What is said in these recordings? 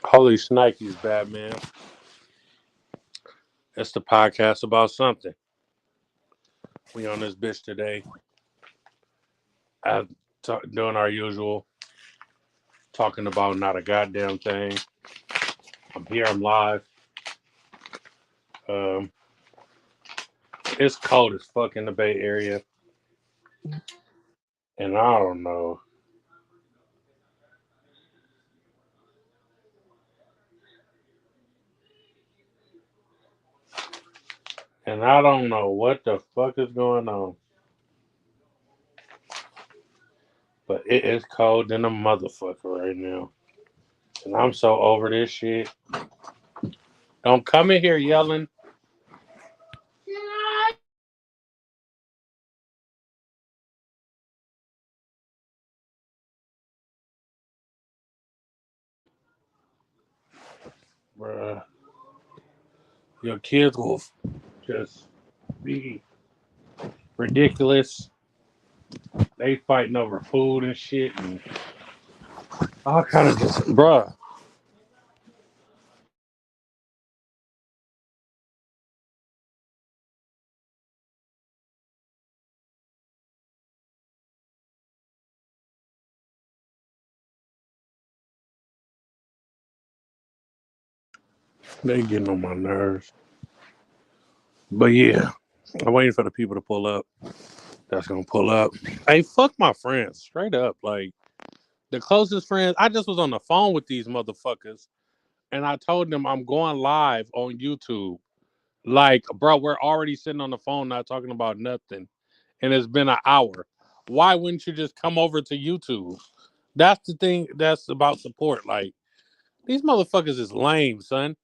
Holy Snikes, Batman. It's the podcast about something. We on this bitch today. Doing our usual, talking about not a goddamn thing. I'm here, I'm live. Um, it's cold as fuck in the Bay Area. And I don't know. And I don't know what the fuck is going on. But it is cold than a motherfucker right now. And I'm so over this shit. Don't come in here yelling. Bruh. Your kids will just be ridiculous. They fighting over food and shit, and all kind of just, bruh. They getting on my nerves. But yeah, I'm waiting for the people to pull up. That's gonna pull up. Hey, fuck my friends, straight up. Like the closest friends. I just was on the phone with these motherfuckers, and I told them I'm going live on YouTube. Like, bro, we're already sitting on the phone, not talking about nothing, and it's been an hour. Why wouldn't you just come over to YouTube? That's the thing. That's about support. Like these motherfuckers is lame, son.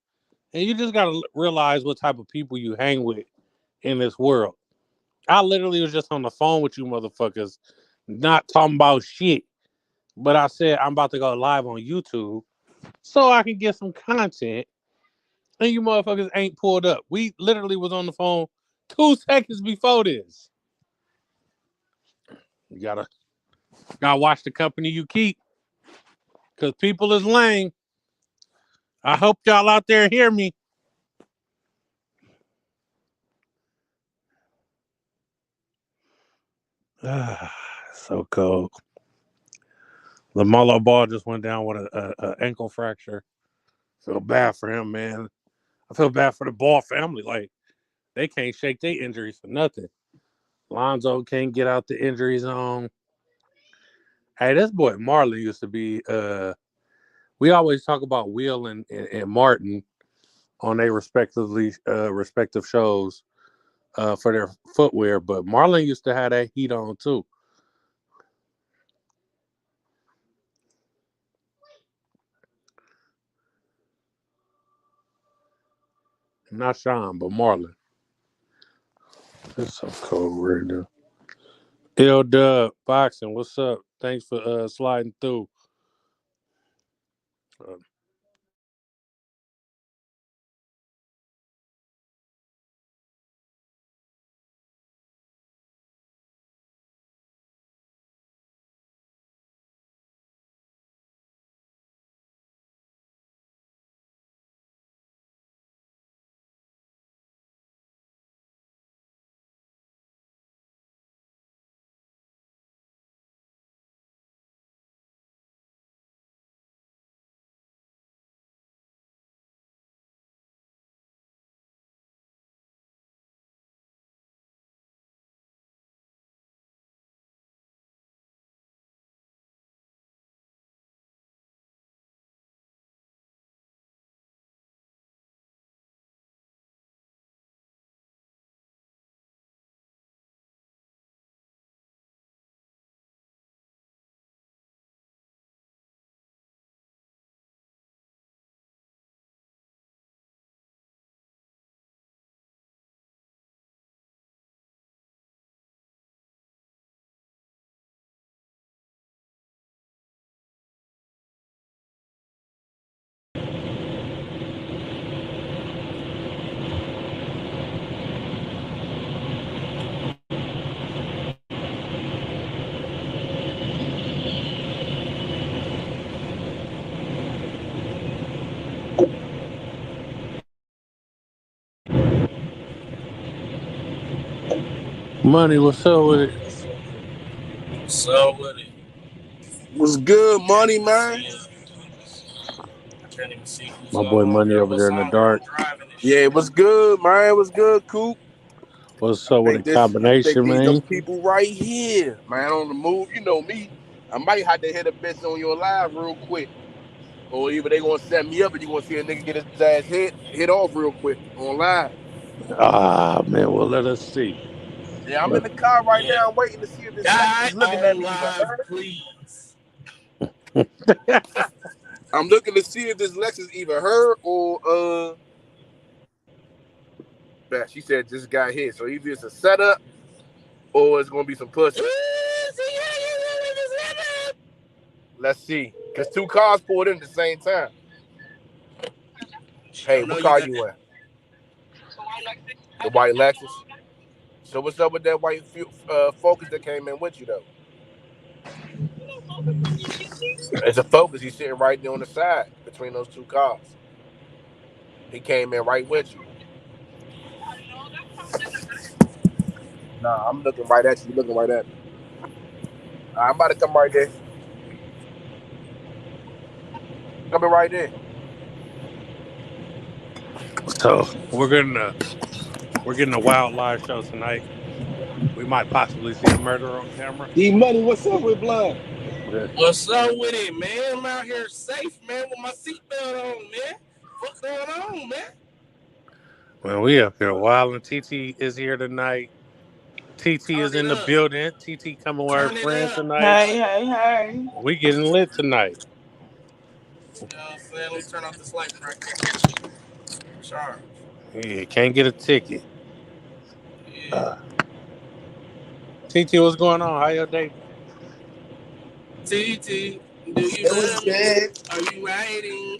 And you just gotta realize what type of people you hang with in this world. I literally was just on the phone with you motherfuckers, not talking about shit. But I said I'm about to go live on YouTube so I can get some content. And you motherfuckers ain't pulled up. We literally was on the phone 2 seconds before this. You gotta watch the company you keep. Cause people is lame. I hope y'all out there hear me. So cold. LaMelo Ball just went down with a ankle fracture. Feel bad for him, man. I feel bad for the Ball family. Like they can't shake their injuries for nothing. Lonzo can't get out the injury zone. Hey, this boy Marlon used to be. We always talk about Will and Martin on their respective shows for their footwear, but Marlon used to have that heat on too. Not Sean, but Marlon. It's so cold right now. L Dub Boxing, what's up? Thanks for sliding through. Uh, Money, what's up with it? So with it. What's good, money, Can't even man? see it. I can't even see who's My boy on Money here. over there What's in the on here? I'm dark. driving this Yeah, shit. what's good, man? What's good, Coop? What's I up with the think combination, these them man? people right here, man, on the move. You know me. I might have to hit a bitch on your live real quick. Or either they gonna set me up and you gonna see a nigga get his ass hit off real quick on live. Ah, man, well, let us see. Yeah, I'm in Let- the car right Yeah. now. I'm waiting to see if this Lexus Die is looking at on me even live, heard. please. I'm looking to see if this Lexus even heard or that she said this guy hit. So either it's a setup or it's gonna be some pussy. Let's see. Cause two cars pulled in at the same time. She Hey, don't know what you car got you that. in? The white Lexus. So what's up with that white Focus that came in with you though? It's a Focus. He's sitting right there on the side between those two cars. He came in right with you. Nah, I'm looking right at you. You looking right at me. I'm about to come right there. Coming right there. So we're getting a wild live show tonight. We might possibly see a murder on camera. D Money, what's up with blood? Yeah. What's up with it, man? I'm out here safe, man, with my seatbelt on, man. What's going on, man? Well, we up here wild, and TT is here tonight. TT Turn is it in the up. building. TT coming with her Turn it friend up. tonight. Hey, hey, hey. We getting lit tonight. You know what I'm saying? Let me turn off this light before I can't catch it. Charge. Yeah, can't get a ticket. Yeah. TT, what's going on? How your day been? TT, do you It was love me? good. Are you riding?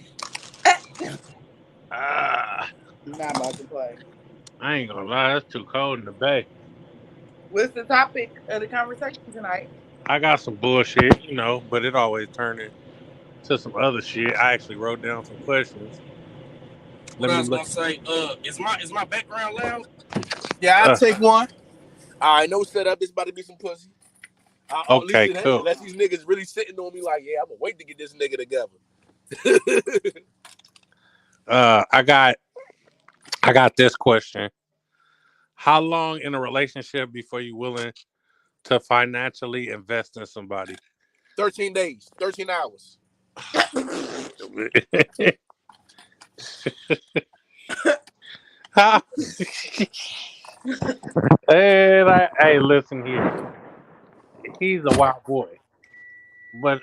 Ah, Not about to play. I ain't gonna lie, that's too cold in the bay. What's the topic of the conversation tonight? I got some bullshit, but it always turn into some other shit. I actually wrote down some questions. What Let I me was look. gonna say, is my background loud? Yeah, I Uh, take one. I know setup. It's about to be some pussy. At least okay, it ain't. cool. Unless these niggas really sitting on me like, yeah, I'm gonna wait to get this nigga together. I got this question. How long in a relationship before you willing to financially invest in somebody? 13 days, 13 hours. How- hey, listen here. He's a wild boy, but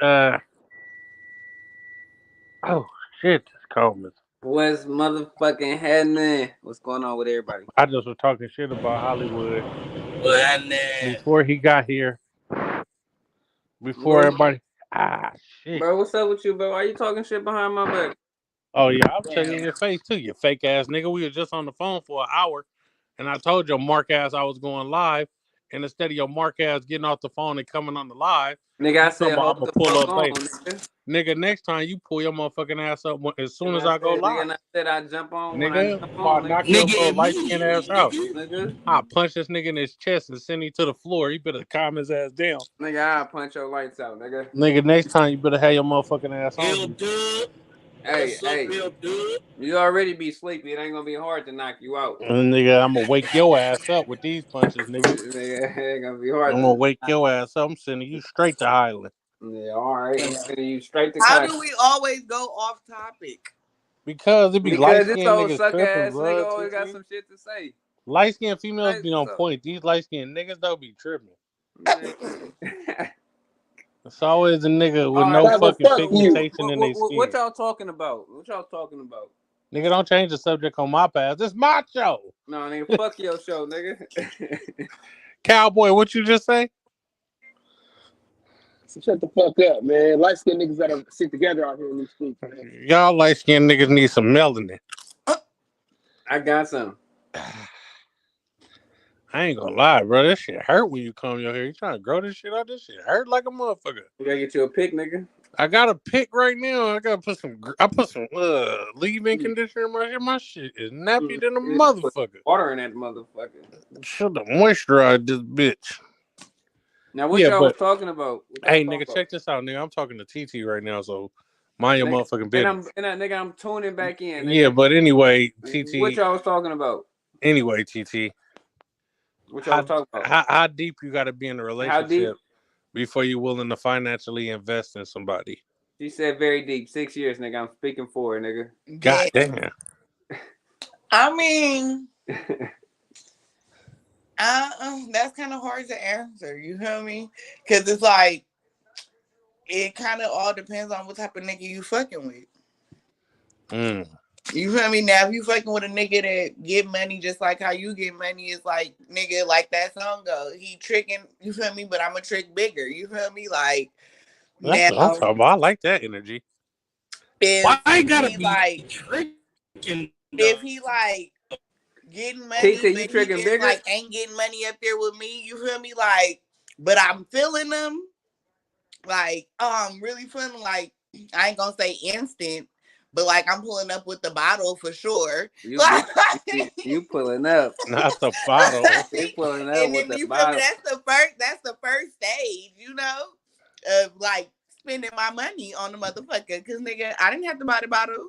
oh shit, this cold. What's motherfucking happening? What's going on with everybody? I just was talking shit about Hollywood What happening? before he got here. Before Bro, everybody, shit. bro, what's up with you, bro? Why you talking shit behind my back? Oh yeah, I'll tell you in Damn. your face too, you fake ass nigga. We were just on the phone for an hour, and I told your mark ass I was going live, and instead of your mark ass getting off the phone and coming on the live, Nigga, I you talking said about hold I'm gonna the pull fuck up on, later. nigga. Nigga, next time you pull your motherfucking ass up as soon as Nigga, I go live. I said I jump on when I Nigga, jump I'll on, nigga. knock your little Nigga, light skinned ass immediately, out. nigga. Nigga, I'll punch this nigga in his chest and send him to the floor. He better calm his ass down. nigga, I'll punch your lights out, nigga. Nigga, next time you better have your motherfucking ass on L you. Dub. Hey, What's up, hey, L Dub? you already be sleepy. It ain't gonna be hard to knock you out. And nigga, I'm gonna wake your ass up with these punches, nigga. Nigga, it ain't gonna be hard I'm to gonna wake your ass up. I'm sending you straight to Highland. Yeah, alright. I'm Damn. sending you straight to How class. do we always go off topic? Because it be light Because this skinned old niggas sucker tripping, ass nigga blood, always got TT. some shit to say. Light skinned females Like, be what's on up? point. These light skinned niggas don't be tripping. Man. It's always a nigga with All no right, Brother, fucking fuck you. pigmentation in their what skin. y'all talking about? What y'all talking about? Nigga, don't change the subject on my pass. This my show. No, nigga, fuck your show, nigga. Cowboy, what you just say? So shut the fuck up, man. Light skinned niggas gotta sit together out here in these streets, man. Y'all light skinned niggas need some melanin. I got some. I ain't gonna lie, bro. This shit hurt when you come your hair. You trying to grow this shit out? This shit hurt like a motherfucker. You gotta get you a pick, nigga. I got a pick right now. I gotta put some. I put some leave-in conditioner in my hair. My shit is nappy than a Put motherfucker. water in that motherfucker. Should have moisturized this bitch. Now, what Yeah, y'all was but talking about? What y'all hey, was talking nigga, about? check this out, nigga. I'm talking to TT right now, so mind your Nigga, motherfucking business. nigga, I'm tuning back in, Yeah, nigga. but anyway, What TT. y'all was talking about? Anyway, TT. What y'all How was talking about? how deep you got to be in a How deep? relationship before you're willing to financially invest in somebody? She said very deep. 6 years, nigga. I'm speaking for her, nigga. God Damn. damn. I mean, that's kind of hard to answer. You feel me? Because it's like it kind of all depends on what type of nigga you fucking with. Mm. You feel me? Now, if you fucking with a nigga that get money just like how you get money, it's like, nigga, like that song go. He tricking, you feel me? But I'm a trick bigger. You feel me? Like, That's now, what I'm talking about. I like that energy. Why if I gotta he be like, tricking if though? he like getting TT, money, you but he tricking just bigger? like ain't getting money up there with me, you feel me? Like, but I'm feeling them. Like, oh, I'm really feeling like, I ain't gonna say instant, but like I'm pulling up with the bottle for sure. You pulling up. Not the bottle. You pulling up And with then the you feel me? bottle. That's the first stage, you know, of like spending my money on the motherfucker. Cause nigga, I didn't have to buy the bottle.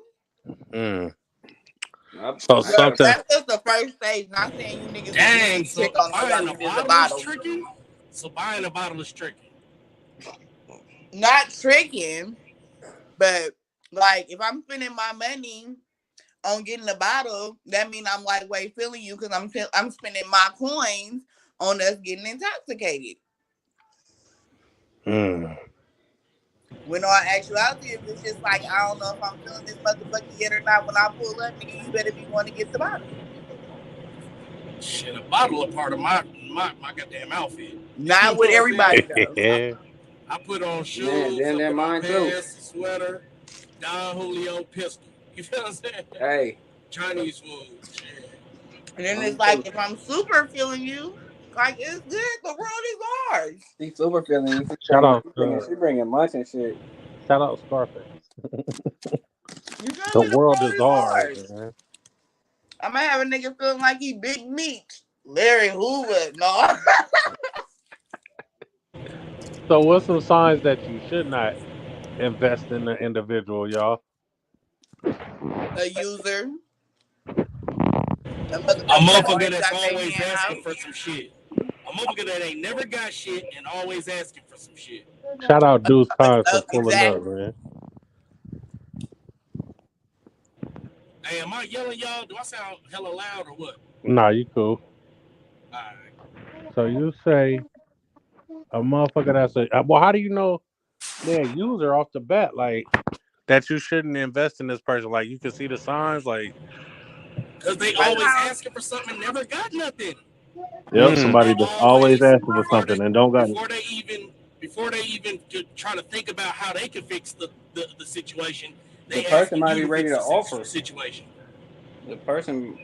Mm. So I got a something. That's just the first stage. Not saying you niggas be getting Dang, me so trick on buying y'all a need is a bottle is bottle. tricking? So buying a bottle is tricking. Not tricking, but like if I'm spending my money on getting a bottle, that means I'm lightweight feeling you because I'm spending my coins on us getting intoxicated. Mm. When all actuality, if it's just like I don't know if I'm feeling this motherfucker yet or not, when I pull up, nigga, you better be want to get the bottle. Shit, a bottle a part of my goddamn outfit. You Not know with what I'm saying? everybody though. I put on man, shoes, damn I that put on mine too. pants, a sweater, Don Julio pistol. You feel what I'm saying? Hey, Chinese food. Shit. And then mine it's like too. if I'm super feeling you, like it's good. The world is ours. She super feeling you. Shout out. She bringing lunch and shit. Shout out Scarface. You feel The me? The world world is is ours, ours. man. I might have a nigga feeling like he big meat. Larry Hoover. No. So what's some signs that you should not invest in the individual, y'all? A user. A A motherfucker that motherfucker always that's got their always hand asking out. for some shit. A motherfucker that ain't never got shit and always asking for some shit. Shout out Deuce Pines for pulling up, Exactly. man. Hey, am I yelling, y'all? Do I sound hella loud or what? Nah, you cool. Alright. So you say a motherfucker that's a well, how do you know they're a user off the bat? Like that you shouldn't invest in this person. Like you can see the signs, like Because they Like always how asking for something and never got nothing. Yep, They somebody mm, that's always always asking for something and don't got it. before they even try to think about how they can fix the situation, The they person asking might you be to ready fix to the offer. situation. The person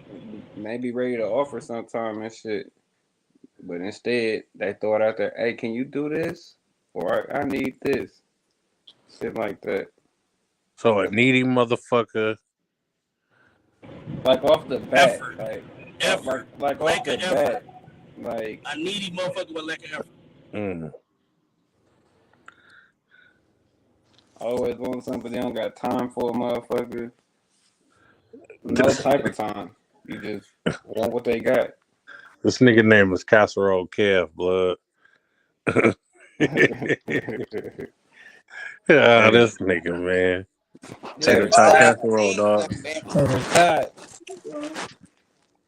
may be ready to offer sometime and shit, but instead they throw it out there. Hey, can you do this? Or I need this. Shit like that. so a needy motherfucker. Like off the bat, Effort, like effort, like off lack the of effort. bat, like A needy motherfucker with lack of effort. Mm. always want something, but they don't got time for a motherfucker. No This, type of time. You just want what they got. this nigga name is Casserole Kev, blood. Ah, Hey, this nigga, man. tater Yeah, tot fuck? casserole, Ain't dog. nothing. God.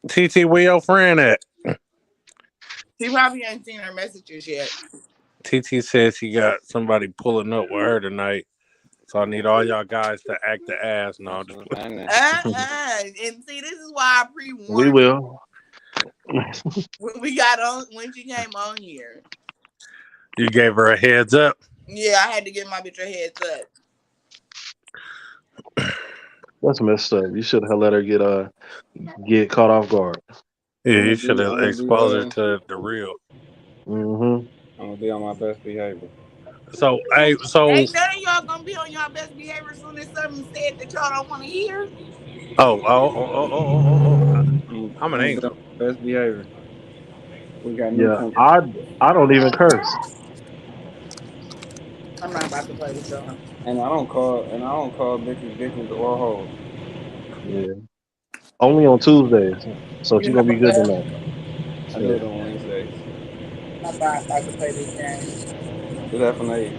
TT, where your friend at? She probably ain't seen her messages yet. TT says he got somebody pulling up with her tonight. So I need all y'all guys to act the ass. No, I'm just playing. And see, this is why I We pre-warned you will. when we got on when she came on here. You gave her a heads up. Yeah, I had to give my bitch a heads up. That's messed up. You should have let her get caught off guard. Yeah, I'm you gonna should be, have I'm gonna be, exposed her to the real. Mm-hmm. I'm gonna be on my best behavior. So, hey, so, Ain't none of y'all gonna be on y'all best behavior as soon as something said that y'all don't want to hear. I'm an I'm gonna be on angel. my best behavior. We got Yeah, newcomers, I don't even curse. I'm not about to play with y'all. and I don't call bitches or hoes. Yeah, only on Tuesdays. So You she know gonna be good what? tonight. I do Yeah. it on Wednesdays. I'm not about to play this game. Definitely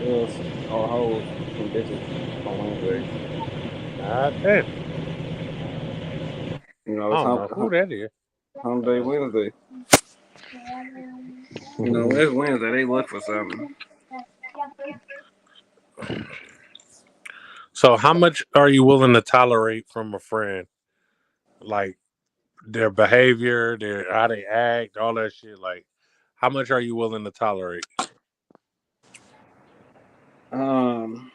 girls or hoes and bitches on Wednesdays. God damn. You know, I it's don't know who that is. hump day Wednesday. You know, it's Wednesday. They look for something. So, how much are you willing to tolerate from a friend? Like their behavior, their how they act, all that shit. Like, how much are you willing to tolerate? Um,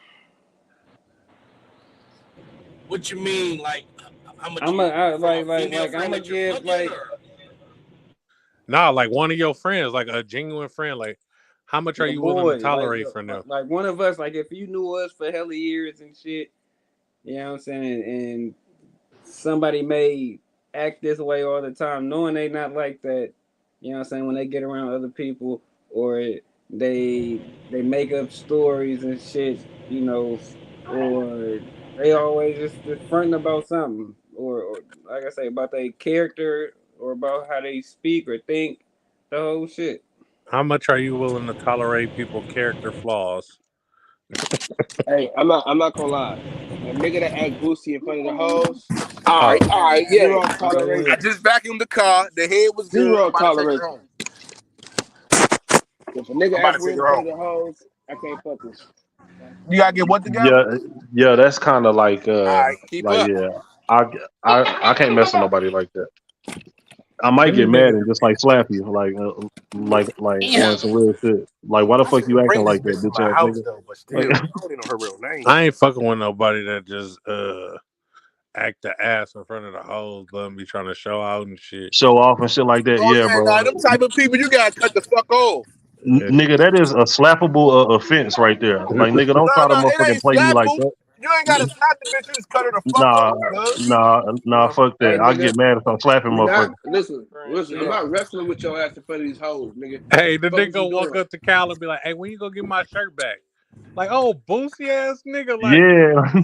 What you mean? Like, how much I'm you a I, from a female like I'm friend gonna that you're give fucking, like or Nah, like one of your friends, like a genuine friend. Like, how much are your you willing to boy, tolerate from them? like one of us. Like if you knew us for hella years and shit, you know what I'm saying, and somebody may act this way all the time, knowing they not like that. You know what I'm saying? When they get around other people, or they make up stories and shit, you know, or they always just fronting about something, or like I say about their character or about how they speak or think, the whole shit. How much are you willing to tolerate people character flaws? Hey, I'm not gonna lie. A nigga that act boosty in front of the hoes, Oh, All right, yeah. zero Oh I yeah, toleration. just vacuumed the car. The head was good. I'm Zero about to take her toleration. home. If a nigga I'm about act to take weird in her front of home. the hoes, I can't fuck with You gotta get what together? Yeah, yeah, that's kind of All right, keep like up. yeah. I I can't mess with nobody like that. I might any get mad nigga. and just like slap you, like Damn. on some real shit. Like why the I fuck you shouldn't acting bring this like that, bitch to bitch my ass house nigga? though, but Like still, I don't even know her real name. I ain't fucking with nobody that just act the ass in front of the hoes, but be trying to show out and shit. show off and shit like that. Oh Yeah, yeah, now bro. them type of people you gotta cut the fuck off. Yeah. Nigga, that is a slappable offense right there. Like nigga, don't try to No, it motherfucking ain't play me like slappable. that. You ain't gotta slap the bitch. You just cut her the fuck Nah, off, cuz. nah, fuck you. Hey that. I nigga, get mad if I'm slapping we not motherfuckers. listen, I'm not wrestling with your ass in front of these hoes, nigga. Hey, the Fuck is you nigga walk doing? up to Cal and be like, "Hey, when you gonna get my shirt back?" Like, oh, boosie ass nigga. Like, Yeah.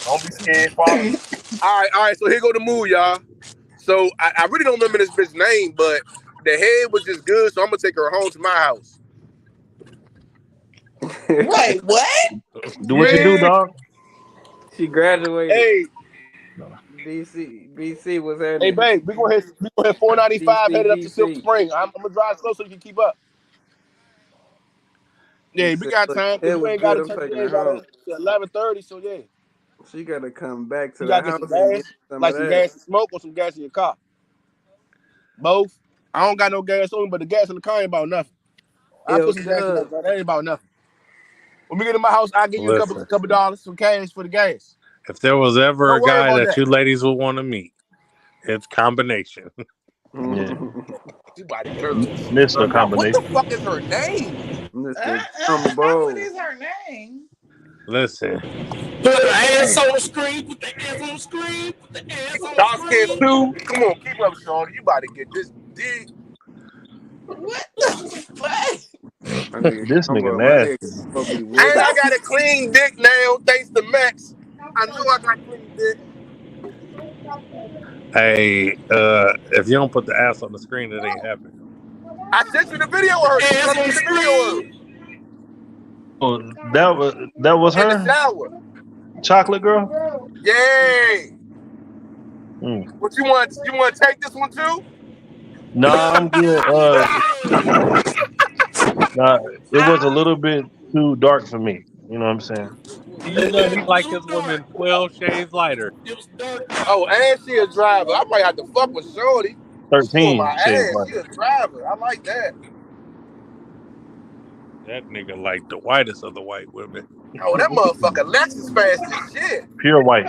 Don't be scared, follow me. All right. So here go the move, y'all. So I really don't remember this bitch's name, but the head was just good. So I'm gonna take her home to my house. Wait, what? Do what you do, Yeah. dog. she graduated. Hey, BC was hey, happening. babe, we gonna hit 495 headed up to Silk BC. Spring. I'm gonna drive slow so you can keep up. He Yeah, we said, got "Look, time it because you was ain't got good. to I'm touch taking you her ain't got home. to 11:30. So yeah, She got to come back to you the gotta get some house and get gas, some of like some that." gas and smoke, or some gas in your car. Both. I don't got no gas on me, but the gas in the car ain't about nothing. I Yo, put some gas in that Dub. car. That ain't about nothing. When we get in my house, I'll give you a couple listen, couple dollars, some cash for the gas. if there was ever Don't a worry guy about that that. you ladies would want to meet, it's combination. Yeah. You body get her Mr. strung out. What the Combination. fuck is her name? Mr. What Jumbo. is her name? Listen, put the ass on the screen, put the ass on the screen, put the ass on the Dark skin screen. too. Come on, keep up, Shorty. You about to get this dick. What the fuck? This nigga My nigga nasty. Jumbo be with And it. I got a clean dick now, thanks to Max. I know I got clean dick. hey, if you don't put the ass on the screen, it ain't happening. I sent you the video of her. Did you Ass ever on see the the video of her? screen. Oh, that was In the her? shower. Chocolate girl? Yeah. Mm. What you want? You want to take this one too? Nah, I'm good. Hey, Nah, it was a little bit too dark for me. You know what I'm saying? You know he it like was his dark. women 12 shades lighter. It was dark. Oh, and she a driver. I might have to fuck with Shorty. She on my 13 shades ass. lighter. She a driver. I like that. That nigga like the whitest of the white women. Oh, that motherfucker Lexus fast as shit. Pure white.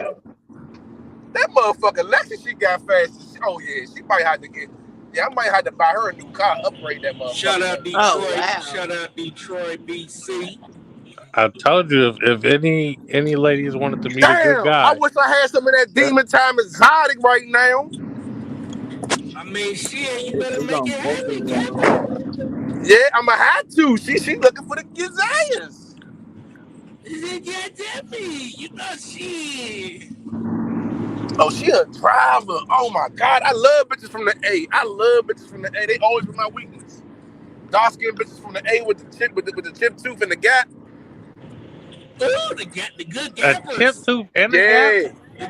That motherfucker Lexi, she got fast. Oh yeah, she might have to get. Yeah, I might have to buy her a new car, upgrade that Shout motherfucker. out Man. Oh Detroit. wow. Shout out Detroit, BC. I told you if any ladies wanted to meet a good Damn, I guy, wish I had some of that That, demon time exotic right now. I mean, shit, you better it's make on it both of happen, them. Captain. Yeah, I'ma have to. She looking for the gazayas. Goddamn me, you know shit. Oh, she a driver. Oh my god, I love bitches from the A. I love bitches from the A. They always been my weakness. Dark skinned bitches from the A with the chip with the chip tooth and the gap. Ooh, the good a chip gappers. tooth and a gap. Yeah,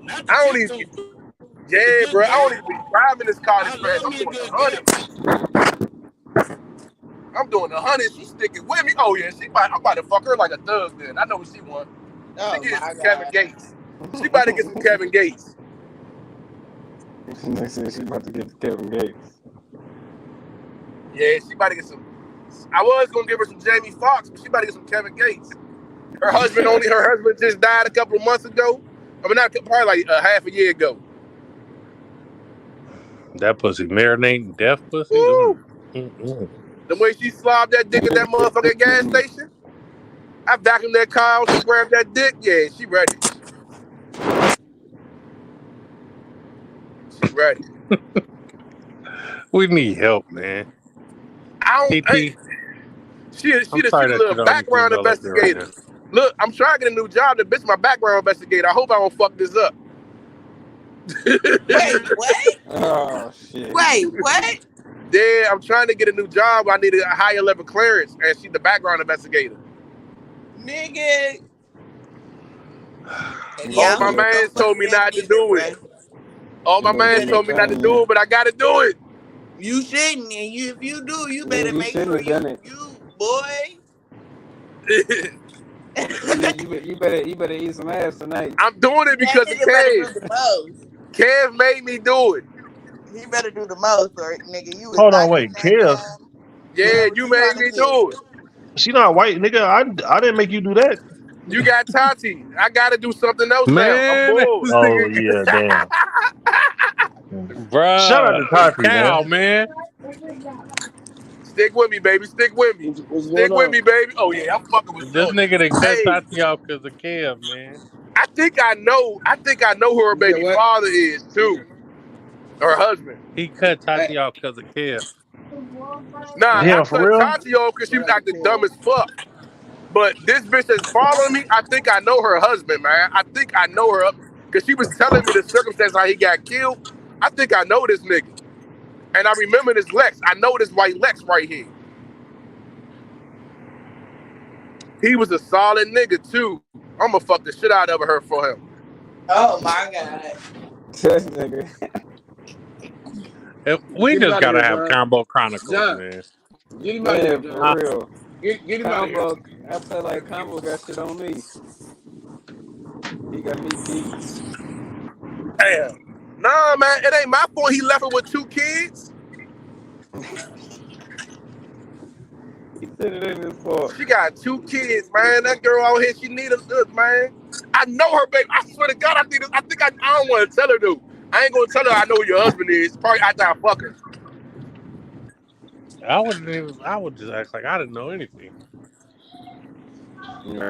Not the I don't chip even. tooth, the good Yeah, gap. bro, I don't even be driving this I car this love fast. me I'm a doing good a gap. hundred. I'm doing a hundred. She's sticking with me. Oh yeah, I'm about to fuck her like a thug. Then I know what she want. She Oh getting my some Kevin god. Gates. She about to get some Kevin Gates. They said she about to get to Kevin Gates. Yeah, she about to get some. I was gonna give her some Jamie Foxx, but she about to get some Kevin Gates. Her husband just died a couple of months ago. I mean, not probably like half a year ago. That pussy marinating death pussy. Woo! Mm. The way she slobbed that dick at that motherfucking gas station. I vacuumed that car out. She grabbed that dick. Yeah, she ready. She ready. We need help, man. I don't. TT, She I'm the sorry that little you're the only background female up here right investigator. now. Look, I'm trying to get a new job. The bitch my background investigator. I hope I don't fuck this up. Wait, what? Oh shit. Wait, what? Yeah, I'm trying to get a new job. I need a higher level clearance, and she's the background investigator. Nigga. Yeah, All I my don't need no mans told fucking me help not to neither, do it. bro. All You my better mans get told it me not to done, do yeah. it, but I gotta do it. You shouldn't, and if you do, you Yeah, better you make shouldn't sure have done it. you boy. You better eat some ass tonight. I'm doing it That because of nigga better do Kev. the most. Kev made me do it. He better do the most, or nigga, you was Hold on, knocking in wait, that Kev. time. Yeah, What was you you made trying to me get? do it. She not white, nigga. I didn't make you do that. You got Tati. I gotta do something else now. I'm Man, bored. this Oh nigga, yeah, damn. Shout out bruh, to Tati, cow, man. man. Stick with me, baby. Stick with me. What's going Stick with on? me, baby. Oh yeah, I'm fucking with. This Oh, nigga that cut hey, Tati off because of Kev, man. I think I know. I think I know who her You said baby what? father is too. Her husband. He cut Hey, Tati off because of Kev. Nah, I Damn, for cut real? Tati off because she What was happened acting to dumb him? as fuck. But this bitch that's following me, I think I know her husband, man. I think I know her because she was telling me the circumstance how he got killed. I think I know this nigga. And I remember this Lex. I know this white Lex right here. He was a solid nigga too. I'ma fuck the shit out of her for him. Oh my god. This nigga. We get him just out of gotta here, have John. Combo Chronicles, John, man. get him out of here, Man, John. Huh? for real. Get him out of here. Combo, I feel like Combo got shit on me. He got me beat. Damn. Nah, man, it ain't my fault he left her with 2 kids. He said it ain't his fault. She got 2 kids, man. That girl out here, she need us, man. I know her, baby. I swear to God, I don't want to tell her, though. I ain't gonna tell her I know who your husband is. Probably after I fuck her. I would just act like I didn't know anything.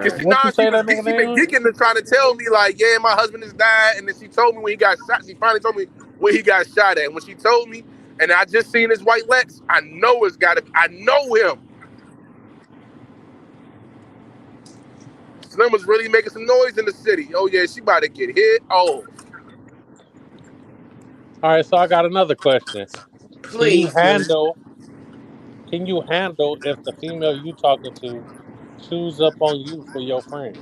Cause Right. What you she say that nigga she been name was? geeking and trying to tell me like, yeah, my husband has died, and then she told me when he got shot. She finally told me where he got shot at. When she told me, and I just seen his white Lex, I know it's got to. I know him. Slim was really making some noise in the city. Oh yeah, she about to get hit. Oh, All right, so I got another question. Can you Please, sir. handle? Can you handle if the female you talking to chews up on you for your friend?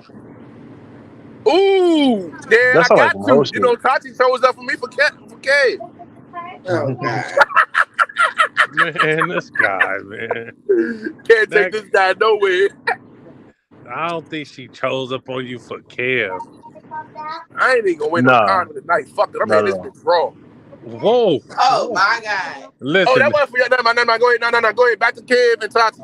ooh, yeah, That I sound like got some hoe to. You know, shit. Tati chose up for me for Kev. Oh god. Man, this guy, man. Can't take That this guy nowhere. I don't think she chose up on you for Kev. I ain't even gonna win no Nah, condom tonight. Fuck it, I'm not hitting at this all. bitch raw. Whoa, Oh whoa. my god. Oh, that Listen, was for you. Never mind, never mind. Go ahead. No. Go ahead. Back to Kev and Tati.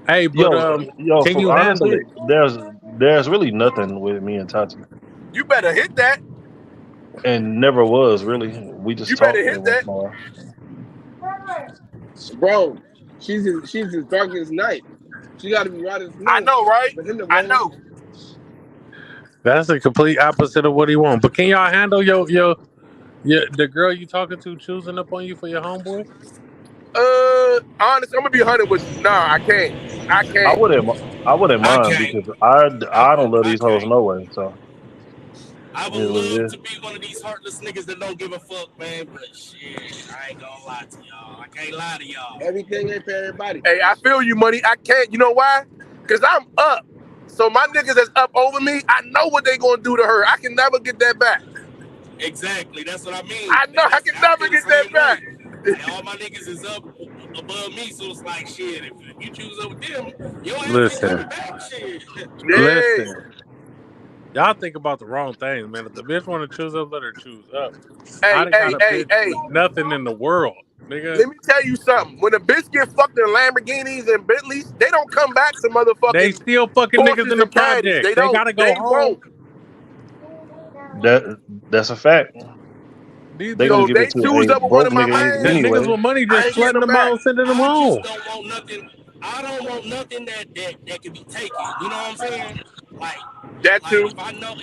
hey, but Yo, can for you handle honestly, it? there's really nothing with me and Tati. You better hit that. And never was really. We just You better talked hit every once that. in a while. Bro, she's as dark as night. She got to be right as snow. I know, right? For him to I roll, know. That's the complete opposite of what he want. But can y'all handle your the girl you talking to choosing up on you for your homeboy? Honest, I'm gonna be 100 with you. Nah, I can't. I I can't. wouldn't. I wouldn't I mind can't. because I don't love I these hoes can't. no way. So I it would is what it love is. to be one of these heartless niggas that don't give a fuck, man. But shit, I ain't gonna lie to y'all. I can't lie to y'all. everything ain't for everybody. Hey, I feel you, money. I can't. You know why? Cause I'm up. So my niggas that's up over me, I know what they gonna do to her. I can never get that back. Exactly. That's what I mean. I know I can I never feel the get that same way. back. Like, all my niggas is up above me, so it's like shit. If you choose up with them, your ass ain't Listen, coming back. Shit. Yeah. listen. Y'all think about the wrong things, man. If the bitch want to choose up, let her choose up. I Hey, done got hey, a hey, bitch hey. with nothing in the world, nigga. Let me tell you something. When a bitch get fucked in Lamborghinis and Bentleys, they don't come back to They motherfucking still fucking niggas in Porsches the and caddies. projects. They They don't. gotta go They home. won't. That's a fact. These They're gonna niggas, So if give they it to choose a up with one broke of my nigga the mans, niggas anyway. with money I just ain't getting flooding them them back. out, sending them I just home. don't want nothing. I don't want nothing that can be taken. You know what I'm saying? Like, That like too. if I know,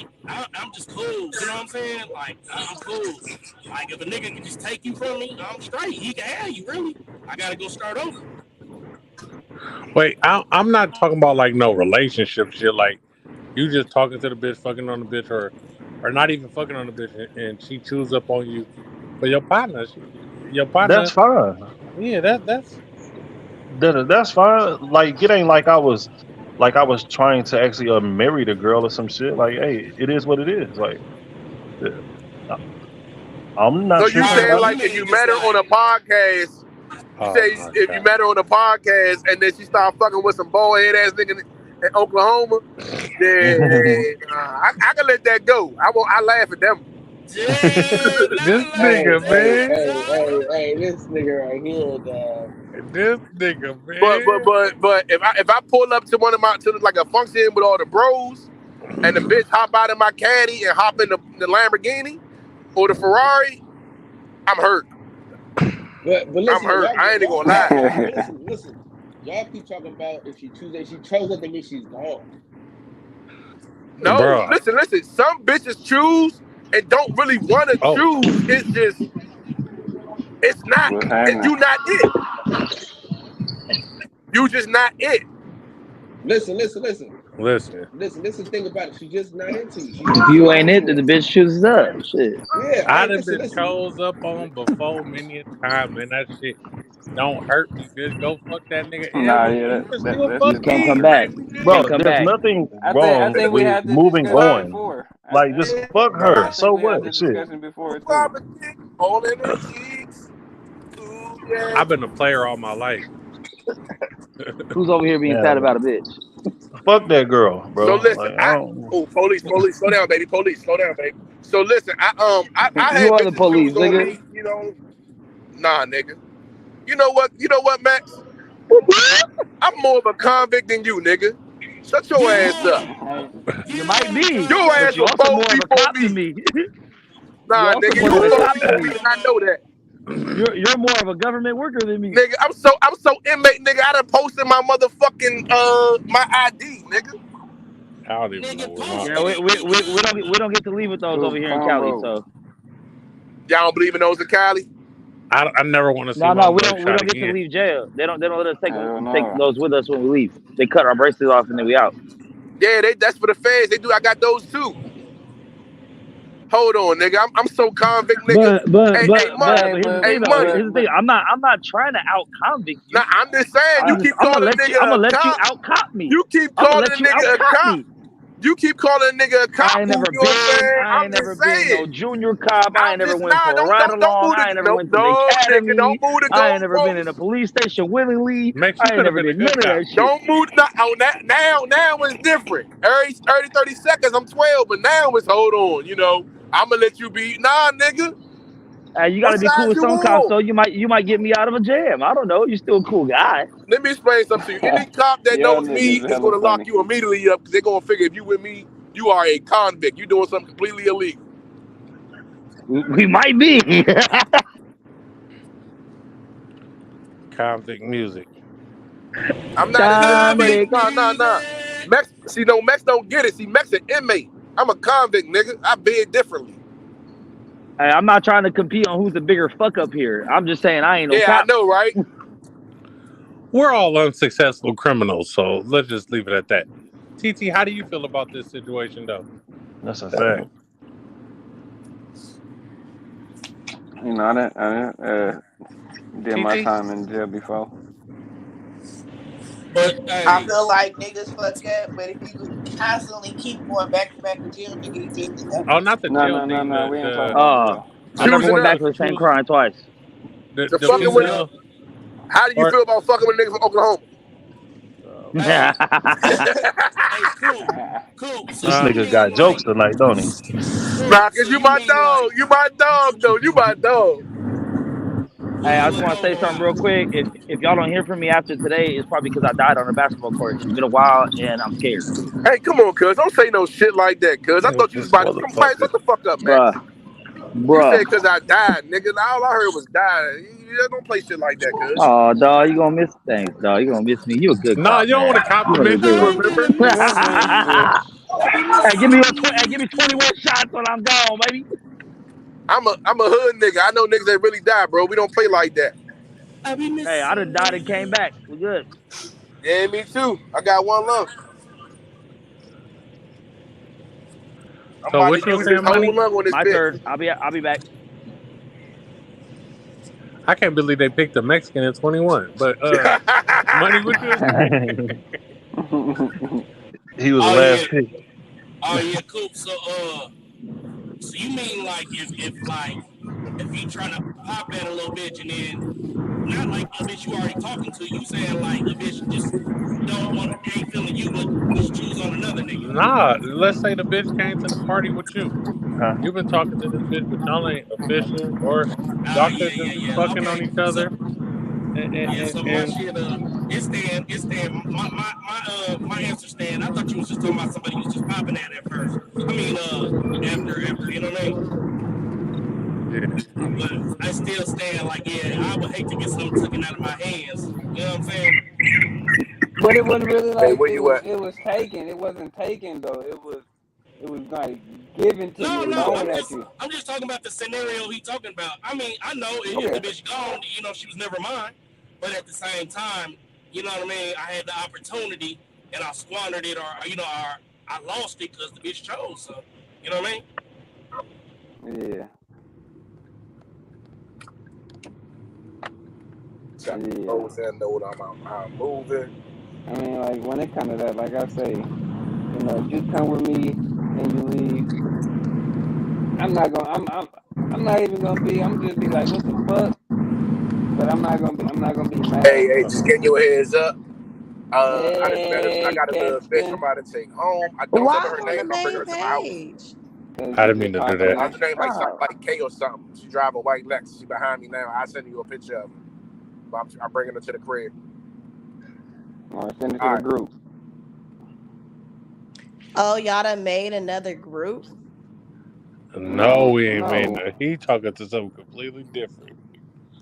I'm just cool. You know what I'm saying? Like, I'm cool. Like, if a nigga can just take you from me, I'm straight. He can have you, really. I gotta go start over. Wait, I'm not talking about like no relationship shit. Like you just talking to the bitch, fucking on the bitch, or not even fucking on the bitch, and she chews up on you for your partner. Your That's partner, fine. yeah, that's That's fine. Like it ain't like I was trying to actually marry the girl or some shit. Like, hey, it is what it is. Like, uh, I'm So not you tripping Oh, saying about it. you like if mean you just met her on like a podcast, you oh say my if you god. met her on a podcast and then she started fucking with some bald head ass nigga in Oklahoma, then I can let that go. I laugh at them. yeah, This not like Hey, nigga, hey, that, man. hey, hey, dog. hey, this nigga right here, dog. This nigga, But but man. but but if I pull up to one of my to like a function with all the bros and the bitch hop out of my caddy and hop in the Lamborghini or the Ferrari, I'm hurt. But I'm listen, hurt. I ain't even gonna lie. but listen. Y'all keep talking about if she chooses, she chose it, that means she's gone. No, Bruh. listen. Some bitches choose and don't really want to Oh, choose. It's just it's not. What's happening? You not it. You just not it. Listen. listen. This is the thing about it. She's just not into you. She's If just you not ain't it, into then it. the bitch chooses up. Shit. Yeah, I hey, done been listen. chose up on before many a time, man. That shit don't hurt me, bitch. Go fuck that nigga, and Nah, we yeah, you can still that's You fuck just can't come me. back. You Bro, can't come there's back. nothing I wrong think we with had this moving discussion on. before. Like, just fuck her. I think So we had what? this Shit. discussion before too. Papa dick all in her cheeks. Ooh yeah. I've been a player all my life. Who's over here being sad Man, about a bitch? fuck that girl, So bro. listen, Like, I don't. police, slow down, baby, police, slow down, baby. So listen, I You had are the bitches police, choose on nigga. me, nah, nigga. You know what, Max? I'm more of a convict than you, nigga. Shut your ass Yeah, up. You might yeah, be, Your but ass you was convict. also four more of a before cop than me. me. You Nah, also nigga, more you of a four cop than before Convict, me, me. and I know Rambo. that. You're more of a government worker than me. Nigga, I'm so inmate, nigga. I done posted my motherfucking my ID, nigga. I don't even know Nigga what my. Yeah, posted it, nigga. we don't get to leave with those Two over here in Cali. combo. So Y'all don't believe in those in Cali? I never want to see no, my we mugshot don't get to again. leave jail. They don't let us Hell take no. those with us when we leave. They cut our bracelets off and then we out. Yeah, that's for the feds. They do. I got those too. Hold on, nigga. I'm so convict, nigga. Hey, money. Hey, Here's the Hey, thing though. money. Here's the thing. I'm not trying to out convict Now you. I'm just saying, you keep I'm gonna calling a I'm nigga a gonna let you cop. out cop me. You keep I'm gonna calling a let you out nigga a cop cop. me. You keep calling a nigga a cop. Who, you know what I'm saying? I I'm ain't just never been no saying. junior cop. I I'm ain't never just went nah. for a ride Don't along. move the I ain't never no went to the no nigga. academy. Don't move the I ain't never been in a goalposts. police station willingly. Max, you I ain't could have never been a did none good of cop. that shit. Don't move the oh now it's different. Every 30 seconds I'm 12, but now it's hold on. I'm gonna let you be nah, nigga. You got What to be cool side with you some cops, on? though. You might get me out of a jam. I don't know. You're still a cool guy. Let me explain something to you. Any cop that Y'all knows me niggas is hella gonna lock funny. you immediately up because they're gonna figure if you with me, You are a convict. You doing something completely illegal. We might be. Convict music. I'm not an inmate. Convict. Nah. Mex, Mex don't get it. See, Mex an inmate. I'm a convict, nigga. I bid differently. Hey, I'm not trying to compete on who's the bigger fuck up here. I'm just saying I ain't no Yeah, I cop. know, right? We're all unsuccessful criminals, so let's just leave it at that. TT, how do you feel about this situation, though? That's a fact. You know, I did my TT? time in jail before. But I hey, feel like niggas fuck up, but if you constantly keep going back to back to jail, nigga, it just Oh, happens. not the jail thing. No. We ain't talking The about jail. I never Choosing went back us. to the same choose crime twice. To the fucking choosing with. up. female How do you or feel about fucking with a nigga from Oklahoma? Hey, hey, cool. So This uh you nigga mean got like jokes tonight, don't he? cool? Nah, cause So you you my mean like dog. You my dog, though. You my dog. Hey, I pull just up want to say something over? real quick. If y'all don't hear from me after today, it's probably because I died on a basketball court. It's been a while, and I'm scared, Hey, come on, cuz. Don't say no shit like that, cuz. I thought you was this about to come. Man, motherfucker. shut the fuck up, Max. bruh. You Bruh. said cause I died, nigga. All I heard was die. You don't play shit like that, cuz. Oh, dog, you gonna miss things, dog. You gonna miss me. You a good Nah, cop, you don't want man. to You gonna be a compliment good me. You one. I'm remember? gonna miss you. I'll be Hey, give missing me you. give me 21 shots when I'm gone, baby. I'm a hood nigga. I know niggas that really die, bro. We don't play like that. I'll be Hey, I done missing died and came you. back. We good. Yeah, me too. I got one lung. I'm So about to what you were use this saying, whole money? lung on this My bitch. turn. I'll be back. I can't believe they picked a Mexican at 21. But money, what you were saying? He was the Oh yeah, last pick. cool. So you mean like if he trying to pop at a little bitch and then not like a bitch you already talking to, you saying like a bitch just don't want ain't feeling you but just choose on another nigga. Nah, let's say the bitch came to the party with you. Huh? You've been talking to this bitch, but y'all ain't official, or Oh y'all could just be yeah. fucking on Okay. each So other. And, and, yeah, and, so my and shit my answer stand. I thought you was just talking about somebody you was just popping at first. I mean after you know what I mean? yeah. But I still stand like yeah, I would hate to get something taken out of my hands. You know what I'm saying? But it wasn't really Hey, like where you at? it was taken. It wasn't taken though. It was like given to No, me, no, thrown at you. I'm just talking about the scenario he talking about. I mean, I know if the Okay. bitch gone, you know, she was never mine. But at the same time, you know what I mean. I had the opportunity and I squandered it, or you know, or I lost it because the bitch chose. So, you know what I mean? Yeah. Got the Yeah. clothes in, know what I'm moving. I mean, like when it comes to that, like I say, you know, if you come with me and you leave, I'm not gonna. I'm not even gonna be. I'm just be like, what the fuck? But I'm not gonna be. I'm not gonna be mad. Hey, just getting your heads up. I just met I Hey, got a little bitch I'm Captain, about to take home. I don't tell Why her her I'm on the name. I'm bringing main her to my house. page? cause I you didn't mean just to do popping that. Her that. name like something Oh. like K or something. She drive a white Lex. She behind me now. I send you a picture of her. But I'm bringing her to the crib. Or send it to All the right. group. Oh, y'all done made another group? No, No, we ain't made no. no. He talking to something completely different.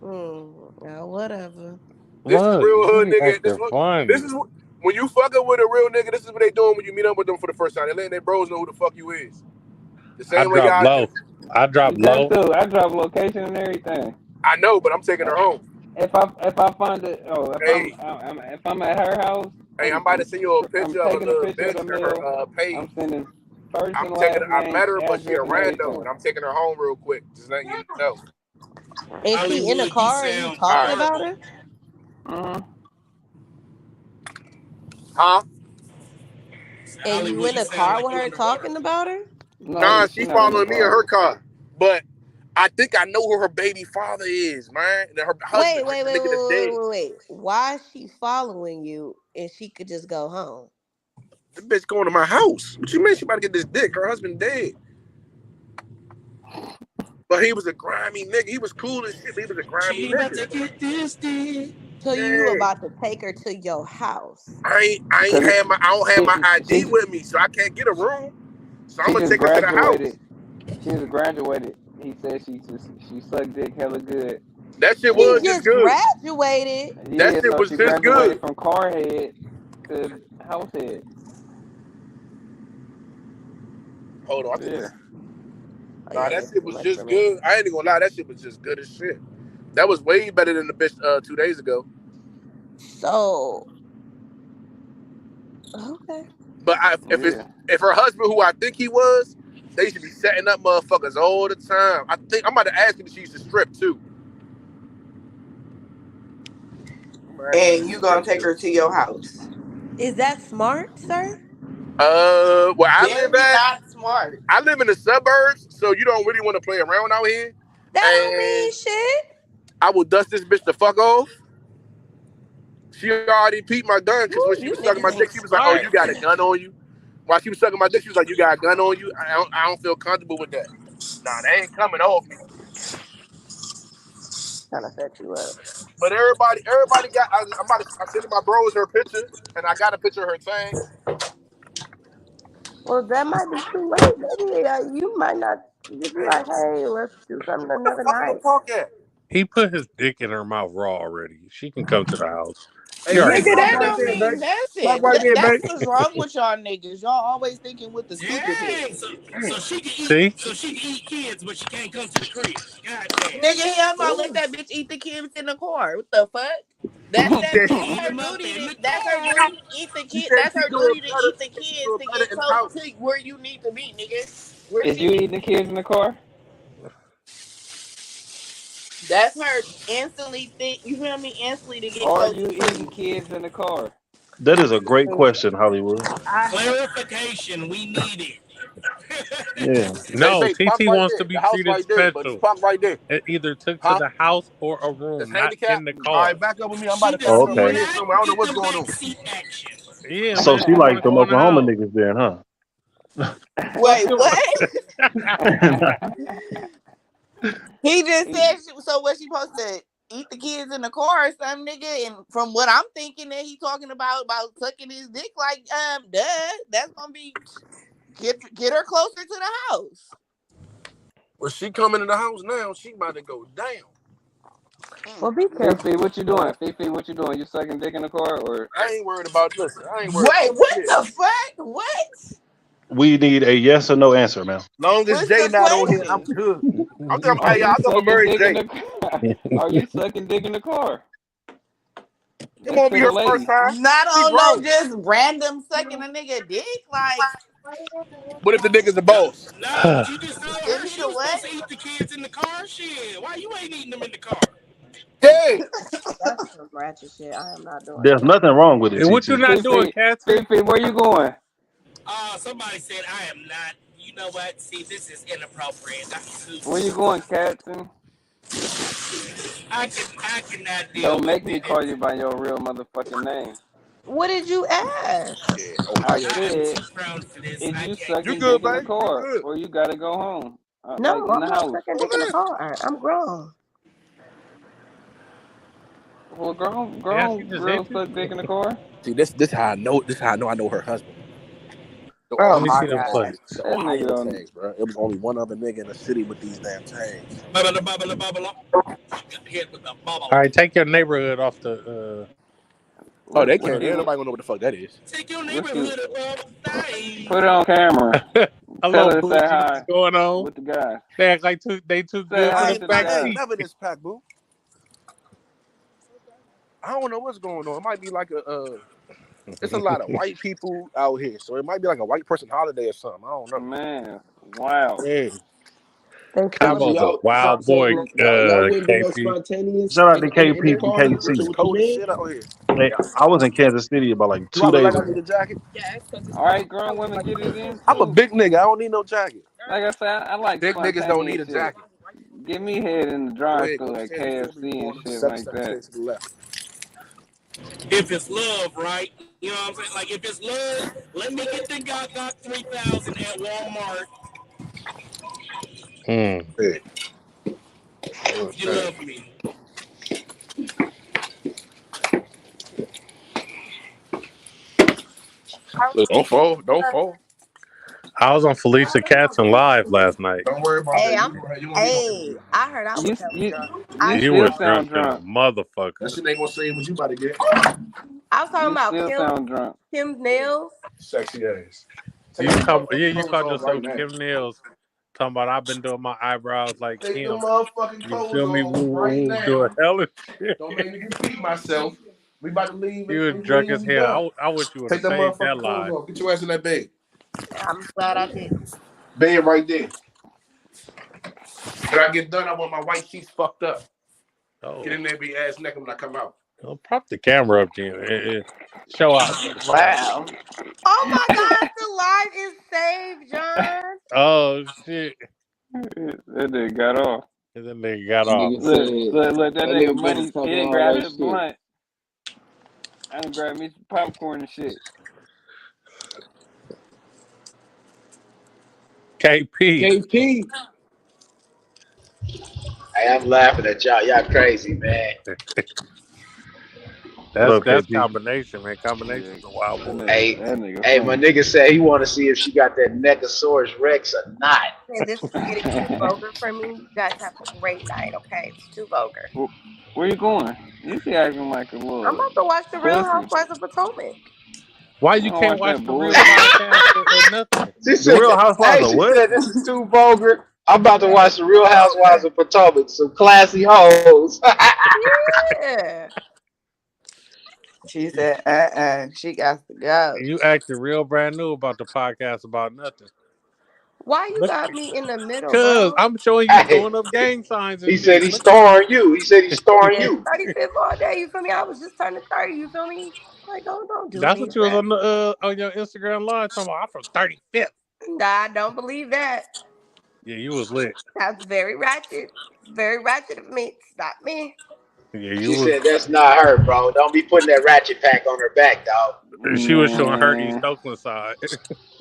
Oh, whatever. This is What? real You hood be nigga. acting This funny. is when you fucking with a real nigga. This is what they doing when you meet up with them for the first time. They letting their bros know who the fuck you is. The I same way drop y'all do. low. I drop You got low. to. I drop location and everything. I know, but I'm taking her home. If I find it, oh, Hey, if I'm at her house, I'm about to send you a I'm picture of a taking a little picture of bitch the and her meal. page. I'm sending first I'm and taking. last I name, met her, but she a address, and rando, everything. and I'm taking her home real quick. Just letting you know. Is she in the Hollywood, you car and you sound All talking right. about horrible. her? Mm-hmm. Huh? And you Hollywood, in you the sound car like with you her underwater. talking about her? Nah, No, she she's not in the following me in car. her car, but I think I know who her baby father is, man. And her husband, the nigga that's dead. Wait. Why is she following you and she could just go home? The bitch going to my house. What you mean she about to get this dick? Her husband dead. But he was a grimy nigga. He was cool as shit, but he was a grimy She ain't about nigga. to get this dick. So you Yeah. about to take her to your house? I ain't Cause had my I don't have she, my ID she, with me, so I can't get a room. So I'm She gonna just take her to the house. graduated. She just graduated. He said she sucked dick hella good. That shit He was just just good. graduated. That Yeah, shit so was she just graduated good. from car head to house head. Hold on, I think Yeah. it's Oh nah. yeah, That that's shit too was much for just me. good. I ain't even gonna lie. That shit was just good as shit. That was way better than the bitch 2 days ago. So okay. But Yeah. if her husband, who I think he was, they should be setting up motherfuckers all the time. I think I'm about to ask him if she used to strip too. I'm gonna ask him if And she you used to gonna strip take too. her to your house. Is that smart, sir? Where I live Very at, not smart. I live in the suburbs, so you don't really want to play around out here. That don't mean And shit. I will dust this bitch the fuck off. She already peeped my gun because when Ooh, she you was sucking niggas my dick, ain't she was like, "Oh, smart. you got a gun on you." While she was sucking my dick, she was like, "You got a gun on you." I don't feel comfortable with that. Nah, they ain't coming off me. Trying to set you up. But everybody got. I'm about to. I sent my bros her picture, and I got a picture of her thing. Well, that might be too late, baby. You might not just be like, hey, let's do something What the another fuck night. ain't talk at? He put his dick in her mouth raw already. She can come to the house. Hey, She already man, Nigga, did park that right that. don't there, mean babe. Park nothing. right there, That's babe. what's wrong with y'all niggas. Y'all always thinking with the stupid Dang. bitch. So she can eat. See? So she can eat kids, but she can't come to the crib. God damn. Nigga, hell no, let Ooh. that bitch eat the kids in the car. What the fuck? She said she, Eat Her them up duty in to the that's her car. duty to eat the she kid. said That's she her doing duty to better. eat the She kids doing to better get in the close house. to where you need to be, nigga. Where Is she you at? eating the kids in the car? That's her instantly think you feel me? Instantly to get Or are close you to eating you. kids in the car? That is a great question, Hollywood. I Clarification. We need it. Yeah. Hey, No, babe, park TT right wants to there. The be house treated right there, but just special. park right there. It either took to Huh? the house or a It's room, not handicapped? in the All car. right, back up with me. I'm about She to does Oh, find somewhere okay. here not somewhere. I don't know get what's the going back on. seat action. Yeah, So man. she She want like to them go in the Oklahoma house. niggas then, huh? Wait, what? He just He- said so was she supposed to eat the kids in the car or something, nigga? And from what I'm thinking that he talking about sucking his dick, like, duh, that's gonna be get her closer to the house. Well, she coming in the house now. She about to go down. well be careful. Fifi, what you doing? Fifi, what you doing? You sucking dick in the car or I ain't worried about this. I ain't worried Wait, about what shit. the fuck? What? We need a yes or no answer, man. Long as What's Jay the not on here, I'm question? good. I think are you I think I'm gonna sucking marry dick in Jay. the car? Are you sucking dick in the car? It That's won't for be the her first ladies. time. Not She on no grown. just random sucking a nigga dick. Like, What if the nigga's a No, boss? no, but you just told is her he she the was what? supposed to eat the kids in the car. Shit, why you ain't eating them in the car? Yeah. That's some ratchet shit. I am not doing There's that. nothing wrong with it, And what you TT. not doing, Fifi, Catherine? Fifi, where you going? Somebody said I am not. You know what? See, this is inappropriate. Where you going, Captain? I cannot deal Don't with make me call it. you by your real motherfucking name. What did you ask? Yeah, I Ohio I am State. said, too grown for this. is I you can't You sucking do it. dick good, in the babe? You car good? or you gotta go home? Like No, in the I'm not house. sucking Come dick in the in. car. I'm grown. Well, Yeah, she grown just hit girls you. suck dick in the car. See, this how I know. This how I know her husband. The Oh Let me my see Ohio them god. tags. plates. The That nigga Ohio don't. tags, bro. It was only one other nigga in the city with these damn tags. Bubble, bubble, bubble. She got hit with the All bubble. right, take your neighborhood off the. Oh, they What can't. Ain't you nobody gonna know what the fuck that is. Take your what you neighborhood above put it thing. on camera? Tell Hello, her to say Bougie. What's hi going on? with the guys. They act like they too Say good for hi the to the back I ain't guys. seat. never this pack, boo. I don't know what's going on. It might be like it's a lot of white people out here, so it might be like a white person holiday or something. I don't know. Man, wow. Yeah. They So Cabo's a celebrate. y'all, wild so boy, y'all wouldn't do no KP. spontaneous Shout out to in the KP from car with It's KC. with your cold as man. shit out here. Hey, I was in Kansas City about like Do I two look days like I need ago. a jacket? All right, grown women, get it in I'm a too. big nigga. I don't need no jacket. Like I said, I like Big niggas don't need spontaneous a shit. jacket. Give me head in the Go drive ahead, through go at stand before me. We KFC and going up shit seven like steps, that. take to the left. If it's love, right? You know what I'm saying? Like if it's love, let me get the got 3,000 at Walmart. Mm. Yeah. If you love me. Look, don't fall. Don't fall. I was on Felicia Katzen live last night. Don't worry about Hey, that. I'm. You gonna be okay. Hey, I heard I was You hella you drunk. you You still was sound drunk than a drunk. That motherfucker. shit ain't gonna save what you about to get. I was talking You about still sound drunk. Kim's nails. Sexy ass. Take You them talk, yeah, motherfucking you clothes called off right yourself now. Kim Nails. Talking about I've been doing my eyebrows like Take them Kim. motherfucking You clothes feel me? off Woo, woo, right woo, doing now. hella shit. Don't make me repeat myself. We about to leave You and was drunk when as we done. hell. I wish you would have Take them saved that motherfucking clothes line. off. Get your ass in that bed. I'm glad I did. Bed right there. When I get done, I want my white sheets fucked up. Get Oh, in there, be ass naked when I come out. well, prop the camera up, Jim. Show out, brother. Show out. Wow. Oh my God, the live is saved, John. Oh shit! That nigga got off. And then they got That off. nigga said Look, that that nigga nigga better money talking still all grab that his shit. blunt. I done grab me some popcorn and shit. KP. KP, Hey, I'm laughing at y'all. Y'all crazy, man. What up, That's KP? combination, man. Yeah, Combination's a wild boy. Hey, that nigga hey, my funny. nigga said he want to see if she got that Negosaurus Rex or not. And this is getting too vulgar for me. You guys have a great night, okay? It's too vulgar. Where you going? You be acting like a I'm little about to watch The Real pussy. Housewives of Potomac. Why I you don't can't watch watch that the real bullshit. podcast or nothing? She The said, Real Housewives "Hey, of she what? said this is too vulgar. I'm about to That watch is the too Real Housewives vulgar. of Potomac, some classy hoes." Yeah. She said, she got to go. You acting real brand new about the podcast about nothing. Why you Look, got me in the middle, cause bro? I'm showing you Hey, throwing up gang signs and he said shit. he's Look, starring you. He said he's starring Yeah, you. 35th all day, you feel me? I was just turning 30, you feel me? Like, don't do that's me, what you was bruh. on your Instagram live talking about. I'm from 35th. Nah, I don't believe that. Yeah, you was lit. That's very ratchet. Very ratchet of me. It's not me. Yeah, you She was. said that's not her, bro. Don't be putting that ratchet pack on her back, dog. She was showing her East Man. Oakland side.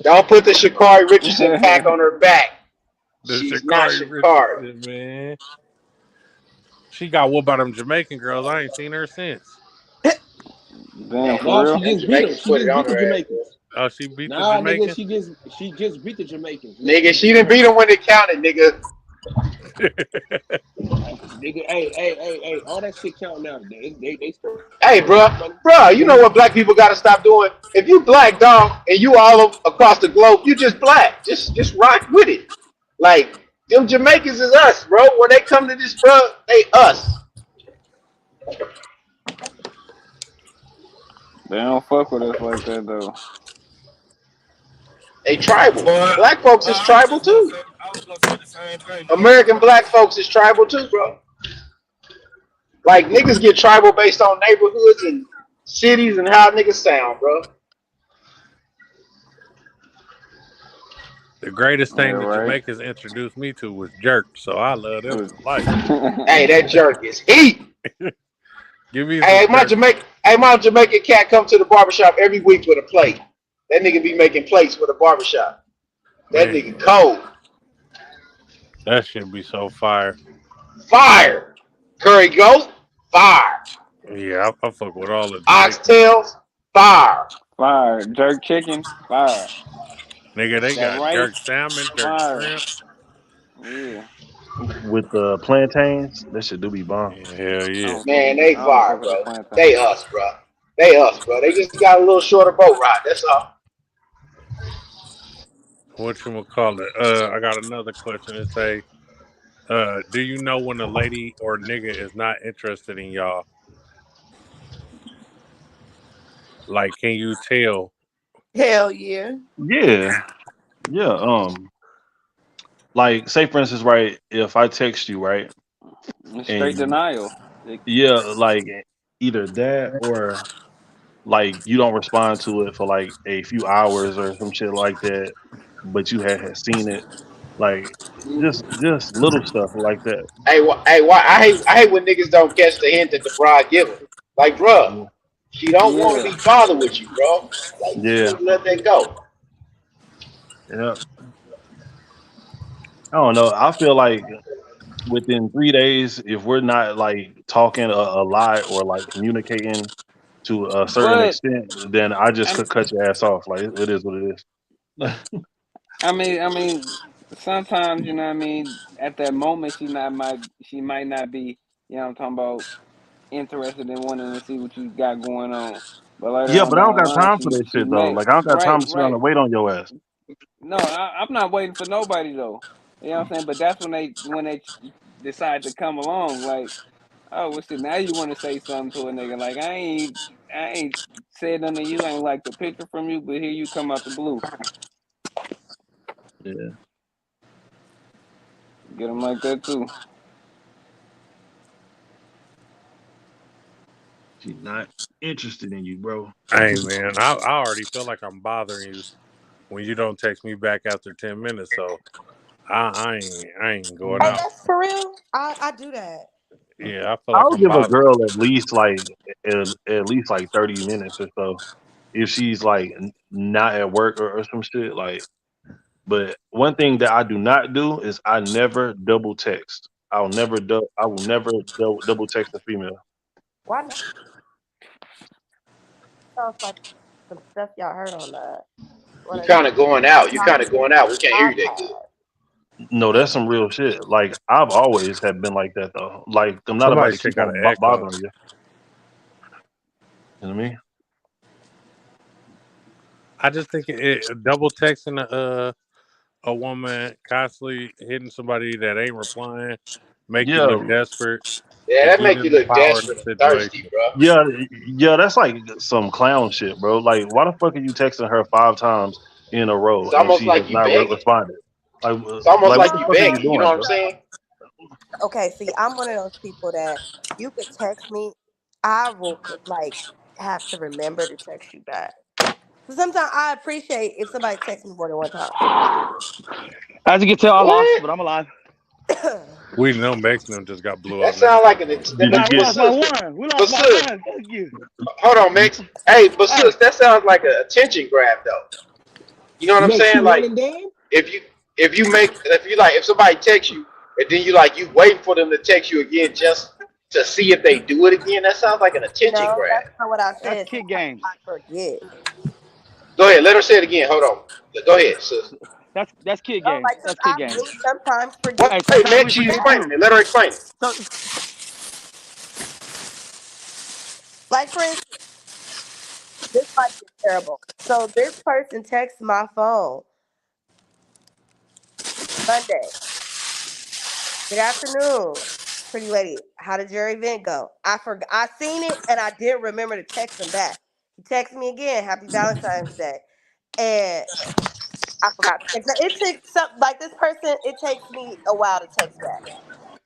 Don't put the Shakari Richardson pack on her back. The She's not Shakari Shakari. Richardson, man. She got whooped by them Jamaican girls. I ain't seen her since. Damn, Hey, for nah, real? she them just beat him. Jamaicans She put it just on beat the her ass, bro. Jamaicans. Oh, she beat the Nah, nigga, Jamaicans. she just beat the Jamaicans. Nigga, Nigga, she didn't beat them when it counted, nigga. nigga, hey, all that shit count now. They still Hey, got bro, money. bro, you know what black people gotta stop doing? If you black, dog, and you across the globe, you just black. Just rock with it. Like them Jamaicans is us, bro. When they come to this, bro, they us. They don't fuck with us like that though. They tribal. But Black folks is tribal too. I was gonna say the same thing, but American black folks is tribal too, bro. Like niggas get tribal based on neighborhoods and cities and how niggas sound, bro. The greatest Yeah, thing the right. Jamaicans introduced me to was jerk, so I love them for life. Hey, that jerk is heat. Give me Hey, some jerk. My Jamaican cat come to the barbershop every week with a plate. That nigga be making plates for the barbershop. That Man, nigga cold. that should be so fire. Fire. Curry goat, fire. Yeah, I fuck with all the Jamaican. Oxtails, fire. Fire. Jerk chicken. Fire. Nigga, they That got rice. jerk salmon, jerk Fire. shrimp. Yeah. With the plantains, that shit do be bomb. Yeah, hell yeah. Man, they I don't fire, fuck with the bro. plantain. They us, bro. They us, bro. They just got a little shorter boat ride. That's all. What you call it? I got another question to say. Do you know when a lady or nigga is not interested in y'all? Like, can you tell? Hell yeah. Yeah, yeah. Like say for instance, right? If I text you, right, It's straight and denial. yeah, like either that or like you don't respond to it for like a few hours or some shit like that, but you had seen it, like just little stuff like that. Why? I hate when niggas don't catch the hint that the bride give them. Like, bro, Yeah, she don't want to Yeah. be bothered with you, bro. Like, you yeah, need to let that go. yeah. I don't know. I feel like within 3 days, if we're not like talking a lot or like communicating to a certain But extent, then I just I could cut your ass off. Like it is what it is. I mean, sometimes you know what I mean. At that moment, she might not be. You know, what I'm talking about interested in wanting to see what you got going on. But later Yeah, on but I down don't the got line, time for that she shit though. may Like I don't got time right, to sit around right. and wait on your ass. No, I'm not waiting for nobody though. You know what I'm saying? But that's when they decide to come along. Like, oh, well, shit. Now you want to say something to a nigga? Like, I ain't said nothing to you. I ain't like the picture from you, but here you come out the blue. Yeah, Get them like that too. she's not interested in you, bro. Hey man, I already feel like I'm bothering you when you don't text me back after 10 minutes. So I ain't going Hey, out. that's for real. I do that. Yeah, I feel like I'll I'm give a bothering girl at least like 30 minutes or so if she's like not at work or some shit. Like, but one thing that I do not do is I never double text. I will never double text a female. Why not? Sounds like some stuff y'all heard on one You of these kind of going out. You kind of toxic going out. We can't hear you that good. podcasts. No, that's some real shit. Like I've always have been like that though. Like I'm not about somebody to shit keep got an on echo. bothering you. You know what I mean? I just think double texting a woman constantly hitting somebody that ain't replying make you Yeah, look desperate Yeah, and that give make you them the look power in the desperate and thirsty, situation. bro. yeah, yeah. That's like some clown shit, bro. Like, why the fuck are you texting her 5 times in a row It's and almost she has like you not begging. responded? Like, It's almost what like the you fuck are you begging. You know doing, what I'm bro? saying? Okay, see, I'm one of those people that you could text me, I will like have to remember to text you back. So sometimes I appreciate if somebody texts me more than one time. As you can tell, I lost, What? but I'm alive. We know Mexican just got blew That up now. sound like an. Did you We get? But lost by sis, one. We but lost by sis, one. Thank you. hold on, Mix. Hey, but Hey, sis, that sounds like an attention grab, though. You know what I'm Makes saying? you one Like, and done. if you if somebody texts you and then you waiting for them to text you again just to see if they do it again. That sounds like an attention No, grab. that's not what I that's said. kid Sometimes games. I forget. Go ahead. Let her say it again. Hold on. Go ahead, sis. That's kid No, games. That's kid I games. really sometimes forget Wait, Hey, to text sometimes Meg, we she's forget back. explaining too. it. Let her explain it. So, Like for instance, this might be terrible. So this person texts my phone Monday. Good afternoon, pretty lady. How did your event go? I forgot. I seen it and I didn't remember to text him back. He texted me again. Happy Valentine's Day, and I forgot to text. It took some like this person. It takes me a while to text back.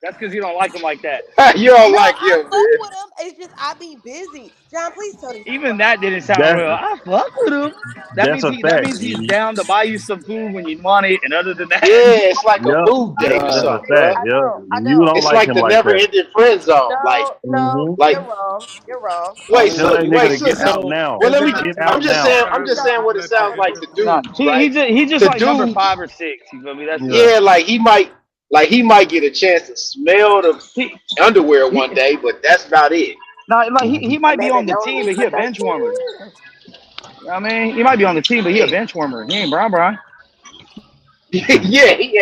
that's because you don't like them like that. You don't No, like I him, fuck man. with him. It's just I be busy. John, please tell these people. Even that didn't sound That's real. I fuck with him. That that's means a he. That fact. means he's down to buy you some food when you want it. And other than that, Yeah, it's like a Yep, mood I date or that's do. a something, fact. bro. I Yep, do. I you do. don't It's like like him the like never that. ending friend zone. No, no, Hmm. Like you're wrong. You're wrong. wait, Only Tell so that the nigga wait, to get sis. out So now. Well, is let it me. the Get is out I'm it just the now. saying. I'm term just of saying No, what it sounds manipulative? like to nah, dudes, he right? just he just To like number dudes, 5 or 6. You feel me? That's Yeah. it. yeah, like he might get a chance to smell the He underwear one he day, but that's about it. nah, like Mhm. he might be maybe on the known team, me but he for a bench 13 warmer. years. You know what I mean, he might be on the team, but he a He, bench warmer. He ain't Brown Brown. yeah, he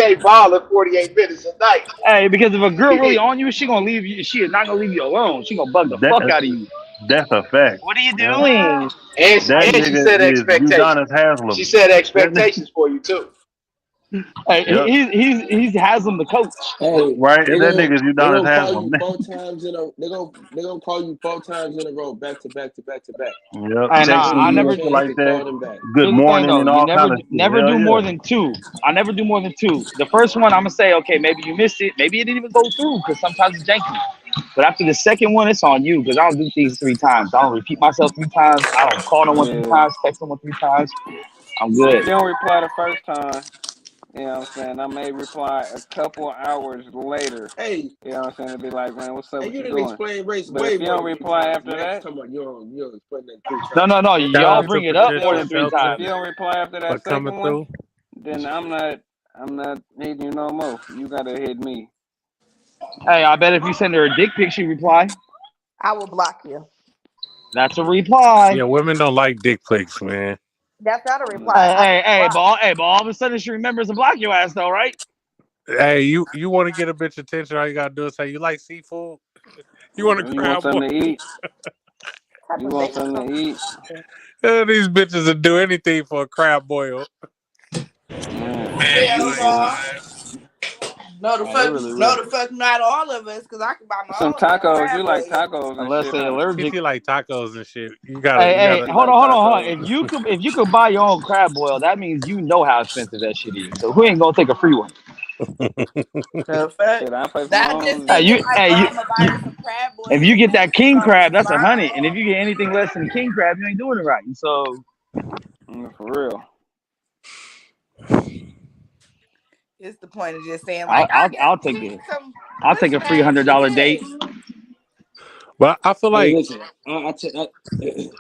ain't balling 48 minutes a night. Hey, because if a girl really on you, she gonna leave you. She is not gonna leave you alone. She gonna bug the That fuck out of you. that's a fact. What are you Yeah. doing? That And she nigga set is Udonis expectations. She Haslam. set That nigga, expectations for you too. Hey, yep. he's Haslam the coach. Hey, Right. they That gon' nigga's they Udonis gonna call Haslam. you 4 times in a they gonna call you 4 times in a row, back to back to back to back. Yep. Hey, You nah, ain't Texting I get a you never. and shit chance like to that. call them back. Good Here's the thing morning though, and you all kind of shit. never Hell do more yeah. than two. I never do more than two. The first one, I'm gonna say, okay, maybe you missed it, maybe it didn't even go through because sometimes it's janky. But after the second one, it's on you because I don't do things 3 times. I don't repeat myself 3 times. I don't call no one three yeah. times, text no one 3 times. I'm If good. you don't reply the first time, you know what I'm saying, I may reply a couple hours later. Hey, You know what I'm saying? To be like, man, what's up? and What you you didn't doing? explain race But if way you more don't than three reply times. after Max that, talking about you don't explain that three No, times. no, no. Max Shout Y'all out talking to bring about it up if you more Patricia than don't three if Shelton you times. don't reply after for that coming second one, through. then I'm not hitting you no more. You gotta hit me. Hey, I bet if you send her a dick pic, she reply. I will block you. That's a reply. Yeah, women don't like dick pics, man. That's not a reply. Mm. I just blocked. But all of a sudden she remembers to block your ass though, right? Hey, you want to get a bitch attention? All you gotta do is say you like seafood. You want a You want crab boil? something to eat? What type You of want bitch something talk to eat? These bitches would do anything for a crab boil. Man, Man, you Hell ain't no. mm-mm. lying. Like, it really No will. the fuck not all of us, cause I can buy my Some own damn tacos. crab You like boil. tacos and Unless shit, they huh? If allergic. you like tacos and shit, Hey, you hey, gotta. You hold like on, hold on, hold on. tacos. If you could buy your own crab boil, that means you know how expensive that shit is. So who ain't gonna take a free one? The fuck? Shit, I pay for my That just own. thinking like, Hey, oh, you, I'm gonna buy her some crab if boils you and get then that she king gonna crab, be that's $100. fine. And if you get anything less than king crab, you ain't doing it right. So For real. It's the point of just saying like, I guess I'll we take need it. some I'll take a pushing free ass $100 date. shit. But I feel Hey, like, listen.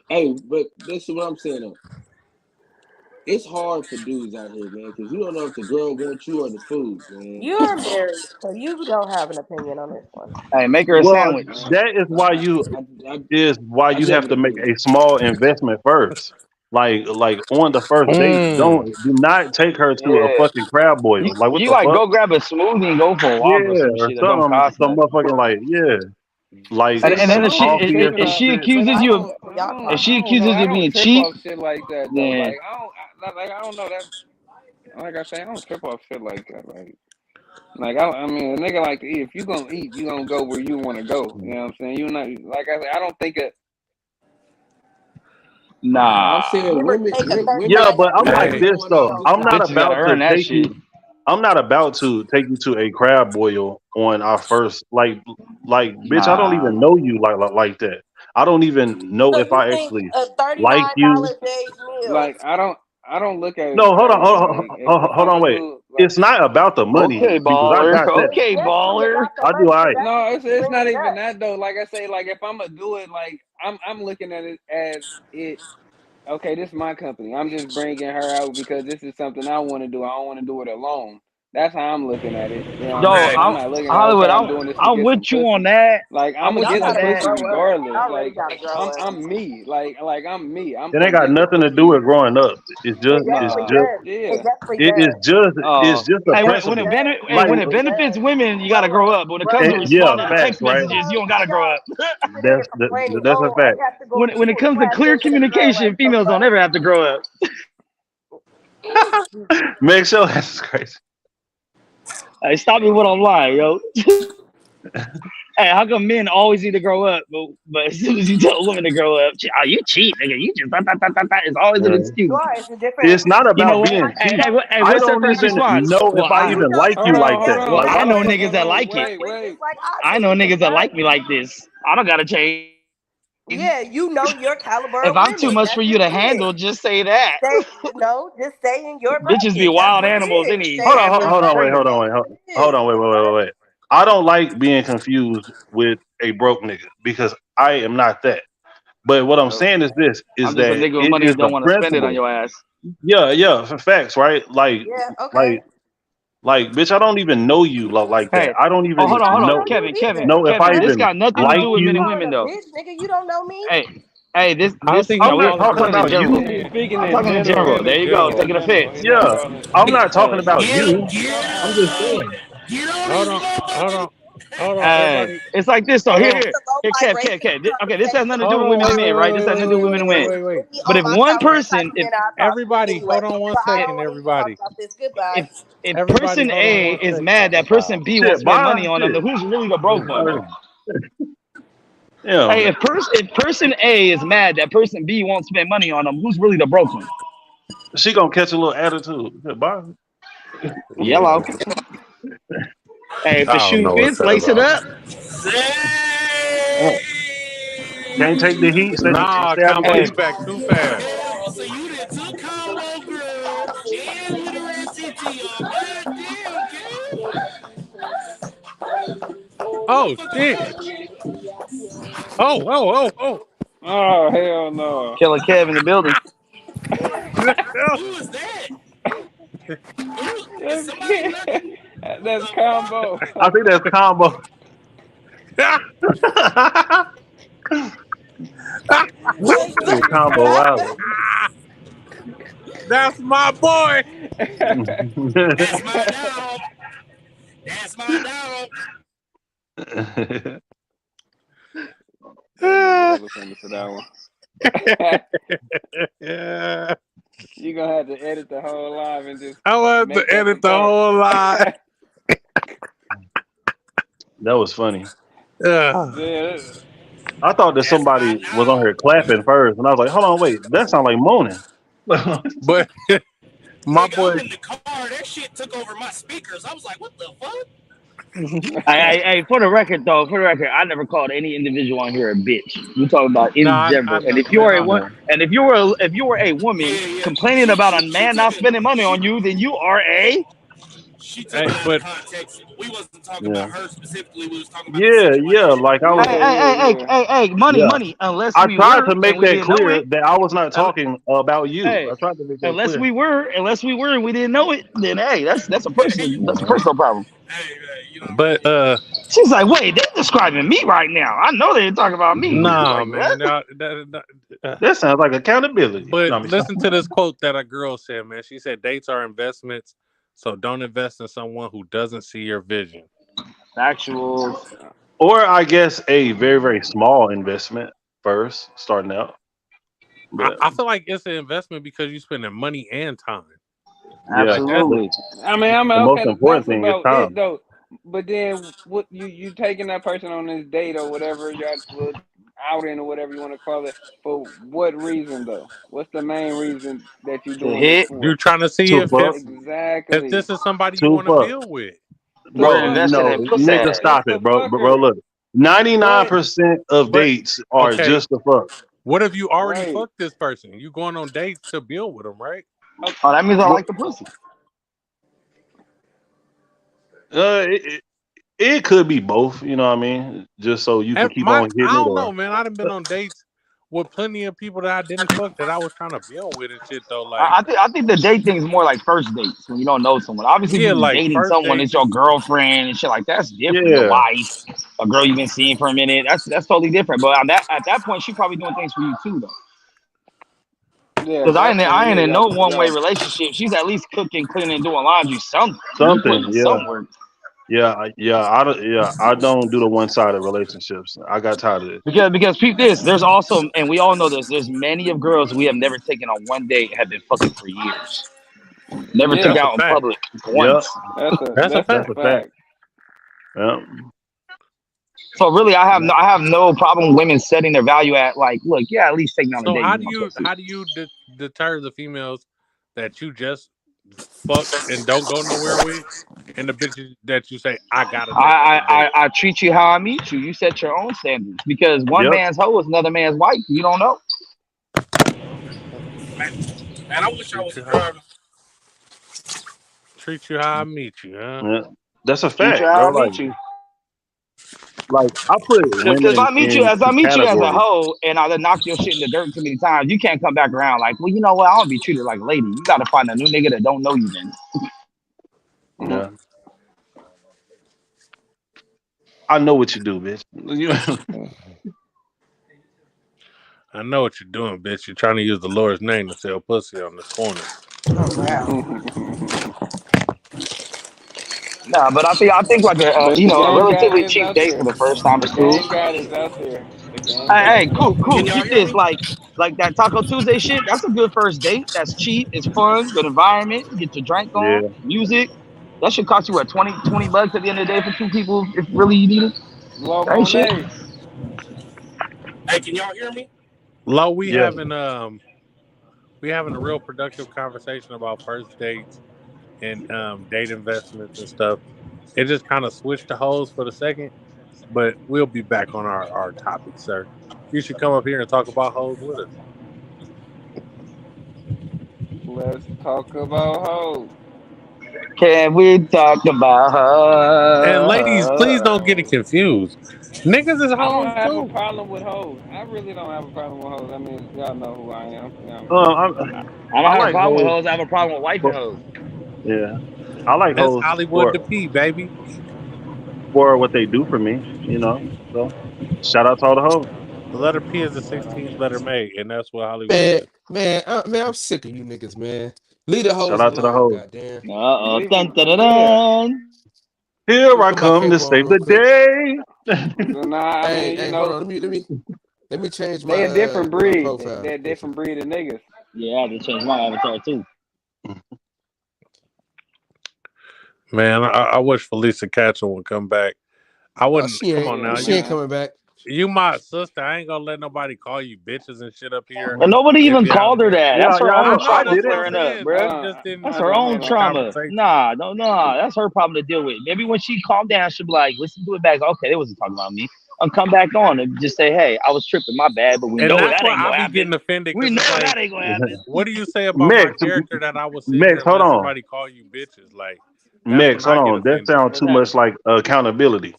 Hey, but this is what I'm saying though. It's hard for dudes out here, man, because you don't know if the girl wants you or the food, man. you're married, so you don't have an opinion on this one. Hey, make her a Well, sandwich. that is why I you do have have an to make opinion. a small investment first. Like on the first date, mm, do not take her to a Yeah. fucking crab boil. Like what You the like fuck? go grab a smoothie and go for a walk or Yeah, some or shit that don't something, cost some nothing. motherfucking like yeah, like See, And but then I don't be coffee or if some tripping she off. shit. But accuses you of Y'all if talk. she I don't know. accuses you I of don't being trip cheap, off shit like that though. then I don't know that. Like I say, I don't trip off shit like that. I mean, a nigga like to eat. If you gonna eat, you gonna go where you want to go. You know what I'm saying? You not like I say. I don't think it. I'm nah. saying Give or women, take a Yeah, women, but I'm women like be hey, this going though. off $30 just I'm what not they Bitches want. gotta about to earn that take shit. you. I'm not about to take you to a crab boil on our first bitch. I don't Nah. even know you like that. I don't even know So if you I think actually a like you. $39 day's meal? Like I don't look at it No, as hold on, that. hold on, Like if hold I'm on, a wait. dude, like It's not about the money Okay, because I baller. got that. It's Okay, definitely baller. about the I do. money because I. that's no, what you it's not bringing even up. that though. Like I say, like if I'm gonna do it, like I'm looking at it as it. Okay, this is my company. I'm just bringing her out because this is something I want to do. I don't want to do it alone. That's how I'm looking at it. You know what I'm No, saying? Okay. I'm I'm not looking at Hollywood. okay, I'm doing this to I'm get some with you on pussy. that. Like I'm I'm gonna with Y'all you get on some gotta that. pussy grow up. regardless. Y'all really gotta grow up. I'm me. I'm me. It I'm ain't got getting the nothing to do with pussy. growing up. It It's definitely Nah. just, does. It Yeah. definitely does. it's just a It Hey, definitely principle. does. It Like, when it definitely benefits does. women, you gotta Grow grow up. up. But when it Grow comes to up. yeah, responding to facts, text No, right? messages, you don't gotta grow no. up. You sitting here That's complaining, that's a oh, I fact. have to go to When it a comes to crab clear boil with a girl. communication, Like, the females don't fuck? ever have to grow up. Ooh, excuse me. Make sure that's crazy. Hey, stop me when I'm lying, yo. Hey, how come men always need to grow up, but as soon as you tell women to grow up, oh, you cheat, nigga. You just it's always an Yeah. You excuse. are. It's a different. It's not You know about what? being Like, you cheap. Hey, know, hey, I what's their don't first even response? know if Well, I you even know like the you Hold men like on, hold that. that on, well, Like, hold I I know on, don't. niggas that like it. with just like I I know do. The niggas that fuck? like me like this. I don't gotta change. Yeah, you know your caliber If of I'm too women. much for That's you just to it. handle, just say that. Stay, no, just stay in your Bitches be bracket. That's wild what it animals. They is. need Stay in your Pampers Hold and on, wait, bracket. hold triggers. on, That's wait, what hold, it hold is. on, The fuck? wait. I don't like being confused with a broke nigga because I am not that. But what I'm So saying is this: is I'm just a that nigga with it money is that the don't want to spend it on principle. your ass. Yeah, for facts, right? Yeah. Okay. Like, bitch, I don't even know you like that. Hey, I don't oh, even hold I don't on, know know you either. know if The I Kevin. fuck? This even got nothing to like do with You men and you. calling women a though. bitch, nigga? You don't know me. Hey, I don't think no, he I'm not calling I'm talking her a talking in about bitch. general. you. He's speaking I'm in talking in He's general. general. saying There in you go. Speaking general. in Taking general. offense. He's not Yeah, calling. I'm not talking Hey, about you. I'm just Get saying. get on Hold this on, hold motherfucker. on, hold on, hey, everybody. it's like this though. Hold Here, on, here, It's a low here, vibration Kev. Okay, this has conversation nothing to do hold with on. women and Wait, men, wait, right? wait, This wait, has wait, nothing to do wait, with wait, women and wait, men. wait, wait. But on if my one caliber of person, content I'll talk to you Everybody, hold anyway. on one But I if don't second. want to be talked Everybody, about this. Goodbye. if if everybody, person hold on A one is second. mad that person B won't Shit, spend bye. money on them, Shit. then who's really the broke one? Yeah. Hey, if person A is mad that person B won't spend money on them, who's really the broke one? She gonna catch a little attitude. Shit, bye. Yellow. Hey, if the I don't shoe know what's fits, that lace it about. up. Oh, Can't take the heat. Nah, Stay out the combo, Hey, you kitchen. back too fast. Hell, so you done took Combo Girl and Literary TT off. Goddamn, kid. Oh Fuck you. shit. Oh. oh hell no. Killer Kev in the building. Who is that? Who is somebody knocking That's a combo. I think that's combo. What Hey, the combo fuck? wow. That's my boy. That's my dog. That's my dog. That nigga hella funny for that one. Yeah. You gonna have to edit the whole live and just I want to make that the edit the part. whole lot. That was funny. Yeah. Yeah, I thought that That's my somebody was on dog. here clapping first, and I was like, "Hold on, wait, that sounds like moaning." But my Nigga, boy, I'm in the car. That shit took over my speakers. I was like, what the fuck? Hey, for the record, though, I never called any individual on here a bitch. We're talking about no, in I general. And know, if you man. are a I one, know. and if you were a woman Yeah, yeah. complaining She about she a she man took not it. spending money on you, then you are a She took Hey, it out of but context. We wasn't talking Yeah, about her specifically. We was talking about the yeah, yeah. situation. Like I was, hey, hey, hey, hey, yeah. hey, hey, money, yeah. money. Unless I we tried were to and make we that didn't know clear it. that I was not un- talking about you. I Hey, tried to make that clear. unless we were and we didn't know it, then hey, that's a Yeah. personal problem. Hey, you know what I but mean? She's like, wait, they're describing me right now. I know they're talking about me. It's nah, like, man. what? That sounds like accountability. But No, I'm just listen to this quote that a girl said, man. She said, "Dates are investments, so don't invest in someone who doesn't see your vision." Actual. or I guess a very very small investment first, starting out. But I feel like it's an investment because you're spending money and time. yeah, Like that. the, Absolutely. I mean, I'm the most okay. important That's thing is about it time. though. But then, what you taking that person on this date or whatever y'all outing or whatever you want to call it for? What reason though? What's the main reason that you To doing this hit, You're for? trying to see Two if fuck, if Exactly. this is somebody you two want to fuck. build with. To we're Bro, fuck invested with. no, in pussy nigga, What's stop the it, ass. bro. fucker? Look, 99% What? of But dates are okay, just the fuck. what if you already Right. fucked this person? You going on dates to build with them, right? Oh, that means I What? like the pussy. It, it could be both. You know what I mean? Just so you can And keep on I hitting it, don't or know, man. I've been on dates with plenty of people that I didn't fuck that I was trying to build with and shit though. Like, I think the date thing is more like first dates when you don't know someone. Obviously, if yeah, you're like dating first someone, dates it's your is girlfriend and shit like that's different. Your yeah, wife, a girl you've been seeing for a minute. That's totally different. But on that at that point, she probably doing things for you too, though. Yeah, at Because that point, I yeah, ain't in no y'all, one way y'all, relationship. She's at least cooking, cleaning, doing laundry, something. You put something. in Yeah, some work. yeah. I don't do the one sided relationships. I got tired of it. Because peep this, there's also, and we all know this. There's many of girls we have never taken on one date have been fucking for years. Never took yeah, that's a out in fact. public Yep, once. That's a that's a that's fact. a fact. fact. Yep. So really, I have no problem with women setting their value at like, look, yeah, at least take me on a So date and get my pussy. how do you deter the females that you just fuck and don't go nowhere with, and the bitches that you say I gotta take on a date? I treat you how I meet you. You set your own standards because one Yep. man's hoe is another man's wife. You don't know. Man, man, I wish I Treat was you how driving. treat you how I meet you, huh? Yeah. That's a Treat you fact, how bro. I meet you. Like I put Because women in I meet you as a categories. hoe, and I done knock your shit in the dirt too many times, you can't come back around like, well, you know what? I want to be treated like a lady. You got to find a new nigga that don't know you then. Yeah. I know what you do, bitch. I know what you're doing, bitch. You're trying to use the Lord's name to sell pussy on this corner. Oh wow. Nah, but I think like But the a game relatively guide is cheap out date for there. the first time The is cool. game guide is out there. The game Hey, guide hey, is out cool, there. cool. Can y'all Peep hear this, me? like that Taco Tuesday shit. That's a good first date. That's cheap. It's fun. Good environment. Get your drink on. Yeah. Music. That should cost you what 20 bucks at the end of the day for two people if really you need it. Low That ain't shit. Monet. Hey, can y'all hear me? Lo, Yeah. we having a real productive conversation about first dates and date investments and stuff. It just kind of switched to hoes for the second, but we'll be back on our topic, sir. You should come up here and talk about hoes with us. Let's talk about hoes. Can we talk about And ladies, please don't get it her? confused. Niggas is I don't hoes have a too. problem with hoes. I really don't have a problem with hoes. I mean, y'all know who I am. You know what I Uh, mean? I, I don't I have a like problem with hoes. hoes. I have a problem with wife and For, hoes. yeah. I like That's hoes Hollywood to P, baby. for what they do for me. You know. So shout out to all the hoes. The letter P is the 16th letter May, and that's what Hollywood Man, said. man, I'm sick of you niggas, man. Leave the Shout hoes out to the alone, hoes. goddamn. Uh-oh. Leave Dun, him. dun, dun, Yeah. dun. Here Let me I put my come to cape on save real the quick. day. So nah, I Hey, mean, hey, hold on. Let me change they a different my breed. profile They a picture. different breed of niggas. Yeah, I had to change my avatar too. Man, I wish Felicia Catching would come back. I Oh, wouldn't. Come on Yeah, now, she ain't man. coming back. you my sister. I ain't gonna let nobody call you bitches and shit up here. And nobody If even you have a called her good, that. Yeah, That's her yeah, I I own know. I know trauma that's did what it. I'm flaring up, saying, but bruh. it just didn't. That's I her didn't own hear the trauma. conversation. Nah, no, nah. That's her problem to deal with. Maybe when she calmed down, she'll be like, listen to it back. Okay, they wasn't talking about me. I'll come back on and just say, hey, I was tripping, my bad, but we And know that's that why ain't I gonna be happen. getting offended We because it's know like, that ain't gonna happen. what do you say about my Mex, character that I will sit here Mex, and hold let on. somebody call you bitches? Like, that's when Mex, I hold get on. That offended. sounds What's too much happening? like accountability.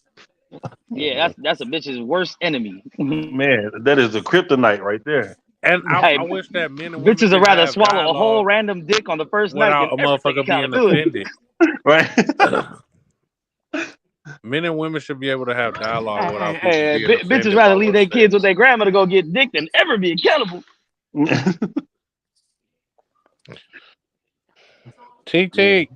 Yeah, that's a bitch's worst enemy. Man, that is the kryptonite right there. And Hey, I wish that men and women bitches would could rather have swallow a whole dialogue random dick on the first night than without a ever take motherfucker being accountability. offended. Right? Men and women should be able to have dialogue Hey, without people hey, being bitches offended rather by leave what's their said. kids with their grandma to go get dick than ever be accountable. Yeah. TT,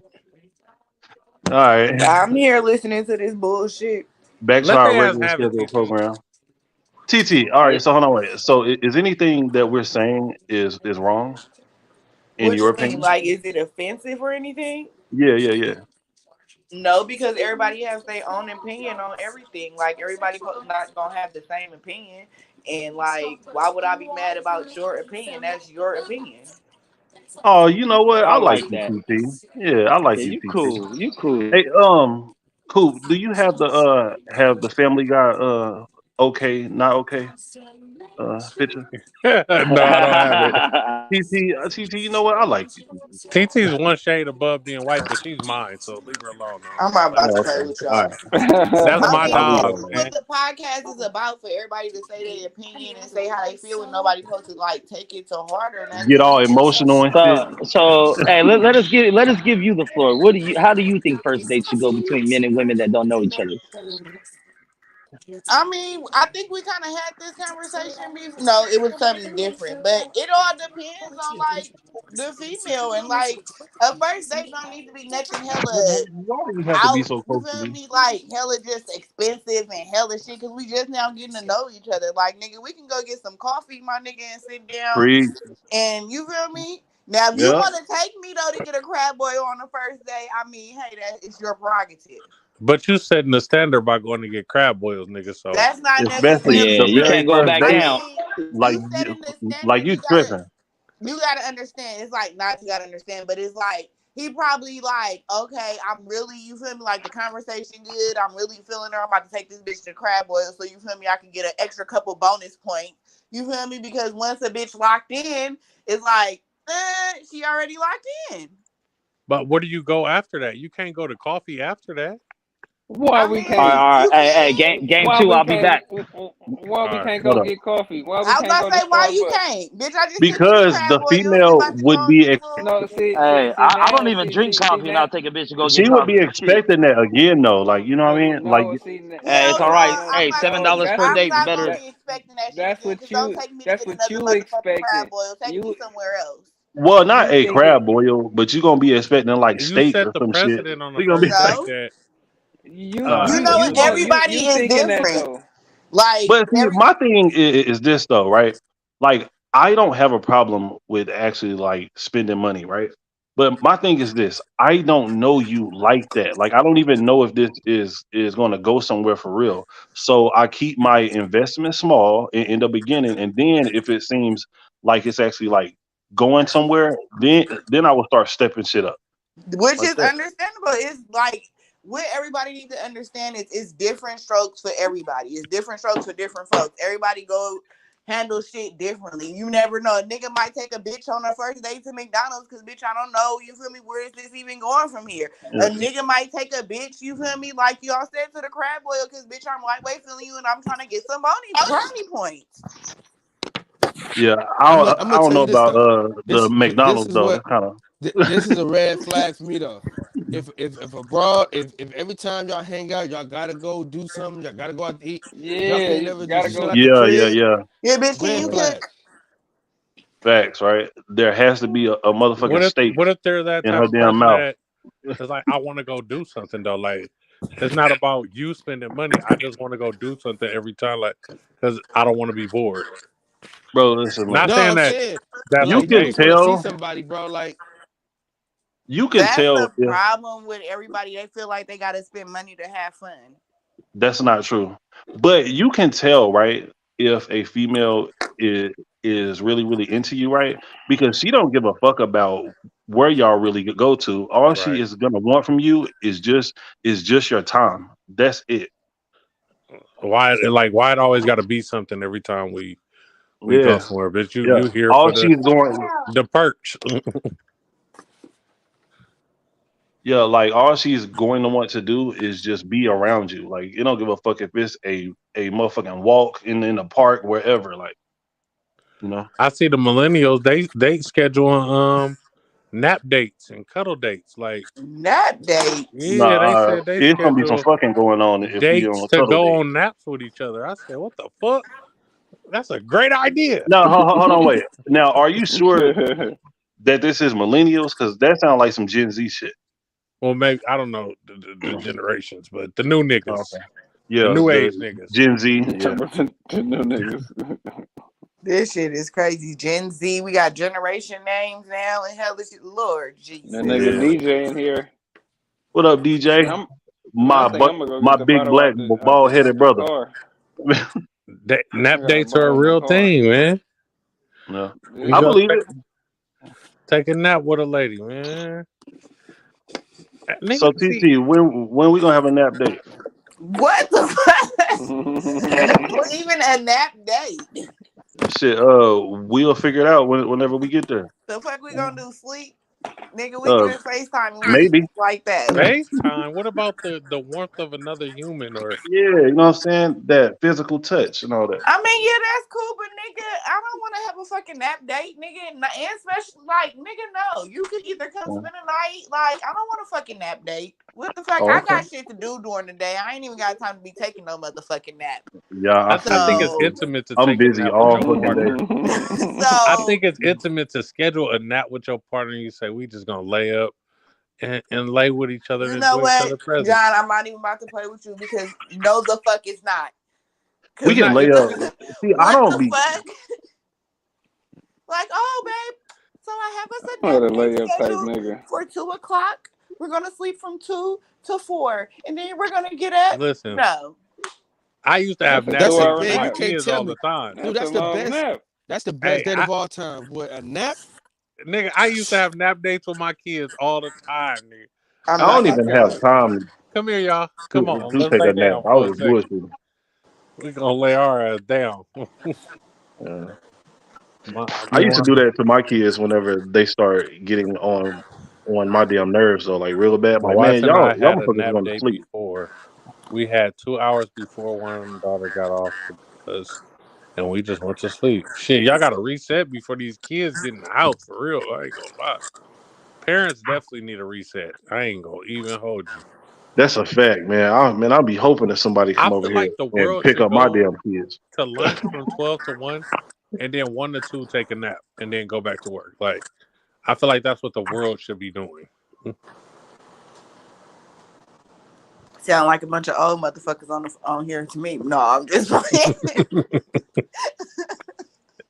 All right. I'm here listening to this bullshit. Back to let our their ass regular have it, scheduled TT. program. TT. All right. So hold on. Wait. So is anything that we're saying is wrong in What your you mean? opinion? Like, is it offensive or anything? Yeah. Yeah. Yeah. No, because everybody has their own opinion on everything. Like everybody not gonna have the same opinion, and like, why would I be mad about your opinion? That's your opinion. Oh, you know what? I I like like you, that. TT. Yeah, I like Yeah, you, you TT. cool. You cool. Hey, cool. Do you have the Family Guy okay, not okay picture? No, I don't have it. TT, you know what? I like you, TT. TT's one shade above being white, but she's mine, so leave her alone. I I'm don't not like about to Oh, that. play okay. with All y'all. right. That's I my mean, I'll leave it dog, this is alone. what man. the podcast is about, for everybody to say their opinion and say how they feel, and nobody's supposed to like take it to heart or Get nothing. all emotional and shit. So hey, let us give you the floor. How do you think first dates should go between men and women that don't know each other? I mean, I think we kind of had this conversation before. No, it was something different, but it all depends on like the female and like a first date don't need to be nothing hella Why do you have to be out. so You close to feel me? me? Like hella just expensive and hella shit because we just now getting to know each other. Like nigga, we can go get some coffee, my nigga, and sit down. Preach. And you feel me? Now, if you Yeah. want to take me though to get a crab boil on the first day, I mean, hey, that is your prerogative. But you setting the standard by going to get crab boils, nigga. So That's not Especially Yeah, the necessarily you the. very can't go first back I date. down. mean, Like you setting the like standard. you tripping. You gotta understand. It's like not you gotta understand, but it's like he probably like, okay, I'm really, you feel me, like the conversation good. I'm really feeling her. I'm about to take this bitch to crab boil, so you feel me. I can get an extra couple bonus points. You feel me? Because once a bitch locked in, it's like, she already locked in. but where do you go after that? You can't go to coffee after that. Why I we All right, can't? mean, all right. you Hey, can. game Why two. we I'll be can't? back. Why we All right. can't go What up? get coffee? Why we I was can't about go to to say, why you Starbucks? can't? Bitch, I just took you to Because crab the boils. We female about to would go be get some. No, Hey, see I don't now, even drink see coffee, and now. I'll take a bitch to go get she would be coffee. Shit. expecting that again though. Like you know what I mean? Like No, see Hey, it's Hell all no, right. no, I'm Hey, not seven no. gonna. dollars That's per what I'm date not gonna better. be expecting that shit that's again. what Cause don't you take me to that's get what another you motherfucking expecting. crab boil. Take me You somewhere else. well, not you a thinking crab boil, but you're gonna be expecting like You steak set or the some shit. precedent on the You're gonna be first like, date No, that you uh, you you know you what? gonna Everybody you is thinking that different. though. Like but see, my thing is this though, right? Like, I don't have a problem with actually like spending money, right? But my thing is this: I don't know you like that. Like, I don't even know if this is going to go somewhere for real. So I keep my investment small in the beginning, and then if it seems like it's actually like going somewhere, then I will start stepping shit up which like is that. understandable. It's like what everybody needs to understand is it's different strokes for everybody. It's different strokes for different folks. Everybody go handle shit differently. You never know. A nigga might take a bitch on her first date to McDonald's because bitch, I don't know. You feel me? Where is this even going from here? A Yeah, nigga might take a bitch. You feel me? Like y'all said to the crab boil because bitch, I'm lightweight feeling you and I'm trying to get some brownie points. yeah. I'm I gonna don't tell know you this about though. the This McDonald's is though. what That's kind this of is a red flag for me though. if a broad if every time y'all hang out, y'all gotta go do something, y'all gotta go out to eat. Y'all Yeah, can't you never gotta just chill go. at the Yeah, yeah, crib. yeah. Yeah, bitch, can Red you Yeah. cook? flag. Facts, right? There has to be a What motherfucking if steak they're that in type her of damn person mouth. that is like, I want to go do something though. Like, it's not about you spending money. I just want to go do something every time, like, because I don't want to be bored. Bro, listen, man. Not No, saying I'm that saying that's You like you can okay, just want to but see tell. somebody, bro. Like You can That's tell the if problem with everybody. They feel like they gotta spend money to have fun. that's not true. But you can tell, right, if a female is really, really into you, right? Because she don't give a fuck about where y'all really go to. All she right. is gonna want from you is just your time. That's it. Why it always got to be something every time we go Yeah. somewhere? But Yeah. you here All for she's going the perks. Yeah, like all she's going to want to do is just be around you. Like you don't give a fuck if it's a motherfucking walk in the park wherever. Like you know. I see the millennials. They schedule nap dates and cuddle dates. Like, Nap dates. yeah, they Nah, said they it's gonna be some schedule fucking going on if we on dates a to cuddle go date. on naps with each other. I said, what the fuck? That's a great idea. Now, hold on, wait. Now, are you sure that this is millennials? Because that sounds like some Gen Z shit. Well, maybe I don't know the generations, but the new niggas, Okay. the Yeah, new the age niggas. Gen Z. You Yeah, talking about the new niggas? This shit is crazy. Gen Z. We got generation names now, and hell, this Lord That nigga yeah. Jesus. DJ in here. What up, Shit, DJ? man, I My think bu- I'm gonna go my get the big bottle black out bald headed the brother. car. Nap I got a dates are a bottle in the real car. thing, man. Yeah, You I Yeah. go believe it. take a nap with a lady, man. So, Nigga, see, TT, when we gonna have a nap date? What the fuck? Even a nap date. Shit, we'll figure it out whenever we get there. The fuck we gonna do? Sleep? Nigga, we Uh, can FaceTime and we can maybe. sleep like that. FaceTime. What about the warmth of another human? Or Yeah, you know what I'm saying? That physical touch and all that. I mean, yeah, that's cool, but nigga, I don't want to have a fucking nap date, nigga. And especially, like, nigga, no. You could either come Uh, spend a night. Like, I don't want a fucking nap date. What the fuck? oh, I okay. got shit to do during the day. I ain't even got time to be taking no motherfucking nap. Yeah, I I feel think you. it's So, intimate to I'm take a busy nap with all your fucking day. partner. I so think it's intimate to schedule a nap with your partner. And you say we just gonna lay up and lay with each other you and know enjoy each what, other's presence. John? I'm not even about to play with you because no, the fuck it's not. We It's Cause can not lay up. intimate. See, I what don't the be. fuck? Like, oh, babe. So I have us a What nap a date layup type scheduled nigga. for 2 o'clock. We're gonna sleep from 2 to 4, and then we're gonna get up. Listen, No, I used to have That's a nap that's a dates 2 hour with man. my You nap. can't kids tell all the me, time. dude. That's a long nap. That's the best Hey, date of all time. What a nap? nigga, I used to have nap dates with my kids all the time, nigga. I'm I not don't about even to have play. time Come here, y'all. Come on, to let's take lay a nap. down I for a was second. bullshitting. We gonna lay our ass down. Yeah. My, I used to my, do that to my kids whenever they start getting on my damn nerves though, like real bad. I'm my like, wife man, and I y'all had a motherfuckers nap going to date sleep. before. We had 2 hours before one daughter got off the bus, and we just went to sleep. Shit, y'all got to reset before these kids get in the house for real. I ain't gonna lie. Parents definitely need a reset. I ain't gonna even hold you. That's a fact, man. I'll be hoping that somebody I come over feel here like the and world pick should up my go damn kids. to lunch from 12 to 1, and then 1 to 2 take a nap, and then go back to work. Like, I feel like that's what the world should be doing. Sound like a bunch of old motherfuckers on here to me. No, I'm just playing.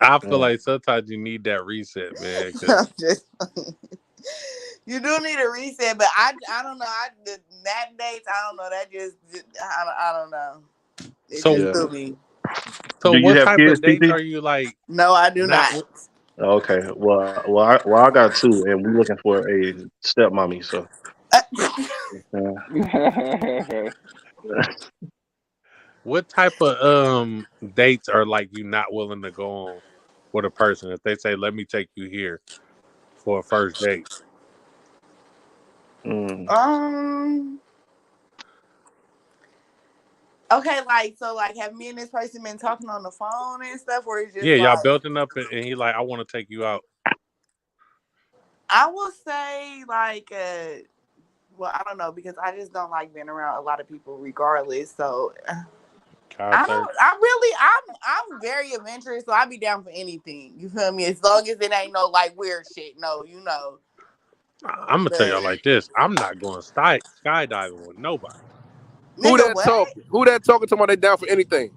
I feel Yeah. like sometimes you need that reset, man. I'm Because just playing. You do need a reset, but I don't know. The nap dates, I don't know. That just I don't know. It so just Yeah. threw me. so Do you what have type kids, of dates TT? are you like No, I do not? not. Okay. Well, I got two, and we looking for a stepmommy. So, yeah. What type of dates are like you not willing to go on with a person if they say let me take you here for a first date? Mm. um. Okay, like so, like have me and this person been talking on the phone and stuff, or it's just Yeah, y'all like building up and he like I want to take you out. I will say like Well, I don't know because I just don't like being around a lot of people, regardless. So I Concert. don't. I really. I'm very adventurous, so I be down for anything. You feel me? As long as it ain't no like weird shit. No, you know. I'm gonna tell But y'all like this. I'm not going skydiving with nobody. Who nigga, that what? talking? Who that talking to? They down for anything?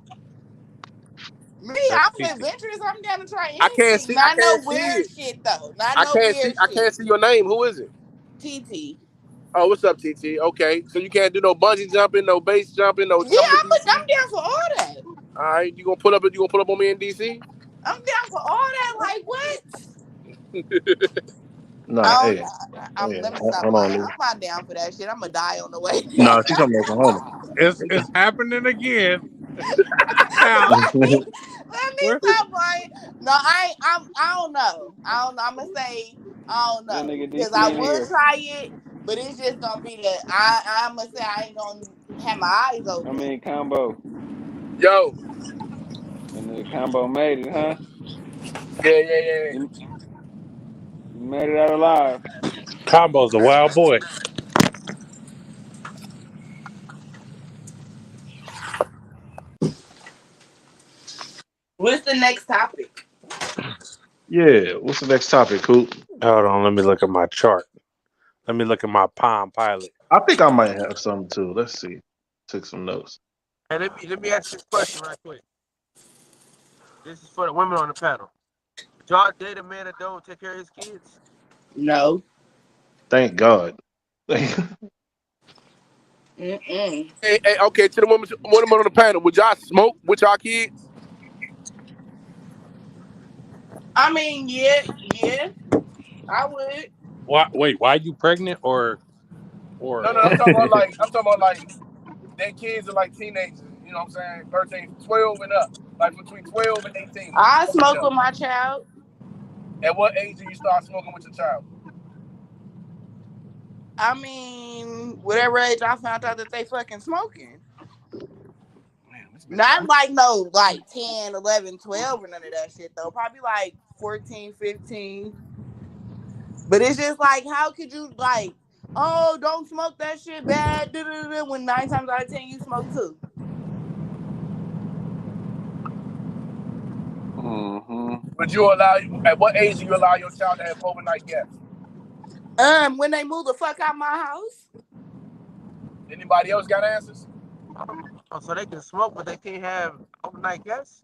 Me, That's I'm TT. adventurous. I'm down to try I can't anything. see. I Not no can't see weird it. shit though. Not no weird I shit. can't see your name. Who is it? TT. Oh, what's up, TT? Okay, so you can't do no bungee jumping, no base jumping, no Yeah, jumping in DC. I'm down for all that. All right, you gonna pull up? You gonna pull up on me in DC? I'm down for all that. Like what? Nah, I don't. hey, I'm. hey, Let me stop hold on, lying. Lee. I'm not down for that shit. I'm gonna die on the way. Nah, she come to Oklahoma. It's happening again. Now, Let me where? stop lying. No, I don't know. I don't know. I'm gonna say I don't That know nigga because DC I in would here. try it, but it's just gonna be that I'm gonna say I ain't gonna have my eyes I open. mean, combo. Yo, And the combo made it, huh? yeah. You, you made it out alive. Combo's a wild boy. What's the next topic? Yeah, what's the next topic, Coop? Hold on, let me look at my chart. Let me look at my Palm Pilot. I think I might have something too. Let's see. Took some notes. And let me ask you a question right quick. This is for the women on the panel. Would y'all date a man that don't take care of his kids? No. Thank God. Mm-mm. Okay. To the women on the panel, would y'all smoke with y'all kids? I mean, yeah, I would. Why? Wait, why are you pregnant No, or? no. I'm talking about like their kids are like teenagers. You know what I'm saying? 13, 12 and up. Like between 12 and 18. Would you I smoke with smoke with them? my child. At what age do you start smoking with your child? I mean, whatever age I found out that they fucking smoking. Man, this bitch Not got. like no like 10, 11, 12 or none of that shit though. Probably like 14, 15. But it's just like, how could you like, oh, don't smoke that shit bad, when 9 times out of 10 you smoke too. Mm-hmm. Would you allow? At what age do you allow your child to have overnight guests? When they move the fuck out my house. Anybody else got answers? Oh, so they can smoke, but they can't have overnight guests?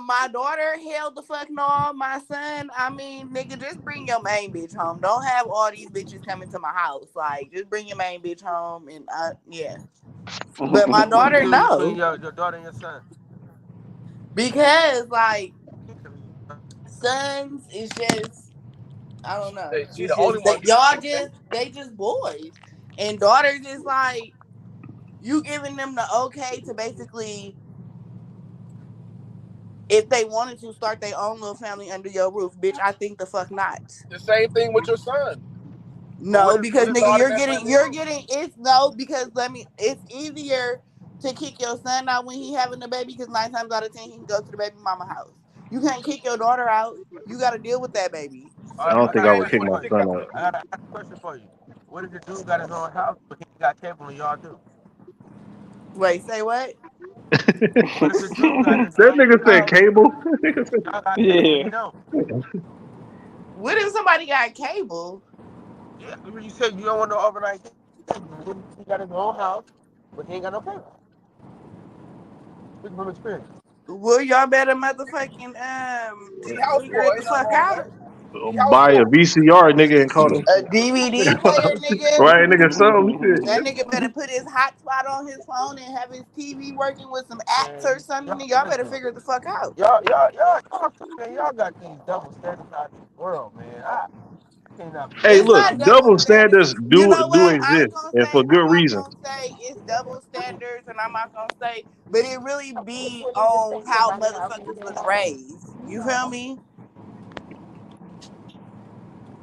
My daughter, held the fuck no. My son, I mean, nigga, just bring your main bitch home. Don't have all these bitches coming to my house. Like, just bring your main bitch home and yeah. But my What daughter, you choose between no. your daughter and your son? Because like sons is just I don't know. Hey, she the It's only just that one getting y'all picked, ain't they just boys. And daughters is like you giving them the okay to basically if they wanted to start their own little family under your roof, bitch, I think the fuck not. the same thing with your son. But No, what because is nigga, automatically you're wrong? getting it's no because it's easier to kick your son out when he having a baby because 9 times out of 10 he can go to the baby mama house. You can't kick your daughter out. You got to deal with that baby. I All right, don't I but think got I a would daddy kick question want my to for you. kick son out. out. I got a question for you. What if the dude got his own house, but he ain't got cable and y'all do? Wait, say what? What if the dude got his That own nigga said house, cable. y'all got cable and he Yeah. don't? What if somebody got cable? Yeah, I mean, you said you don't want no overnight guests. What if he got his own house, but he ain't got no cable? Speaking from experience. Well, y'all better motherfucking He houseboy. figure it the Ain't nothing fuck wrong with out. that. He Buy a houseboy. VCR, nigga, and call A it. DVD player, nigga. Right, nigga, some That shit. nigga better put his hotspot on his phone and have his TV working with some apps or Man, something. y'all, Y'all better listen, figure it the fuck out. y'all got these double standards out in the world, man. I cannot believe Hey, It's look, not y'all. double double standards. standards You do know do what? exist, and for good I'm not reason. gonna say it's double standards, and I'm not gonna say, but it really be on how motherfuckers was raised. You feel me?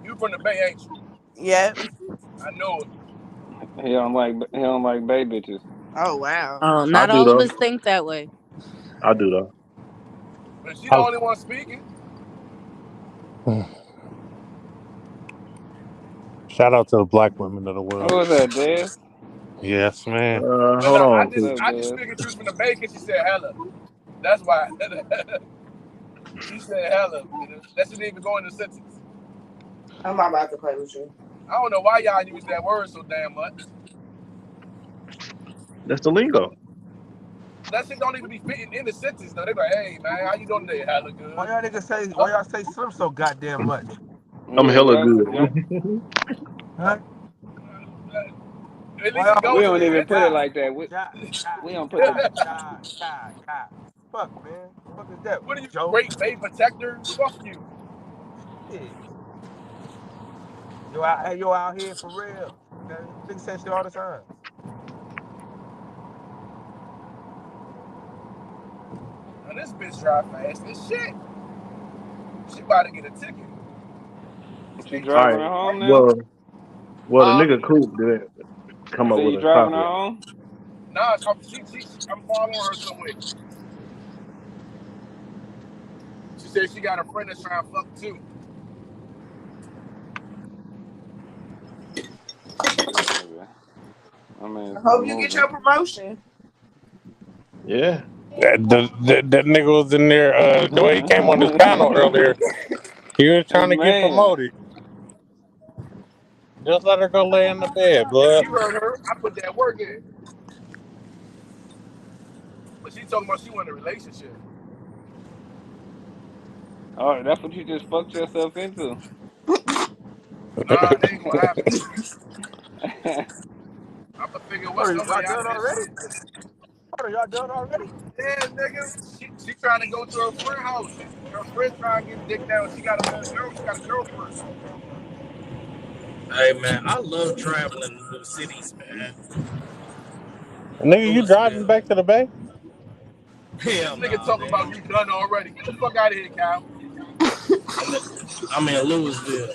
You from the Bay, ain't you? Yep. I know it. He don't like baby bitches. Oh wow. Oh, I not do all of though. us think that way. I do though. But she the Oh, only one speaking. Shout out to the black women of the Who world. was that, Des? Yes, man. No, Hold no, on. What's up, I just Des? figured you was from the bacon. She said hella. That's why. She said hella. That shouldn't even go in the sentence. I'm not about to play with you. I don't know why y'all use that word so damn much. That's the lingo. That shit don't even be fitting in the sentence though. They be like, hey man, how you doing today? Hella Why good. y'all niggas say? Why Fuck. y'all say Slim so goddamn much? I'm Yeah, hella y'all, good. y'all, Huh? At Why least it y'all we goes always in don't say there. even put it God, like that. God, God, We don't put the. God, God, God, God? Fuck, man. Fuck is that, What are you, Joe? Great Bay Protector? Fuck you. Yeah. You out here for real. Okay? Niggas say shit all the time. Now this bitch drive fast as shit. She about to get a ticket. You Stay All driving driving right. her home right. now? Well, the Huh? nigga Coop didn't I come up said with you a driving her topic. home. Nah, I'm following her somewhere. She said she got a friend that's trying to fuck too. Okay. I'm in I for hope you get your moving. promotion. Yeah. That nigga was in there. The way he came on this panel earlier, he was trying to get Man, promoted. Just let her go lay in the bed, blood. You heard her. I put that work in. But she talking about she want a relationship. oh, that's what you just fucked yourself into. Nah, it ain't gonna happen. I I'm gonna figure Hold what's on, some way y'all out done of this already? shit. Hold on, y'all done already? Yeah, nigga. She trying to go to her friend house. Her friend trying to get dick down. She got a little girl. She got a girlfriend. Hey man, I love traveling to new cities, man. Nigga, you driving Louisville. back to the bay? This Hell nigga nah, talking about man. you done already. Get the fuck out of here, Cal. I'm in, I'm in Louisville.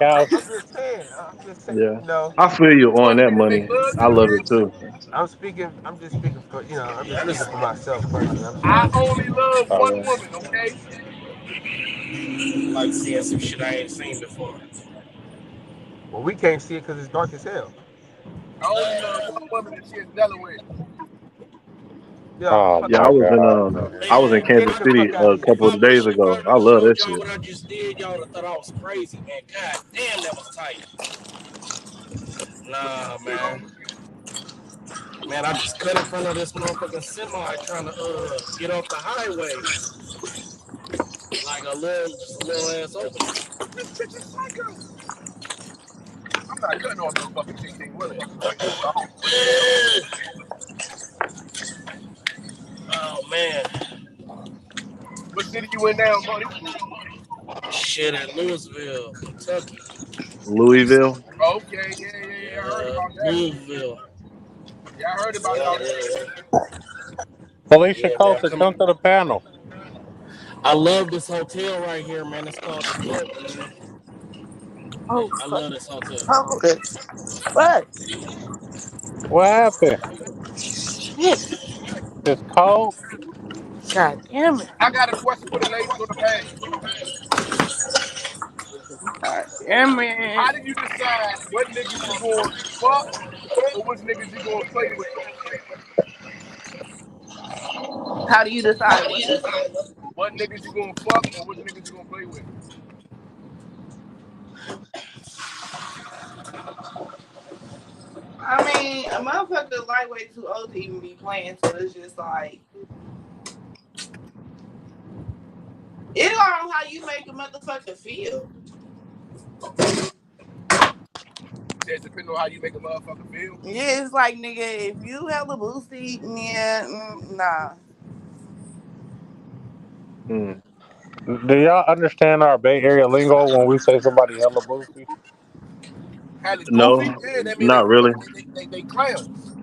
Cows. I'm just saying. I'm just saying. Yeah. You know, I feel you You on want that me to make money. love to I the love it bitch? too. I'm speaking. I'm just speaking for. You know, I'm just I speaking just for myself personally. I'm I sorry. only love All one right. woman, okay? like seeing some shit I ain't seen before. Well, we can't see it because it's dark as hell. I only love one woman and she in Delaware. Yeah, Oh fuck Yeah, my out of here. God, man. I was in Man, Get Kansas the City fuck out of a here. if couple I of wish days if I ago. would I have love showed that y'all shit. what I just did, y'all would have thought I was crazy, man. God damn, that was tight. Nah, man. Man, I just cut in front of this motherfucking semi trying to get off the highway like a little just a little ass opening. This bitch is psycho. I'm not cutting off no fucking 18 wheeler. Like, I don't play that shit. Oh man. What city you in now, buddy? Shit at Louisville, Kentucky. Louisville. Okay, yeah. I heard Yeah, about that. Louisville. Yeah, I heard about Yeah, y'all niggas. yeah, Felicia yeah, man. Costa, come to the panel. I love this hotel right here, man. It's called the Bout, man. Oh, I fuck. love this hotel. Cold as fuck. What happened? Shit. It's cold. God damn it. I got a question for the ladies on the panel. God damn it. How do you decide what niggas you going to fuck or which niggas you going to play with? How do you decide what? What niggas you going to fuck or which niggas you going to play with? I mean, a motherfucker lightweight too old to even be playing, so it's just like it all on how you make a motherfucker feel. It says depending on how you make a motherfucker feel. Yeah, it's like nigga, if you hella boosty, yeah, nah. Hmm. Do y'all understand our Bay Area lingo when we say somebody hella boofy? Had it goofy, No, yeah, that mean not really. they clowns.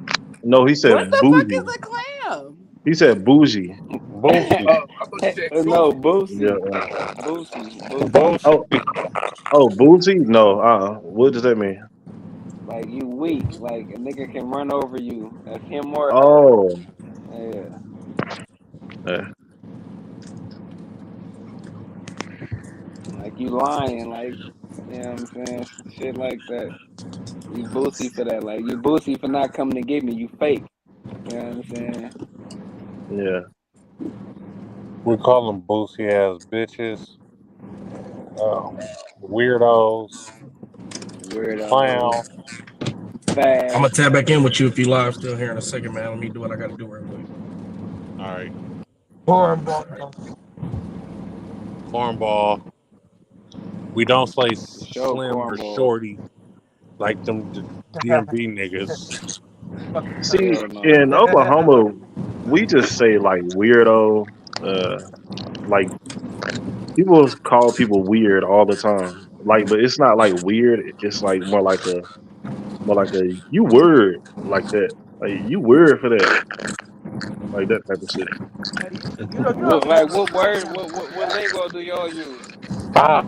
No, he What said the fuck bougie. is a clam? He said bougie. Boofy. I thought you said no, goofy. Yeah. Boosie. Boosie. Boosie. Boofy. Oh, oh, bougie? No. What does that mean? Like you weak. Like a nigga can run over you. That's him or her. Oh, Yeah. yeah. Like you lying. Like You know what I'm saying? Shit like that. You boosie for that. Like, you boosie for not coming to get me. You fake. You know what I'm saying? Yeah. We call them boosie ass bitches, weirdos, Weirdo. clown. I'm gonna Fag. tap back in with you if you live still here in a second, man. Let me do what I gotta do real quick. All right, Cornball. cornball. We don't say For sure, slim or cornball. shorty like them DMV niggas. Fucking See, Hell cunts. no. in Oklahoma, we just say like weirdo. Uh, like people call people weird all the time. Like, but it's not like weird. It's like more like a you word like that. Like you word for that. Like that type of shit. Hey, you know What, what's like, funny? what word, what lingo do y'all use? Ah,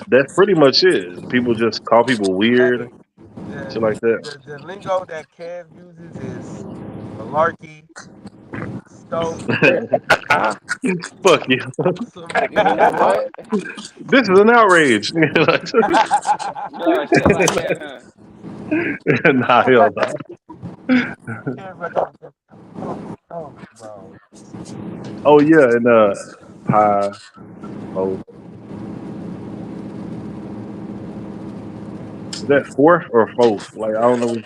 That's pretty much it. People just call people weird, Hey, the shit like that. the lingo that Kev uses is malarkey, stoke, ah. Fuck you. some. You said what? This is an outrage. No, shit like that, huh? Nah, hell no. Kev like, oh, bro. Oh yeah, and pie, oh, is that fourth or fourth? Like I don't know.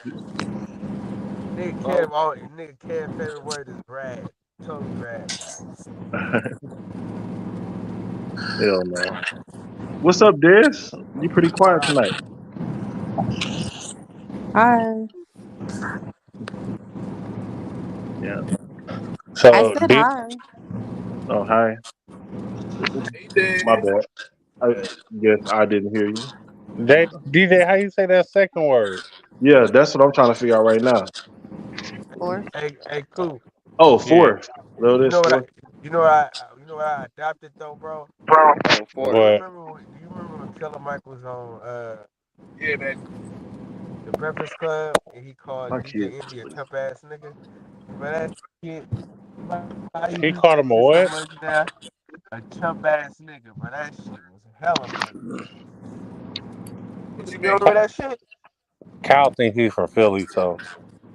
Both. Nigga Kev favorite word is Brad. Totally Brad, bro. Hell no. What's up, Des? You pretty quiet tonight. Hi. Yeah. I So said did hi. Oh hi. Hey, Dad. My bad. I guess I didn't hear you. that DJ? How you say that second word? Yeah, that's what I'm trying to figure out right now. Fourth. Hey, cool. Oh, Yeah. fourth. No, You this know what I, fourth. you know what I adopted though, bro. Oh, Do fourth. you What? remember? Do you remember when Killer Mike was on Yeah, man. the Breakfast Club and he called My DJ kids. Envy a tough ass nigga? But that shit, why he He do called that him a shit so what? much now? A tough ass nigga, but that shit was hella funny. What you You don't mean? remember that shit? Cal think he's from Philly, so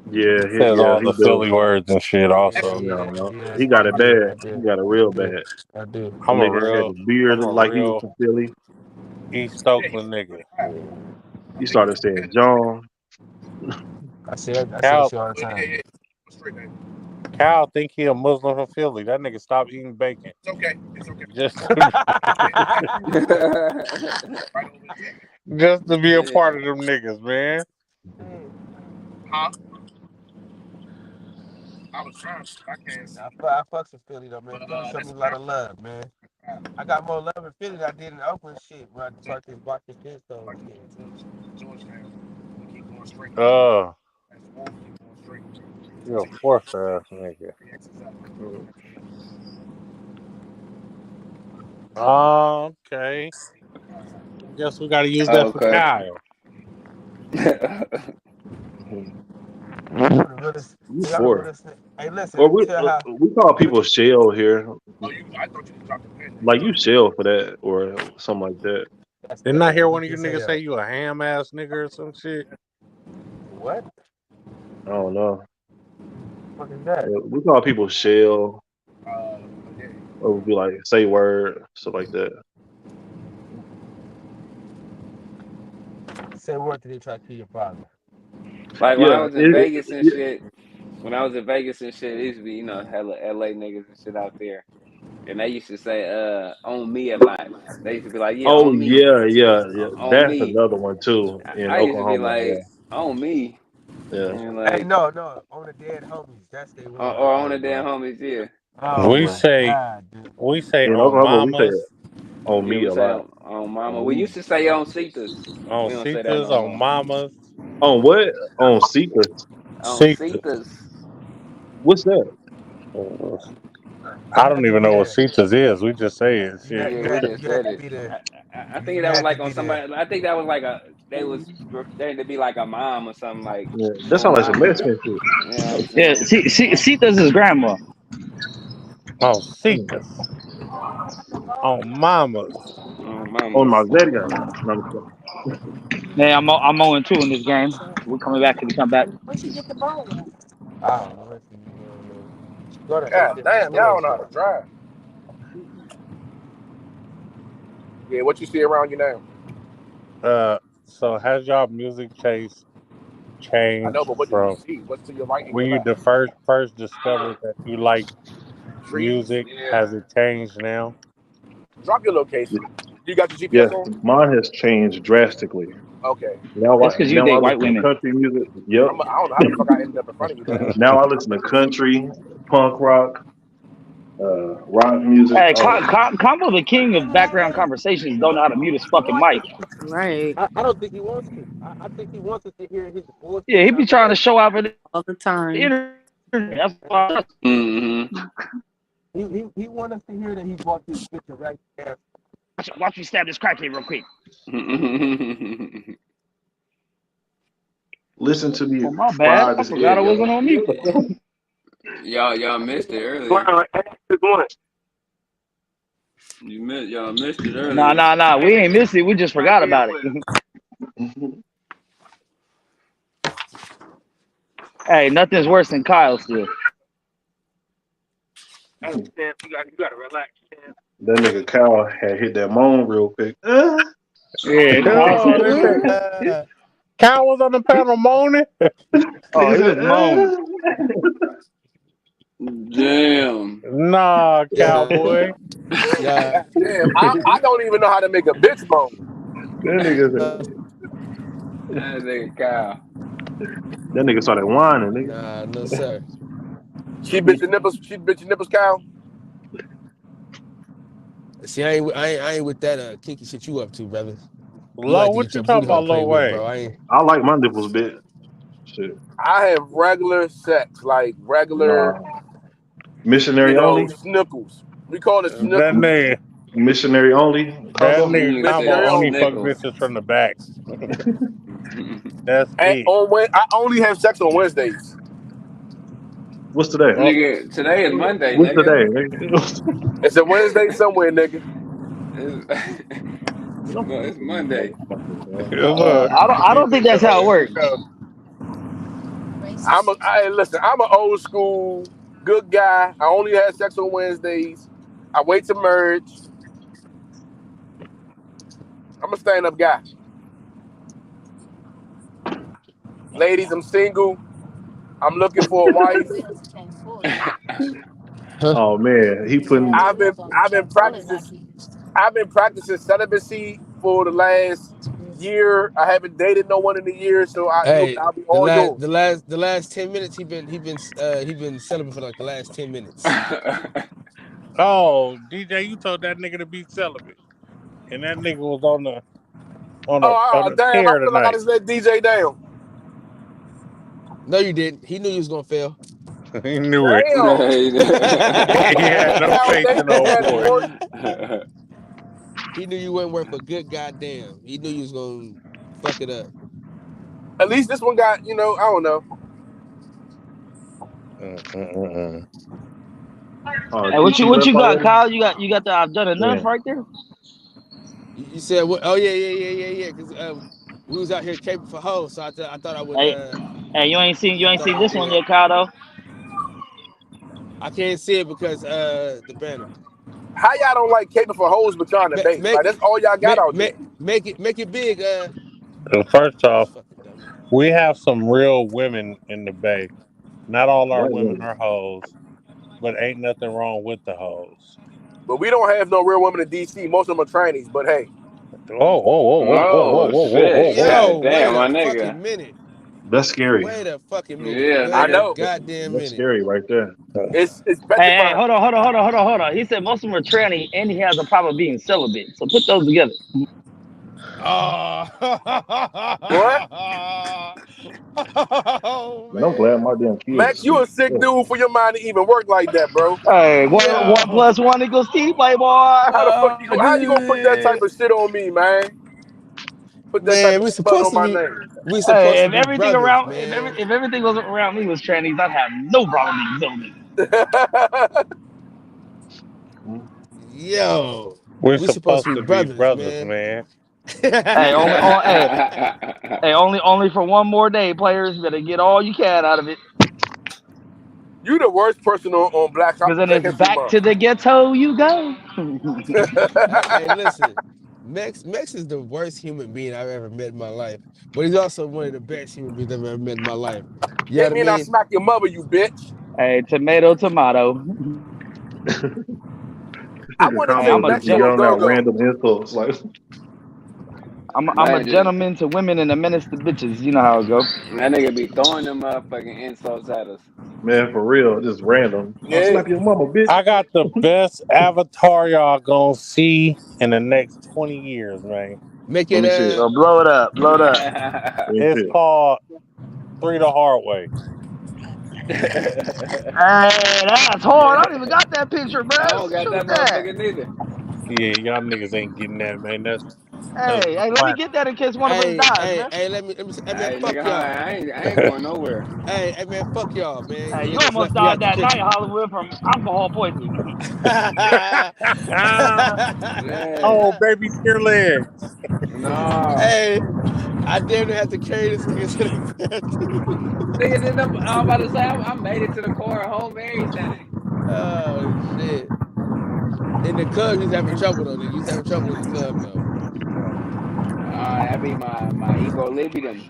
Yeah, he says yeah, all he the do. Philly words and shit. Also, No, no. Yeah, He got I it do, bad. I He do, got it I real do, bad. I do. The I'm a nigga had real, the beard I'm look a like he was real from Philly. East Yeah, Oakland nigga. Yeah. He started saying John. I say that Cal, shit all the yeah, time. yeah. Straight, man. Cal think he a Muslim from Philly. That nigga stopped eating bacon It's okay. It's okay. just to be, Right over the chicken. just to be a part Shit. of them niggas, man. Huh? I was trying. I can't see. I fucks with Philly though, man. But Philly showed me that's a a lot wrap. of love, man. I got more love in Philly than I did in Oakland shit when I started this block this shit so Like shit. Georgetown. We keep going straight. Uh, That's the wolf. Keep going straight. you a fourth ass nigga. Three X's up. Mm. Okay. I guess we gotta use that for Okay. Kyle. I'm the realest, You nigga, I'm the fourth. realest. Hey, listen, Or let me tell how. we call Let me, people shell here. Oh, you? I thought you just dropped the pen. Like you shell for that or something like that. that's Didn't I hear one weak of you as niggas say hell. you a ham ass nigga or some shit? What? I don't know. What is that? We call people shell Yeah. or we be like say word, stuff like that. Say what did they try to kill your father? Like, when I Yeah, was in Vegas and shit, when I was in Vegas and shit, it used to be, hella LA niggas and shit out there. And they used to say, on me a lot. They used to be like, yeah, oh on me. yeah, yeah, yeah. On That's me. another one too in I used to be Oklahoma. like, on me. Yeah, yeah. And Hey, like, no, on the dead homies. That's they one right or on there, the damn bro. homies, yeah. Oh We Yeah. my say god, dude. we say In on Oklahoma, we say mamas, on Yeah, me we a say lot. on mama. We On me. used to say on Cetus. on We don't say that Cetas, no on more. mamas, On what? On Cetus. On Cetas. Cetus. What's that? I You don't had to even be know what the Cetas is. We just say it. Shit. Yeah, we just you had said to it. be the I think you that was had to like on be the somebody. I think that was like they was pretending to be like a mom or something, like Yeah, that on sounds like some mama. Mexican shit. You know what I'm Yeah, saying? see, does his grandma. On Mm. Cetas, on mamas. On On my mamas. Zeddy. No, Man, I'm 0-2 in this game. We're coming back to the comeback. Where she get the ball at? I don't know. She go to eight God different damn, y'all stores don't know how though. to drive. Yeah, what you see around you now? So has y'all music taste I know, changed but what do you from see? What's to your right and when your you left? first discovered that you like Trees. music? Yeah. Has it changed now? Drop your location. You got your yes, GPS on? mine has changed drastically. Okay. It's because you Now I date white listen to women. country music. Yep. I don't know how the fuck I ended up in front of you, man. Now I listen to country, punk rock, rock music. Hey, All that. Combo, the king of background conversations, don't know how to mute his fucking mic. Right. I don't think he wants to. I think he wants us to hear his Yeah, bullshit he be trying to conversation. show out for the All the time. internet. That's why. Mm-hmm. He want us to hear that he bought this picture right there. Watch me stab this crackhead real quick. Listen to me Oh, my bad. fry I this forgot egg, I wasn't y'all. on mute. y'all missed it earlier. Wow, good morning. Y'all missed it Nah, earlier. nah, nah. We ain't missed it. We just forgot about it. Hey, nothing's worse than Kyle still. Hey, Sam, you gotta relax, Sam. That nigga Kyle had hit that moan real quick. Yeah, Kyle Oh, said, they say Cal was on the panel moaning. oh, Nigga he was said, moaning. Damn. Nah, Yeah, cowboy. yeah. God damn. I don't even know how to make a bitch moan. that nigga That nigga Kyle. that nigga started whining, nigga. Nah, no sir. She bit your nipples. She bit your nipples, Cal. See, I ain't with that kinky shit you up to, brother. You Low, like to what get you your talking booty hole about, played Low with, Way? bro. I ain't. I like my nipples bit. Shit. I have regular sex, like regular, Nah. Missionary only? snickles. We call it That snickles. nigga, Missionary only that combo? nigga Nigga combo said Missionary only only. fuck Snickles. bitches from the back. That's And it. I only have sex on Wednesdays. What's today? Oh, Nigga, today is Monday, What's nigga. today, nigga? It's a Wednesday somewhere, nigga. It's, Them it's Monday. motherfuckers, man. look, I don't think that's how it works. No. Listen. I'm an old school good guy. I only had sex on Wednesdays. I wait to merge. I'm a stand up guy. Ladies, I'm single. I'm looking for a wife. Huh? Oh man, he putting I've been practicing celibacy for the last year. I haven't dated no one in a year, so Hey, I'll be the all last yours. the last the last 10 minutes he been celibate for like the last 10 minutes. oh, DJ, you told that nigga to be celibate, and that nigga was on Oh, a damn! I tear feel like I tonight. just let DJ down. No, you didn't. He knew you was gonna fail. He knew it. Damn! He had no Cal, faith thank in you, old Daddy boy. boy. He knew you weren't worth a good goddamn. He knew you was gonna fuck it up. At least this one got, I don't know. Mm-mm-mm. Hey, DC what left you got, already? Kyle? You got the I've done enough Yeah. right there. You said what? Oh yeah. Because we was out here caping for hoes, so I thought I would Hey, hey, you I ain't thought I seen would this do one it. yet, Kyle though. I can't see it because the banner. How y'all don't like caping for hoes but trying to Make bait? Like make that's all y'all got make out there. make make it big. So first This off, fucking dummy. we have some real women in the Bay. Not all our White women women. are hoes, but ain't nothing wrong with the hoes. But we don't have no real women in DC. Most of them are trannies. But hey, Oh, whoa, whoa, whoa, whoa, whoa, Oh whoa, whoa, whoa, shit! whoa. God Yo, damn, wait my a nigga. fucking minute. That's scary. Wait a fucking minute. Yeah, I Wait a nigga. know goddamn That's minute. scary right there. it's Hey, petrifying. hold on. He said most of them are tranny, and he has a problem being celibate. So put those together. Oh, What? oh Man, I'm glad my man. damn kids Max, you asleep. a sick Yeah. dude for your mind to even work like that, bro. Hey, one Yo. plus one equals T, playboy. How you gonna put that Dude. type of shit on me, man? Put that type Man, of spell on my name. we supposed Hey, to be brothers, man. if everything was around me was trannies, I'd have no problem being celibate. Yo. We're We supposed supposed to to be be brothers, brothers, man. man. Hey, only for one more day, players. Better get all you can out of it. You the worst person on Because then Black it's History back Month. to the ghetto you go. Hey, listen, Mex is the worst human being I've ever met in my life, but he's also one of the best human beings I've ever met in my life. You know Hit what I me and I mean? smack your mother, you bitch. Hey, tomato. I The want to Hey, see combo just be Mexico yelling go out though. random insults. Like, I'm a Man, gentleman to women and a menace to bitches. You know how it go. that nigga be throwing them motherfucking insults at us. man, for real, just random. I'll Yeah. slap your mama, bitch. I got the best avatar y'all gonna see in the next 20 years, man. Make Let it me see it. So blow it up, blow it up. Let me see It's it. called Three the Hard Way. Hey, that's hard. I don't even got that picture, I bro. don't got Shoot that that. motherfucker neither. Yeah, y'all niggas ain't getting that, man. That's Hey, let me black. get that in case one of us dies, man. hey, hey, man, Hey, fuck nigga, y'all. I ain't going nowhere. Hey, man, fuck y'all, man. Hey, You you niggas almost left me out died the that night, picture. Hollywood, from alcohol poisoning. Man, Oh, baby tear legs. no. Hey, I damn near have to carry this nigga to the bathroom. Nigga, I'm about to say, I made it to the car home, everything. Oh shit! In the club, he's having trouble though. He's having trouble in the club though. That be my equilibrium.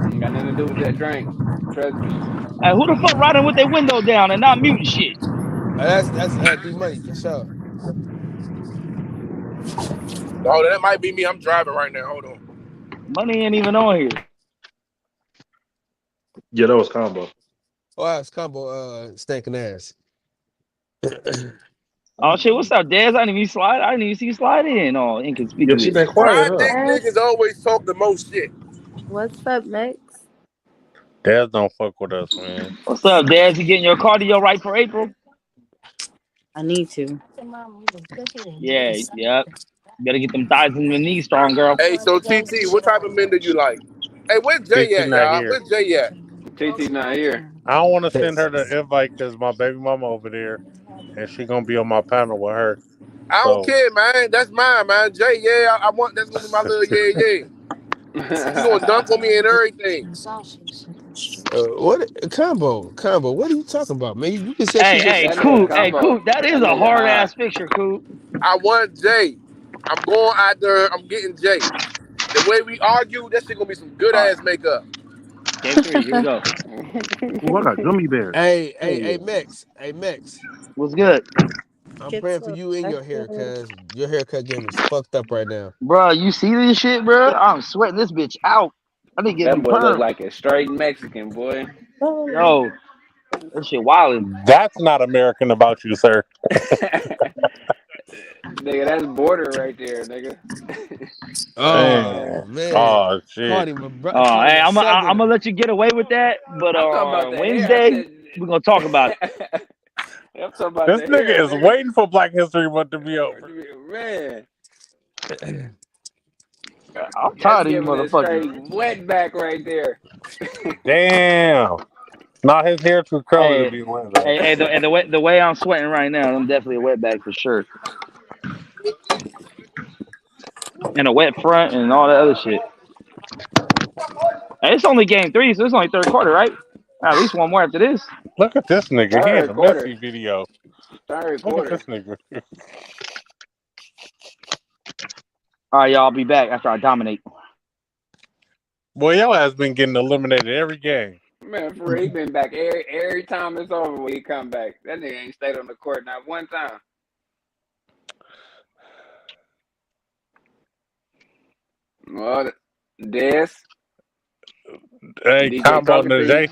Ain't got nothing to do with that drink. Trust me. Hey, who the fuck riding with their window down and not muting shit? That's D Money for sure. Oh, that might be me. I'm driving right now. Hold on. Money ain't even on here. Yeah, that was combo. Oh, that's combo stinking ass. Oh shit, what's up, Dez? I didn't even see you slide in. Oh, Yeah, she inconspicuous. been quiet, Dry huh? dick niggas always talk the most shit. What's up, Max? Dad don't fuck with us, man. What's up, Dez? You getting your cardio right for April? I need to. Yeah, yep. Better get them thighs and your knees strong, girl. Hey, so TT, what type of men do you like? Hey, where's Jay TT at, not y'all? here. Where's Jay at? TT not here. I don't want to send her the invite because my baby mama over there, and she gonna be on my panel with her. I don't So care, man. That's mine, man. Jay, yeah, I want that's gonna be my little yeah. He gonna dunk on me and everything. What combo? What are you talking about, man? You just said she was Hey, That your. nigga Coop. combo. That is That a nigga hard high. ass picture, Coop. I want Jay. I'm going out there. I'm getting Jay. The way we argue, that shit gonna be some good All right, ass makeup. game three. Here we go. Oh, I got gummy bears. Hell Hey, yeah. Max. Hey, Max. What's good, I'm Get praying for some you in your hair, breakfast. cause your haircut game is fucked up right now. bro? You see this shit, bro? I'm sweating this bitch out. I need to get a That new boy look perm. like a straight Mexican boy. Oh, Yo, that shit wildin'. that's not American about you, sir. Nigga, that's border right there, nigga. Oh Man. man, Oh shit. called him Hey, a I'm gonna southerner. let you get away with that, but I'm talking about on the hair. I Wednesday said, we're gonna talk about it. I'm talking about This the hair, nigga is nigga. waiting for Black History Month to be over. Man, I'm that's tired of you giving a motherfuckers. straight wet back right there. Damn. Not his hair too curly to Hey, be wet back. the way I'm sweating right now, I'm definitely a wetback for sure, and a wet front and all that other shit. Hey, it's only game three, so it's only third quarter, right? At least one more after this. Look at this nigga. He in Third the quarter. Messi video. Third Look at this quarter. nigga. All right, y'all. I'll be back after I dominate. Boy, your ass been getting eliminated every game. Man, for real, he been back every time it's over when he come back. That nigga ain't stayed on the court not one time. Well, Des, Hey, DJ combo talking to you. Najee.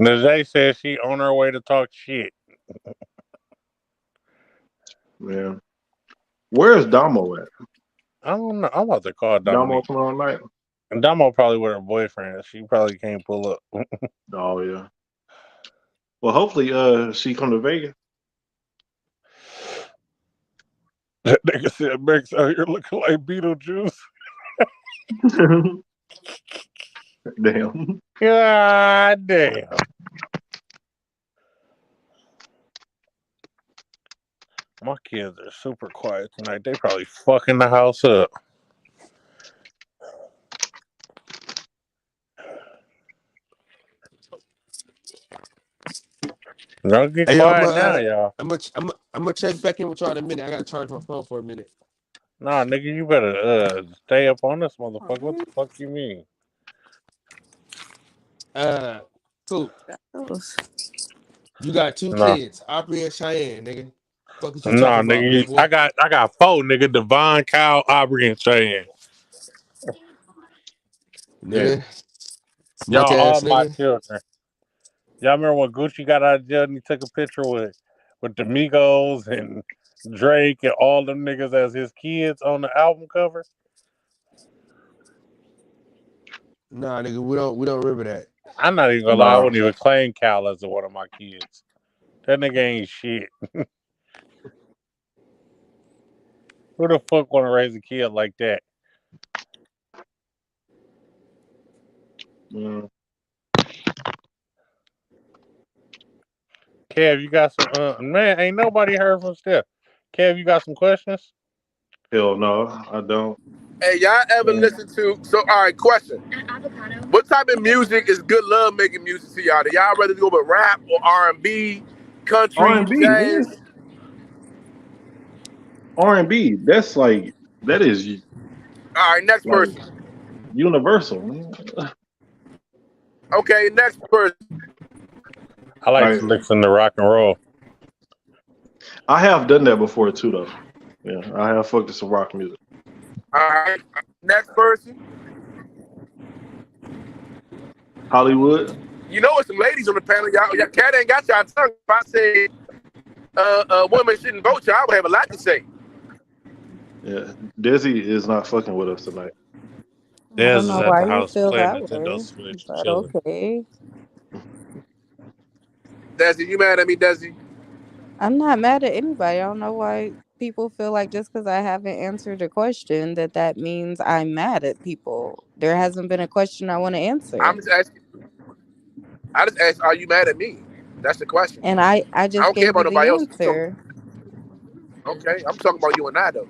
Najee says she on her way to talk shit. Man. Where's Damo at? I don't know. I'm about to call Damo Dominique. tomorrow night? And Damo probably with her boyfriend. She probably can't pull up. Oh yeah. Well, hopefully, she come to Vegas. That nigga said Max out here looking like Beetlejuice. Damn. God damn. My kids are super quiet tonight. They probably fucking the house up. Don't get Hey, yo, quiet now, y'all. I'm gonna check back in with y'all in a minute. I gotta charge my phone for a minute. Nah, nigga, you better stay up on this motherfucker. What the fuck you mean? Uh, cool. Those. You got two Nah, kids, Aubrey and Cheyenne, nigga. Fuck is you nah, talking about, nigga. big boy? I got four, nigga. Devon, Kyle, Aubrey, and Cheyenne. Yeah, Nigga, smoke y'all all ass my nigga. children. Y'all remember when Gucci got out of jail and he took a picture with the Migos and Drake and all them niggas as his kids on the album cover? Nah, nigga, we don't remember that. I'm not even gonna lie. I Nah, wouldn't even claim Cal as one of my kids. That nigga ain't shit. Who the fuck want to raise a kid like that? mm, Kev, you got some? Man, ain't nobody heard from Steph. Kev, you got some questions? hell no, I don't. Hey, y'all ever Mm. listen to? So, all right, question. What type of music is good love making music to y'all? Do y'all rather go with rap or R&B, country, R&B, nigga. jazz? R&B. That's like that is All right, next like person. universal, man. Okay, next person. I like Like to listen to rock and roll. I have done that before too, though. Yeah, I have fucked with some rock music. All right, next person. Hollywood. You know, it's some ladies on the panel. Y'all cat ain't got y'all tongue. If I said women shouldn't vote, y'all would have a lot to say. Yeah, Desi is not fucking with us tonight. I Dez don't is know at why the you house feel playing that Nintendo way, Switch, but chilling. okay. Desi, you mad at me, Desi? I'm not mad at anybody. I don't know why people feel like just because I haven't answered a question that means I'm mad at people. There hasn't been a question I want to answer, I'm just asking. I just asked, are you mad at me? That's the question. and I I just don't care gave about you the nobody else. answer, Okay, I'm talking about you and I though.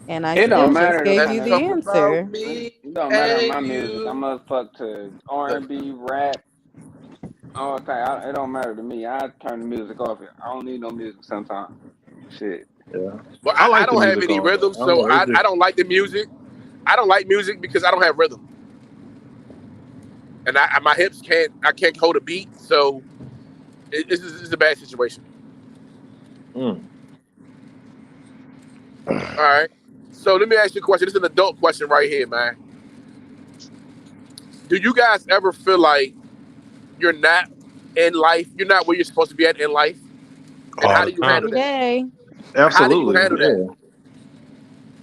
and I It don't still just matter gave Let's you kind of. the talk about answer. me It don't matter and my music. I'm you. gonna fuck to R&B, rap, all kind. It don't matter to me. I turn the music off. I don't need no music sometimes. Shit. Yeah, But I I like the don't have music any on though. rhythm, I don't so know. It's I just don't like the music. I don't like music because I don't have rhythm, and my hips can't. I can't hold a beat, so it's a bad situation. mm, All right. So let me ask you a question. This is an adult question right here, man. Do you guys ever feel like you're not in life? You're not where you're supposed to be at in life, and All how the do you time. handle Every that? day. How do you absolutely. handle that? Yeah.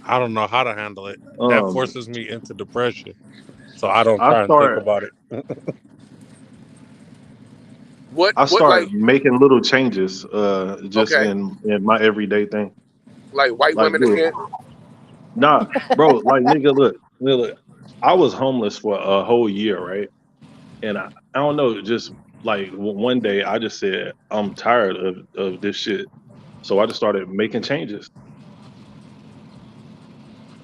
I don't know how to handle it. That Um, forces me into depression. So I don't I try and think start about it. What I like? start making little changes. Just Okay, in my everyday thing. like white Like, women and look, shit. nah, bro. Like, nigga, look. I was homeless for a whole year, right? And I don't know, just like one day, I just said I'm tired of this shit. So I just started making changes.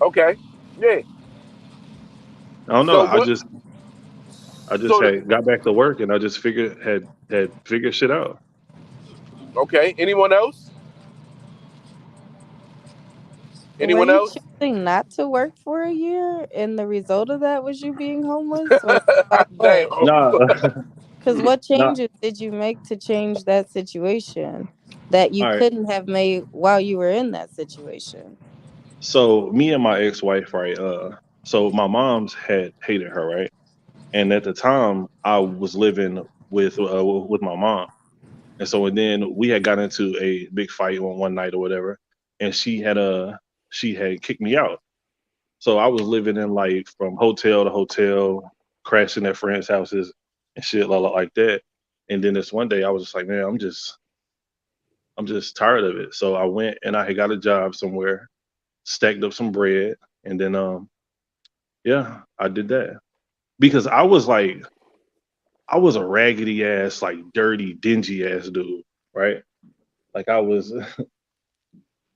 Okay, yeah. I don't know. So what? I just So the, had got back to work and I just figured had figured shit out. okay. Anyone else? Were Anyone you else? choosing not to work for a year, and the result of that was you being homeless, or like Damn. what? Nah, Because what nah. changes did you make to change that situation that you All right. couldn't have made while you were in that situation? So me and my ex-wife, right? So my mom's had hated her, right? And at the time, I was living with my mom, and then we had got into a big fight on one night or whatever, and she had kicked me out. So I was living in like from hotel to hotel, crashing at friends' houses and shit like that. And then this one day, I was just like, man, I'm just tired of it. So I went and I had got a job somewhere, stacked up some bread, and then yeah, I did that because I was a raggedy ass, like dirty, dingy ass dude, right? Like I was,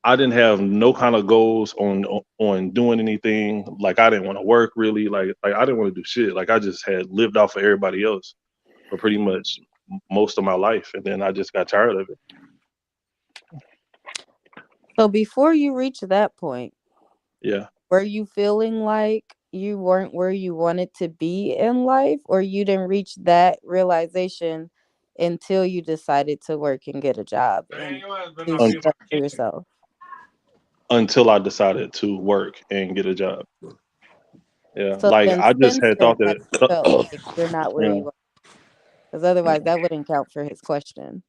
I didn't have no kind of goals on doing anything. Like I didn't want to work really. Like I didn't want to do shit. Like I just had lived off of everybody else for pretty much most of my life, and then I just got tired of it. So before you reach that point, Yeah. were you feeling like you weren't where you wanted to be in life, or you didn't reach that realization until you decided to work and get a job and do Un- stuff for yourself? until I decided to work and get a job. Yeah. So Like then I just since had then thought have that. you felt like you're not where Yeah. you are? Because otherwise that wouldn't count for his question.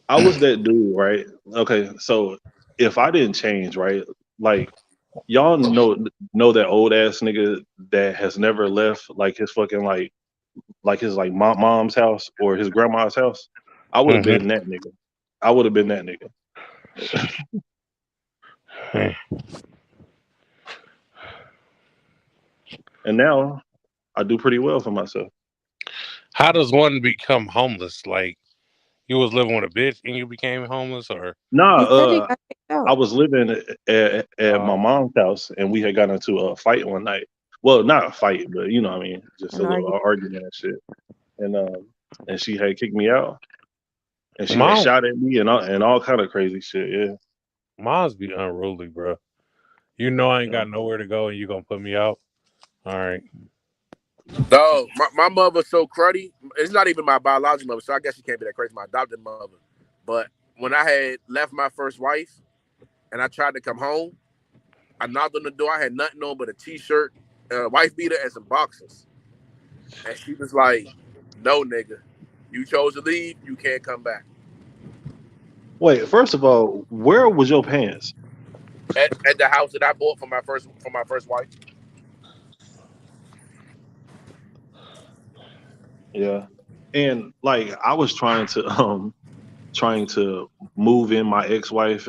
I was that dude, right? Okay, so if I didn't change, right? Like y'all know that old ass nigga that has never left like his fucking like his like mom's house or his grandma's house. I would have Hmm. been that nigga. I would have been that nigga. And now I do pretty well for myself. How does one become homeless? Like you was living with a bitch and you became homeless, or Nah, He said he got kicked I out. was living at my uh, mom's house and we had gotten into a fight one night. Well, not a fight, but you know what I mean, just a An little argument. argument and shit. And she had kicked me out and she had mom, shot at me and all kind of crazy shit. Yeah. moms be unruly, bro. You know I ain't Yeah. got nowhere to go, and you gonna put me out. All right, Dog, my mother's so cruddy. It's not even my biological mother, so I guess she can't be that crazy. My adopted mother. But when I had left my first wife and I tried to come home, I knocked on the door. I had nothing on but a t-shirt, a wife beater, and some boxers. And she was like, "No, nigga, you chose to leave. You can't come back." Wait, first of all, where was your pants? At the house that I bought for my first wife. Yeah. And like I was trying to move in my ex-wife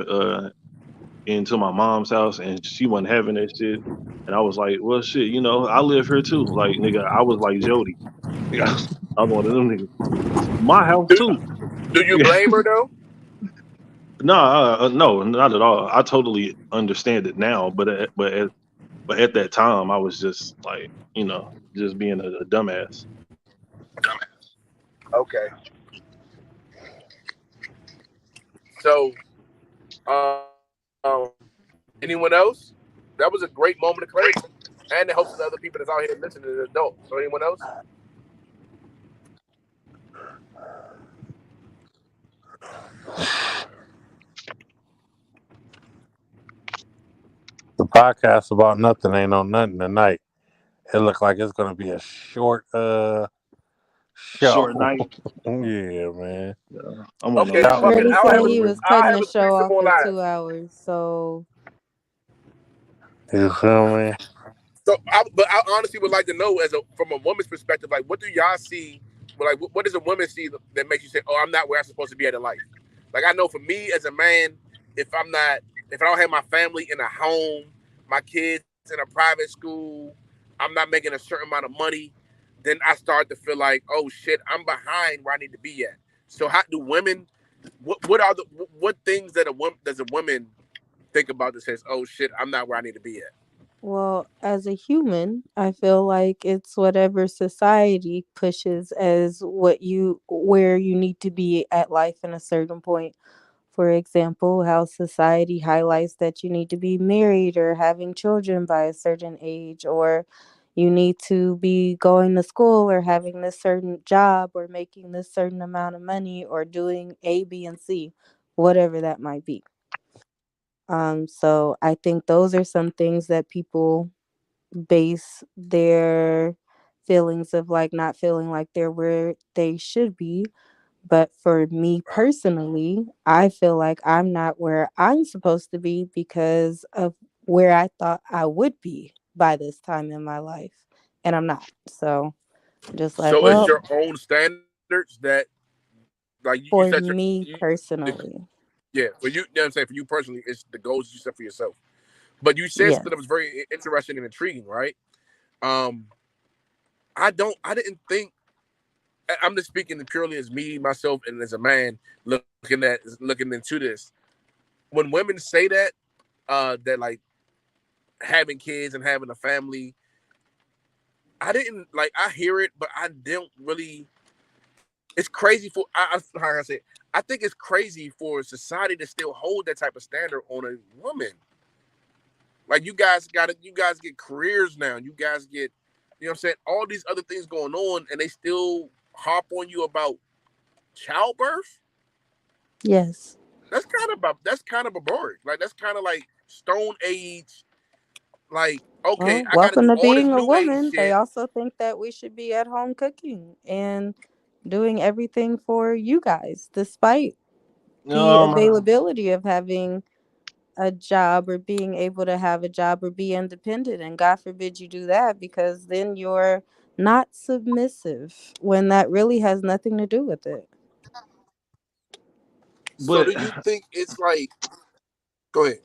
into my mom's house and she wasn't having that shit. And I was like, well shit, I live here too. Like nigga, I was like Jody. Nigga, I was one of them niggas. My house Do, too. do you blame her though? Nah, no, not at all. I totally understand it now, but at that time I was just like, just being a dumbass. Okay. So, anyone else? That was a great moment of clarity, and it helps the other people that's out here listening to the adult. So, anyone else? the podcast about nothing ain't on nothing tonight. It looked like it's gonna be a short Short show. night. Yeah, man. I'm on a Okay, then That lot was fuck it. Really lately I'll said have a too, he three. man. was I'll cutting have the a show threesome off on in live. 2 hours. So you feel me? So, but I honestly would like to know, from a woman's perspective, like, what do y'all see? Well, like, what does a woman see that makes you say, "Oh, I'm not where I'm supposed to be at in life"? Like, I know for me as a man, if I'm not, if I don't have my family in a home, my kids in a private school, I'm not making a certain amount of money, then I start to feel like, oh shit, I'm behind where I need to be at. So, how do women? What are the what things that a woman does a woman think about that says, "Oh shit, I'm not where I need to be at"? well, as a human, I feel like it's whatever society pushes as what you where you need to be at life in a certain point. For example, how society highlights that you need to be married or having children by a certain age, or you need to be going to school or having this certain job or making this certain amount of money or doing A, B, and C, whatever that might be. So I think those are some things that people base their feelings of like not feeling like they're where they should be. But for me personally, I feel like I'm not where I'm supposed to be because of where I thought I would be by this time in my life. And I'm not. So just like, So, it's well, your own standards that like you set for me personally, yeah, for you, know what I'm saying, for you personally, it's the goals you set for yourself. But you said something that was yes. very interesting and intriguing, right? um I didn't think I'm just speaking purely as me, myself, and as a man looking into this. When women say that like having kids and having a family, I didn't like. I hear it, but I don't really. It's crazy for how can I say it? I think it's crazy for society to still hold that type of standard on a woman. Like you guys get careers now. You guys get, you know what I'm saying, all these other things going on, and they still harp on you about childbirth. Yes. That's kind of barbaric. Like that's kind of like Stone Age. Like okay, Well, I got to welcome do to all this being a new age woman. They shit. also think that we should be at home cooking and doing everything for you guys, despite the Um, availability of having a job or being able to have a job or be independent. And God forbid you do that, because then you're not submissive when that really has nothing to do with it. So but do you think it's like? Go ahead.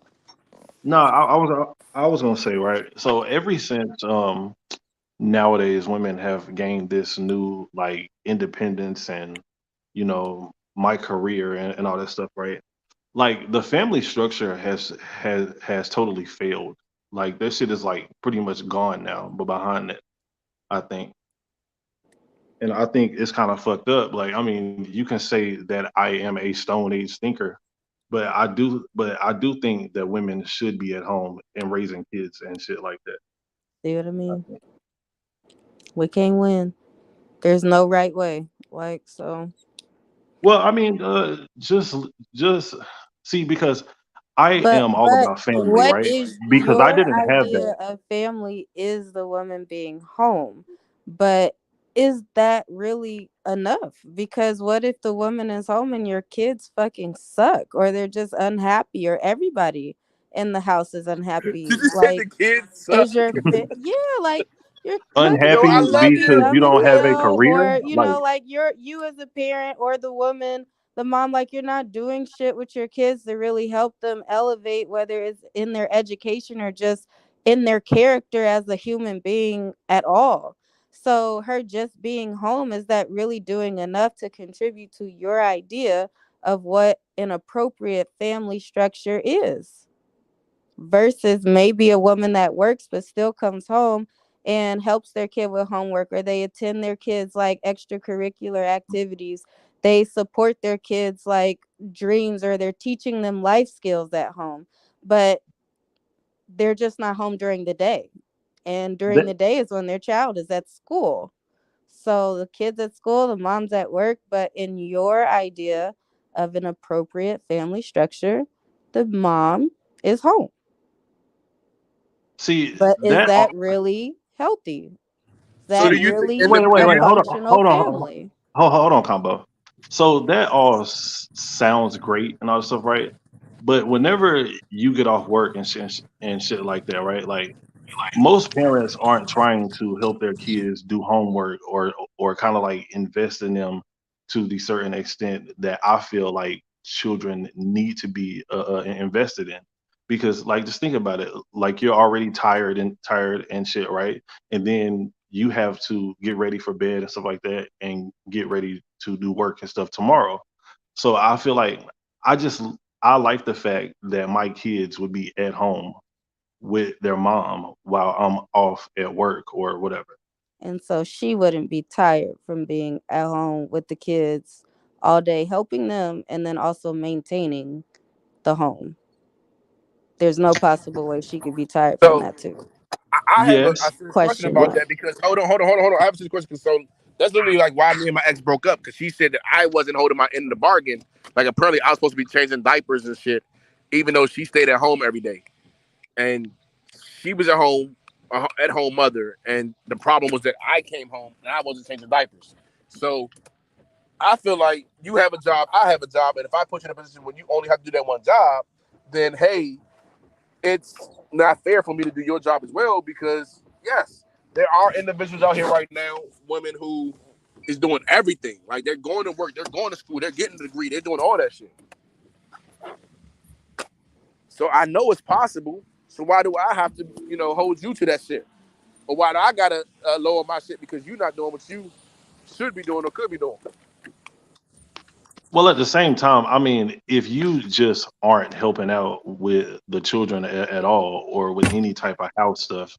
no, I was gonna say right. So ever since nowadays women have gained this new like independence and my career and all that stuff, right? Like the family structure has totally failed. Like that shit is like pretty much gone now. But behind it, I think, and I think it's kind of fucked up. Like I mean, you can say that I am a Stone Age thinker, but I do think that women should be at home and raising kids and shit like that. See what I I mean? think. We can't win. There's no right way. Like, so. Well, I mean, just see because I But am all but about family, what right? is Because I your didn't have that. idea of family is the woman being home. But is that really enough? Because what if the woman is home and your kids fucking suck, or they're just unhappy, or everybody in the house is Did unhappy? you say the Like, kids suck? is yeah, like your mother Yo, Unhappy I could love just be because this. you don't have a unfulfilled, career, or like like you as a parent, or the woman, the mom, like you're not doing shit with your kids to really help them elevate, whether it's in their education or just in their character as a human being at all. So her just being home, is that really doing enough to contribute to your idea of what an appropriate family structure is? Versus maybe a woman that works but still comes home and helps their kid with homework, or they attend their kids like extracurricular activities, they support their kids like dreams, or they're teaching them life skills at home, but they're just not home during the day, and during that. the day is when their child is at school. So the kids at school, the mom's at work, but in your idea of an appropriate family structure, the mom is home. See But is that. that really healthy? Is So that do See, you think really wait, a independent? hold on, functional hold on, family? hold on, combo. So that all sounds great and all that stuff, right? But whenever you get off work and shit like that, right? Like most parents aren't trying to help their kids do homework or kind of like invest in them to the certain extent that I feel like children need to be invested in. Because like just think about it, like you're already tired and shit, right? And then you have to get ready for bed and stuff like that and get ready to do work and stuff tomorrow. So I feel like I just I like the fact that my kids would be at home with their mom while I'm off at work or whatever. And so she wouldn't be tired from being at home with the kids all day, helping them and then also maintaining the home. There's no possible way she could be tired from So that too. I have a Yes. serious question Question about mark. that because hold on. I have a serious question because so that's literally like why me and my ex broke up because she said that I wasn't holding my end of the bargain. Like apparently I was supposed to be changing diapers and shit, even though she stayed at home every day and she was at home mother, and the problem was that I came home and I wasn't changing diapers. So I feel like you have a job, I have a job, and if I put you in a position where you only have to do that one job, then hey, it's not fair for me to do your job as well because yes, there are individuals out here right now, women who is doing everything. Like they're going to work, they're going to school, they're getting a degree, they're doing all that shit. So I know it's possible. So why do I have to, hold you to that shit? Or why do I gotta lower my shit because you're not doing what you? should be doing or could be doing. Well, at the same time, I mean, if you just aren't helping out with the children at all or with any type of house stuff,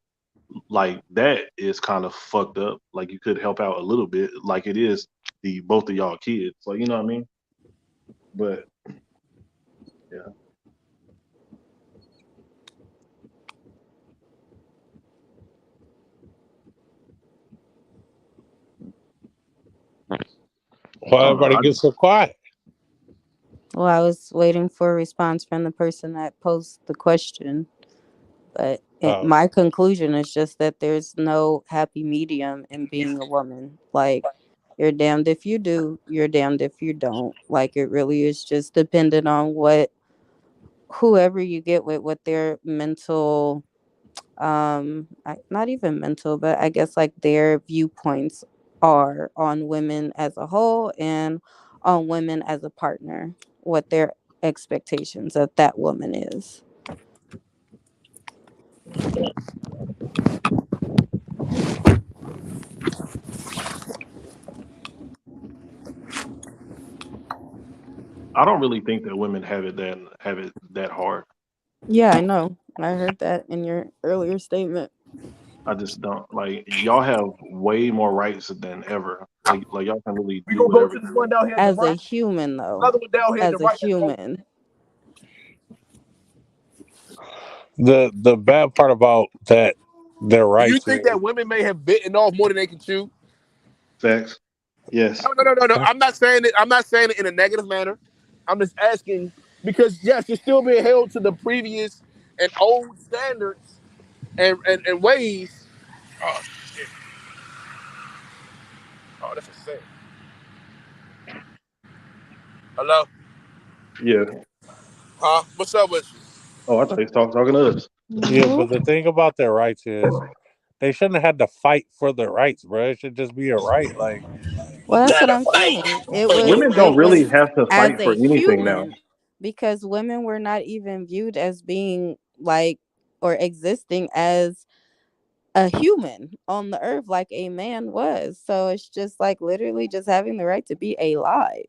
like that is kind of fucked up. Like you could help out a little bit, like it is the both of y'all kids. Like you know what I mean? But yeah, I Why don't know. everybody gets so quiet? Well, I was waiting for a response from the person that posed the question, but Oh, my conclusion is just that there's no happy medium in being a woman. Like, you're damned if you do, you're damned if you don't. Like, it really is just dependent on what whoever you get with, what their mental, not even mental, but I guess like their viewpoints are on women as a whole and on women as a partner, what their expectations of that woman is. I don't really think that women have it that hard. Yeah, I know. I heard that in your earlier statement. I just don't like y'all have way more rights than ever. Like y'all can really We do gonna go whatever to this you one want. down here at the As a right. human, though, Another one down here at the as a right. That's close. human. the bad part about that their Do you rights think is that women may have bitten off more than they can chew? Facts. Yes. No, no, no, no, no. I'm not saying it. I'm not saying it in a negative manner. I'm just asking because yes, you're still being held to the previous and old standards and ways. Oh shit! Oh, that's insane. Hello? Yeah. Huh? What's up with you? Oh, I thought he was talking to us. yeah, Hmm. but the thing about their rights is they shouldn't have had to fight for their rights, bro. It should just be a right. Like, Well, that's what Gotta I'm fight saying. It for your was Women it don't rights. really was have to as fight for a anything now. human, because women were not even viewed as being like or existing as a human on the earth like a man was. So it's just like literally just having the right to be alive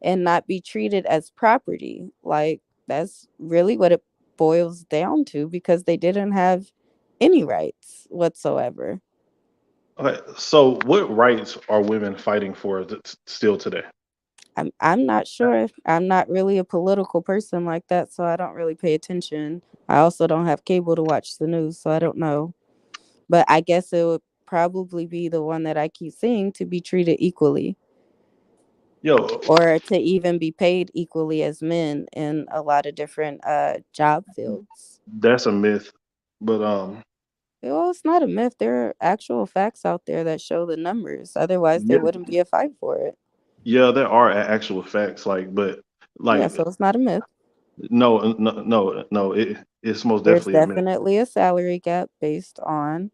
and not be treated as property. Like, that's really what it boils down to, because they didn't have any rights whatsoever. Okay, so what rights are women fighting for still today? I'm not sure. I'm not really a political person like that, so I don't really pay attention. I also don't have cable to watch the news, so I don't know. But I guess it would probably be the one that I keep seeing, to be treated equally Yo, or to even be paid equally as men in a lot of different job fields. that's a myth. But Well, it's not a myth. There are actual facts out there that show the numbers. Otherwise, there yeah, wouldn't be a fight for it. yeah, there are actual facts. But Yeah, like so it's not a myth. no, it's most There's definitely a myth. definitely a salary gap based on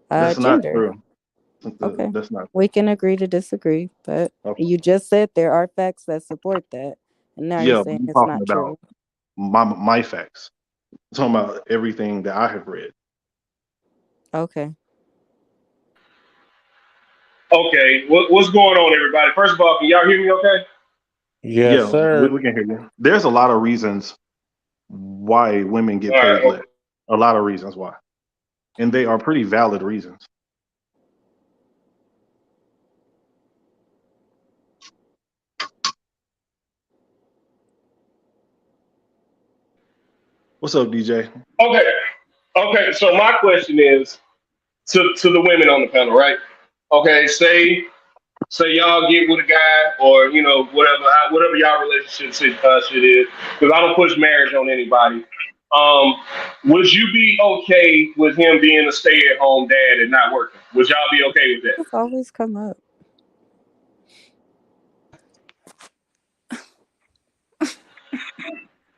That's not gender. true. Okay. That's not We can agree to disagree, but okay. you just said there are facts that support that. And now you're Yeah, but saying I'm it's talking not about true. my facts. I'm talking about everything that I have read. Okay. Okay, what's going on, everybody? First of all, can y'all hear me okay? yes, Yeah, sir. we can hear you. There's a lot of reasons why women All get right. paid less. A lot of reasons why, and they are pretty valid reasons. What's up, DJ? Okay. Okay. So my question is to the women on the panel, right? Okay. Say y'all get with a guy, or whatever whatever y'all relationship shit is, because I don't push marriage on anybody. Um, would you be okay with him being a stay-at-home dad and not working? Would y'all be okay with that? It's always come up.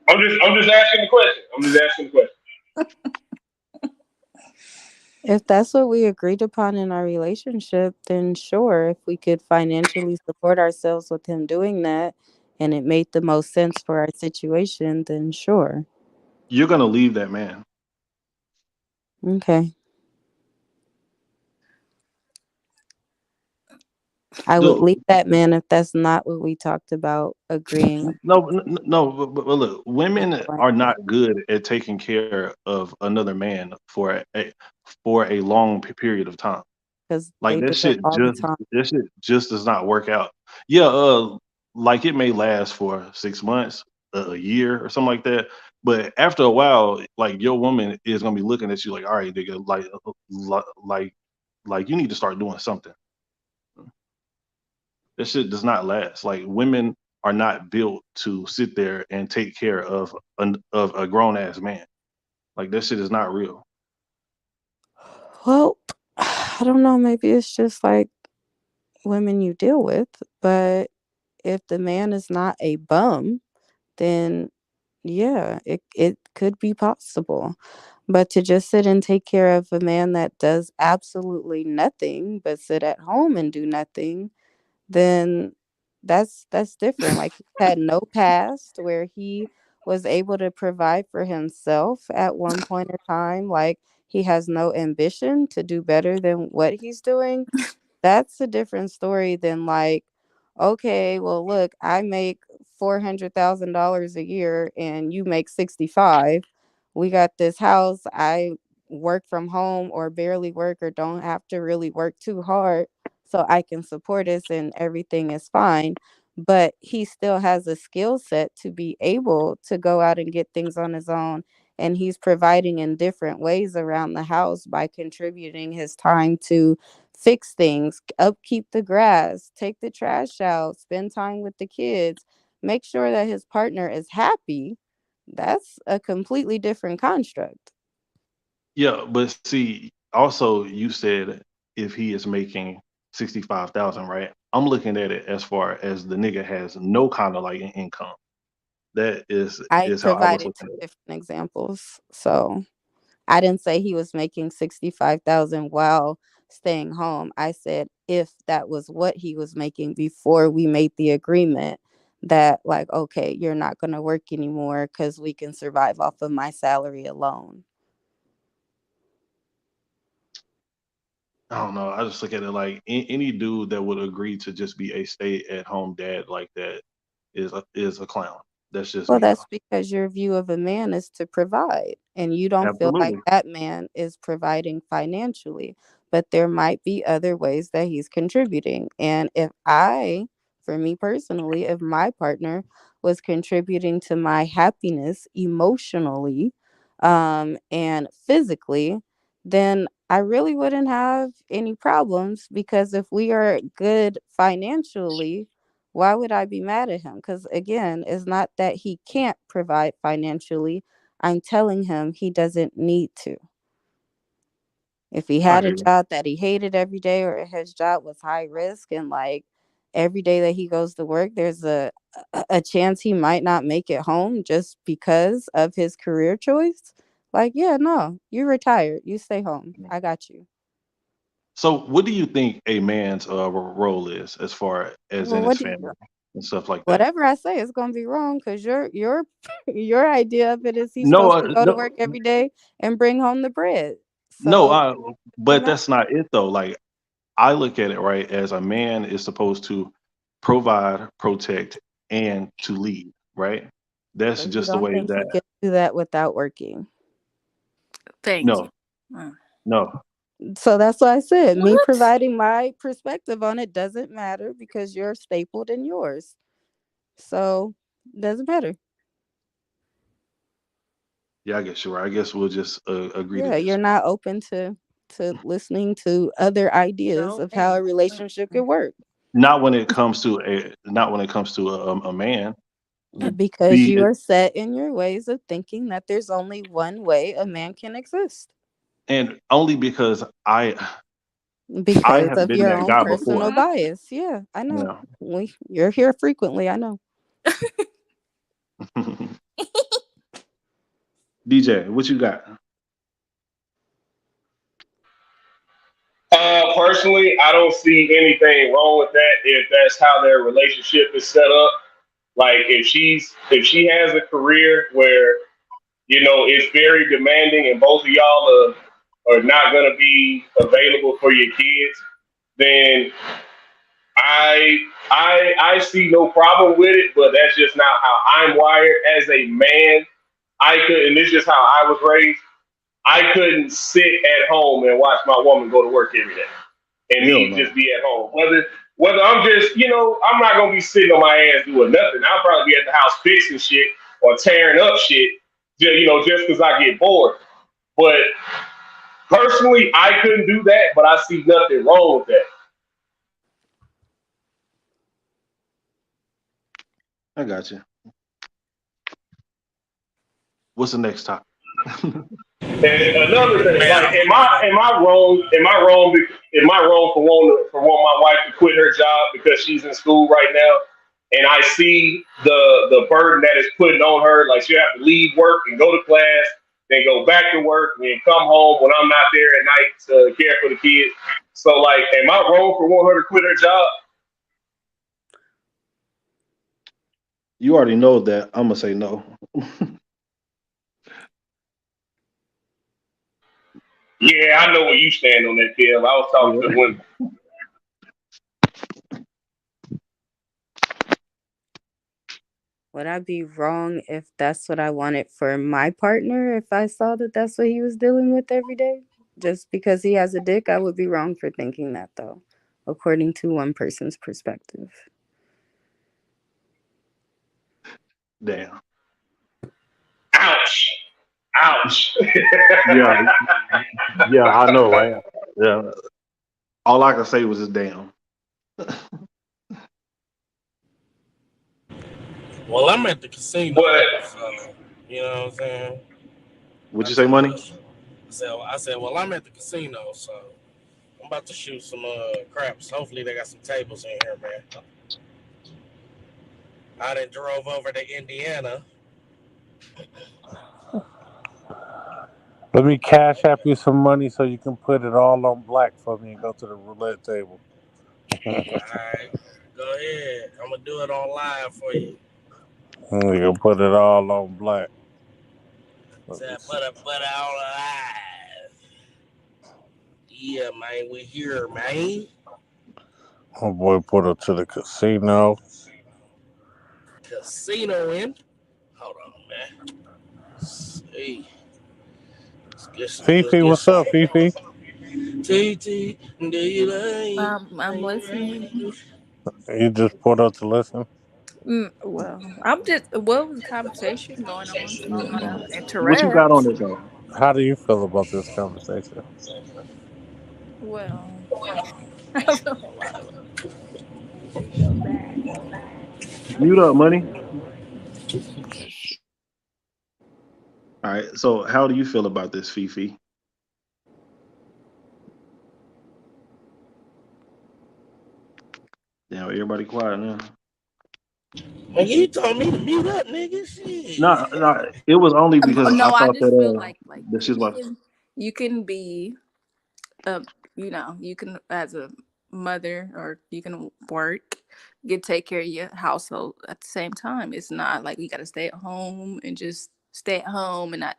I'm just asking the question. I'm just asking the question. If that's what we agreed upon in our relationship, then sure. If we could financially support ourselves with him doing that and it made the most sense for our situation, then sure. You're gonna leave that man. Okay. I would Look, leave that man if that's not what we talked about agreeing no, but look, at women point are not good at taking care of another man for a long period of time. because Like they do it all the time. that shit just does not work out. Yeah, like it may last for 6 months, a year, or something like that. But after a while, like your woman is gonna be looking at you like, all right, nigga, like you need to start doing something. That shit does not last. Like women are not built to sit there and take care of a grown ass man. Like that shit is not real. Well, I don't know. Maybe it's just like women you deal with. But if the man is not a bum, then yeah, it could be possible. But to just sit and take care of a man that does absolutely nothing but sit at home and do nothing, then that's different. Like he had no past where he was able to provide for himself at one point in time. Like he has no ambition to do better than what he's doing. That's a different story than like, okay, well, look, I make $400,000 a year and you make 65. We got this house. I work from home or barely work or don't have to really work too hard so I can support us and everything is fine. But he still has a skill set to be able to go out and get things on his own. And he's providing in different ways around the house by contributing his time to fix things, upkeep the grass, take the trash out, spend time with the kids, make sure that his partner is happy. That's a completely different construct. Yeah, but see, also you said if he is making 65,000, right? I'm looking at it as far as the nigga has no kind of like income. That I is how I was provided looking two at it. different examples. So I didn't say he was making 65,000 while staying home. I said if that was what he was making before we made the agreement that like okay, you're not going to work anymore cuz we can survive off of my salary alone. I don't know. I just look at it like any dude that would agree to just be a stay at home dad like that is a clown. That's just Well, me though. that's because your view of a man is to provide, and you don't feel like Absolutely. that man is providing financially. But there might be other ways that he's contributing. And if I, for me personally, if my partner was contributing to my happiness emotionally and physically, then I really wouldn't have any problems because if we are good financially, why would I be mad at him? Because again, it's not that he can't provide financially. I'm telling him he doesn't need to. If he I had a hear you. job that he hated every day or his job was high risk and like every day that he goes to work, there's a chance he might not make it home just because of his career choice. Like, yeah, no, you're retired. You stay home. I got you. So, what do you think a man's role is as far as Well, in his family and stuff like that? whatever I say is gonna be wrong because your your idea of it is he's No, supposed to go to no, work every day and bring home the bread. no. So But no, that's not it though. Like I look at it right as a man is supposed to provide, protect, and to lead. Right. That's because you just the don't way think he that. can do that without working. Thank you. No, Mm. no. So that's why I said me What? providing my perspective on it doesn't matter because you're stapled in yours. So doesn't matter. Yeah, I guess you're right. I guess we'll just agree to Yeah, you're disagree. not open to listening to other ideas No. of how a Hey. relationship could work. Not when it comes to a man. Because Be you are set in your ways of thinking that there's only one way a man can exist. and only because I Because have of been your that own guy personal before. Mhm. bias. Yeah, I know. Yeah. You're here frequently, I know. DJ, what you got? Personally, I don't see anything wrong with that if that's how their relationship is set up. Like if she has a career where it's very demanding and both of y'all are not going to be available for your kids, then I see no problem with it, but that's just not how I'm wired as a man. I could, and this is just how I was raised. I couldn't sit at home and watch my woman go to work every day and Hell me no. just be at home. Whether I'm just, I'm not gonna be sitting on my ass doing nothing. I'll probably be at the house fixing shit or tearing up shit, just because I get bored. But personally, I couldn't do that, but I see nothing wrong with that. I got you. What's the next topic? And another thing, Man, like, am I wrong? Am I wrong for wanting my wife to quit her job because she's in school right now? And I see the burden that is putting on her. Like, she have to leave work and go to class, then go back to work, and then come home when I'm not there at night to care for the kids. So, like, am I wrong for wanting her to quit her job? You already know that. I'm gonna say no. Yeah, I know where you stand on that, Kev. I was talking to the Yeah. women. Would I be wrong if that's what I wanted for my partner? If I saw that that's what he was dealing with every day? Just because he has a dick, I would be wrong for thinking that, though, according to one person's perspective. Damn. Ouch. Ouch. Yeah. Yeah. I know, right? Yeah. All I can say was just damn. Well, I'm at the casino, But so you know what I'm saying. Would I you say told money? her. I said, well, I'm at the casino, so I'm about to shoot some craps. Hopefully, they got some tables in here, man. I done drove over to Indiana. Let me cash app you some money so you can put it all on black for me and go to the roulette table. All right, go ahead. I'm gonna do it on live for you. You can put it all on black. Said put it on live. Yeah, man, we here, man. Oh boy, put it to the casino. Casino in. Hold on, man. See. Fifi, what's up, Fifi? TT, do you I'm listening. like? You just put up to listen. Well, I'm just. What was the conversation going on? So I'm Yeah. gonna What you got on interrupt. it though? How do you feel about this conversation? Well, I feel a lot of. Let me go back. Mute up, money. Mm. All right. So, how do you feel about this, Fifi? Now everybody quiet now. Man, you told me to mute up, nigga. Shit. No, no, it was only because I No, I thought that just feel like that shit was. you can be a you can as a mother or you can work, you can take care of your household at the same time. It's not like you got to stay at home and just stay at home and not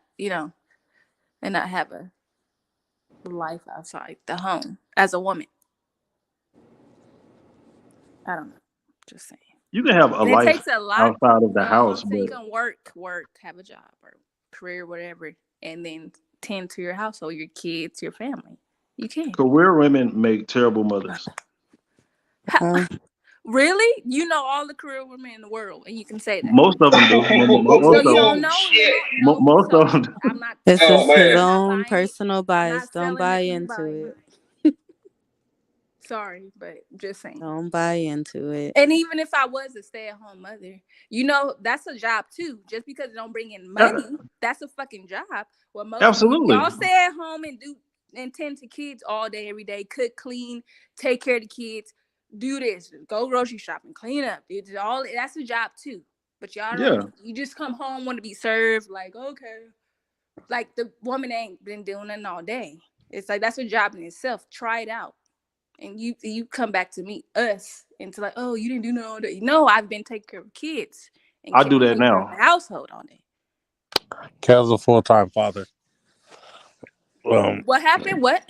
and not have a life outside the home as a woman. I don't know, just saying. You can have a And it life takes a lot. outside of You the know what house, I'm saying? You but can work, have a job or career, whatever, and then tend to your household, your kids, your family. You can. career women make terrible mothers. Uh, Really? You know all the career women in the world, and you can say that. Most of them do. So Most you of don't them. Oh know them shit. all? No. Most So of them. I'm not. this Oh is his I'm man. not own buying it. personal I'm bias. not Don't selling buy it to into nobody. it. Sorry, but just saying. Don't buy into it. And even if I was a stay-at-home mother, that's a job too. Just because it don't bring in A- money, that's a fucking job. Well, most of Absolutely. y'all stay at home and do and tend to kids all day, every day, cook, clean, take care of the kids, do this, go grocery shopping, clean up. It's all that's a job too. But y'all don't. Yeah. You just come home want to be served. Like okay, like the woman ain't been doing it all day. It's like that's a job in itself. Try it out and you come back to meet us and to like, oh, you didn't do no all day. No, I've been taking care of kids and I do that taking care of now. the household all day. Kel's a full time father. Um, What happened? What?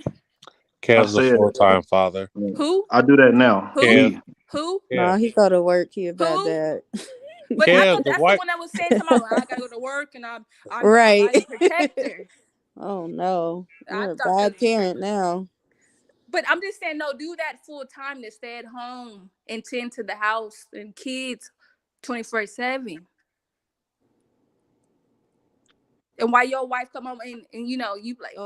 I Kev's a said full-time father. Who? I do that now. Who? Kev, We. Who? Nah, Kev, he go to work. He a bad Who? dad. But I Kev, thought the that's the white. one that was saying tomorrow. I gotta go to work and I'm the Right. providing protector. Oh no, I you're a thought that. bad parent now. But I'm just saying, no, do that full time to stay at home and tend to the house and kids 24/7. And while your wife come home and you know, you like,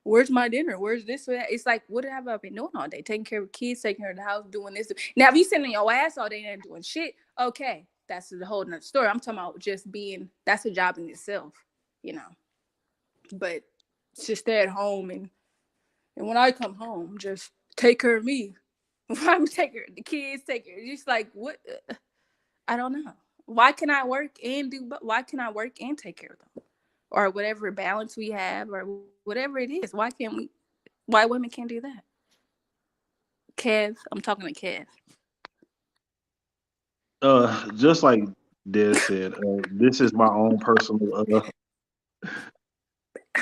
where's my dinner? Where's this? Or that? It's like, what have I been doing all day? Taking care of kids, taking care of the house, doing this. Now, if you sitting on your ass all day and doing shit, okay, that's a whole nother story. I'm talking about just being, that's a job in itself, you know. But just stay at home and when I come home, just take care of me. I'm take care of the kids, take care. Just like what? I don't know. Why can I work and do? But why can I work and take care of them, or whatever balance we have, or whatever it is? Why can't we? Why women can't do that? Kev, I'm talking to Kev. Just like Des said, this is my own personal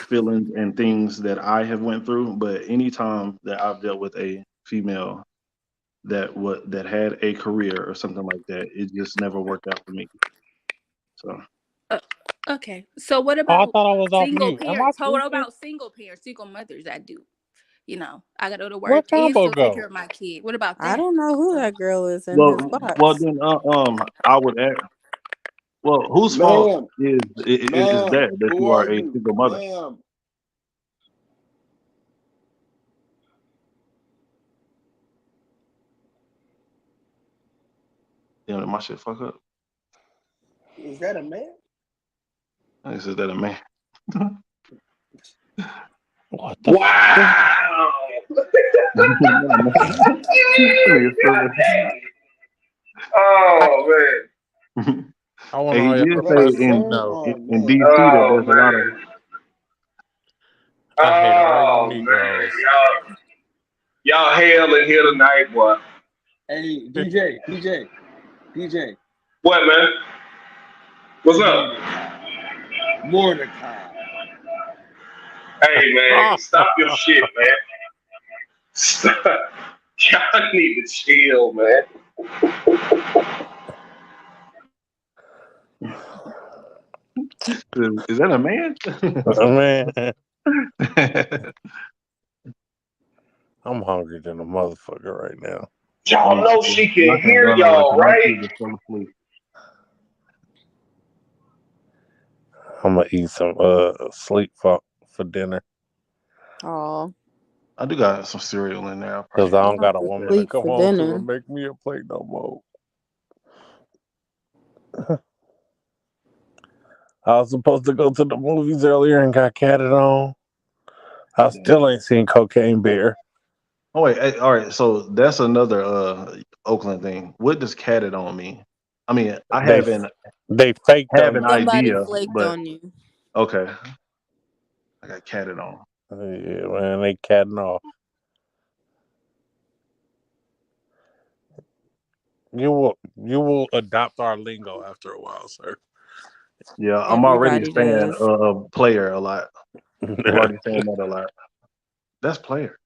feelings and things that I have went through. But anytime that I've dealt with a female that had a career or something like that, it just never worked out for me. So Uh, okay, so what Oh, I about thought I was off single mute. Am I parents? So what tweaking? about single parents, single mothers that do? You know, I gotta go to Where work and combo still take care go? of my kid. What about I that? don't know who that girl is in his well box. then I would ask, well, whose fault Ma'am, is ma'am, that who you are are a you? single mother? Ma'am. You know, my shit fuck up. Is that a man? I said that a man. What the fuck? Wow. Nigga stupid. Oh man. I want Hey, he all did y'all Is say that a presidents to son know. or a in man? DC that Oh there's a lot of man. I hate all you Oh Negroes. man. Y'all hell in here tonight, boy. Hey, DJ, What man? What's up? Mordecai, Mordecai. Hey man, stop your shit, man. Stop. Y'all need to chill, man. is that a man? Man, I'm hungry than a motherfucker right now. Y'all Me know too. she And I can can't hear go nowhere y'all, because my right? kids are still asleep. I'm gonna eat some sleep for dinner Oh, I do got some cereal in there. I'll because probably I eat don't not got a to woman to sleep come for home to dinner. and make me a plate no more. I was supposed to go to the movies earlier and got catted on. I that. still ain't seen Cocaine Bear. Oh wait, all right. So that's another Oakland thing. What does catted on mean? I mean, I They they faked have on an you. Somebody idea, flaked but on you. okay, I got catted on. Yeah, man, they catting off. You will adopt our lingo after a while, sir. Yeah, I'm already Everybody saying does. player a lot. I'm already saying that a lot. That's player.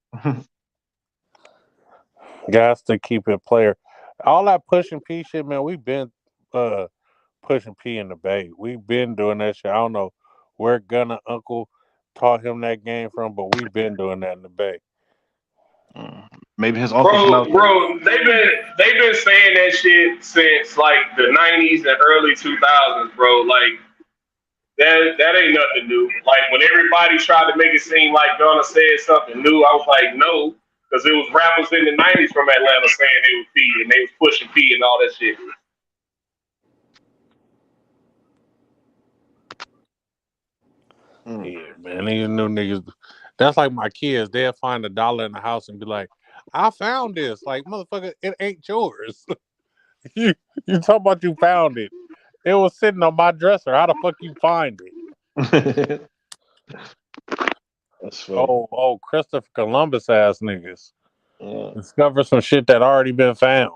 Guys to keep it player. All that pushing P shit, man. We've been uh pushing P in the Bay. We've been doing that shit. I don't know where Gunna Uncle taught him that game from, but we've been doing that in the Bay. Mm. Maybe his uncle Bro, smelled it. bro, they've been saying that shit since like the '90s and early 2000s, bro. Like that ain't nothing new. Like when everybody tried to make it seem like Gunna said something new, I was like, no, because it was rappers in the '90s from Atlanta saying they was P and they was pushing P and all that shit. Mm. Yeah, man. These new niggas. That's like my kids. They'll find $1 in the house and be like, "I found this." Like, motherfucker, it ain't yours. you you talking about you found it? It was sitting on my dresser. How the fuck you find it? That's funny. Oh, Christopher Columbus ass niggas Yeah. discover some shit that already been found.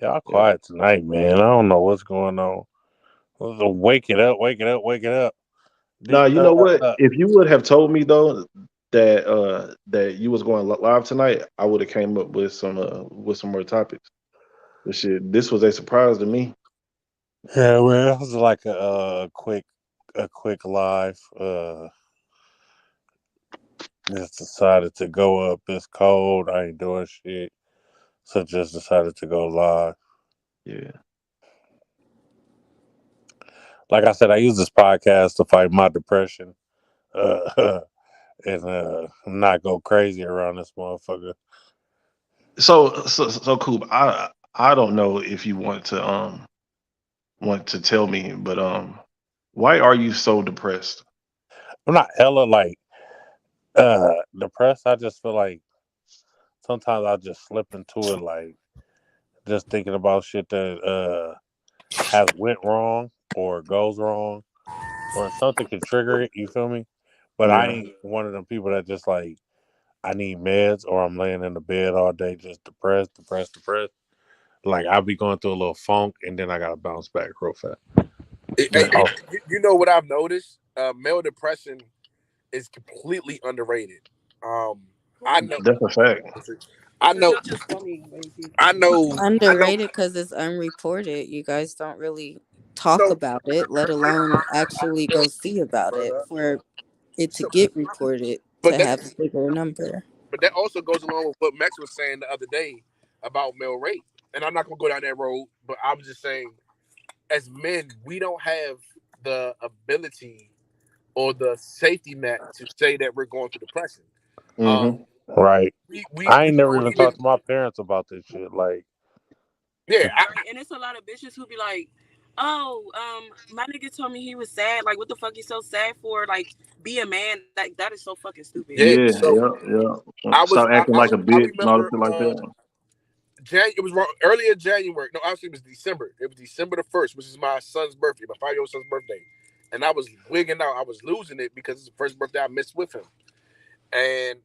Y'all Yeah. quiet tonight, man. I don't know what's going on. Wake it up, wake it up, wake it up. Nah, Did you know what? If you would have told me though that you was going live tonight, I would have came up with some more topics. But shit, this was a surprise to me. yeah, well, it was like a quick live. Just decided to go up. It's cold. I ain't doing shit, so just decided to go live. Yeah. Like I said, I use this podcast to fight my depression, and not go crazy around this motherfucker. So Coop, I don't know if you want to tell me, but why are you so depressed? I'm not hella like depressed. I just feel like sometimes I just slip into it, like just thinking about shit that has went wrong or goes wrong or something can trigger it. You feel me? But I Yeah. ain't one of them people that just like I need meds or I'm laying in the bed all day just depressed, depressed, depressed. Like I'll be going through a little funk and then I gotta bounce back real fast. Hey, Yeah. you know what I've noticed? Male depression is completely underrated. Um, I know, That's a fact. I know, I know. Underrated because it's unreported. You guys don't really talk So, about it, let alone actually go see about it for it to so, get reported but to that, have a bigger number. but that also goes along with what Max was saying the other day about male rape. And I'm not gonna go down that road, but I was just saying, as men, we don't have the ability or the safety net to say that we're going through depression. Um, Hmm. Right. I we ain't never don't even even, talked to my parents about this shit. Like yeah. Right, and it's a lot of bitches who be like, "Oh, my nigga told me he was sad. Like, what the fuck you so sad for? Like, be a man. Like, that is so fucking stupid." Yeah, Yeah, so yeah, yeah. Stop acting like a I bitch and all that remember shit like that. It was earlier January. No, actually it was December. It was December the 1st, which is my son's birthday, my 5-year-old son's birthday. And I was wigging out. I was losing it because it's the first birthday I missed with him. And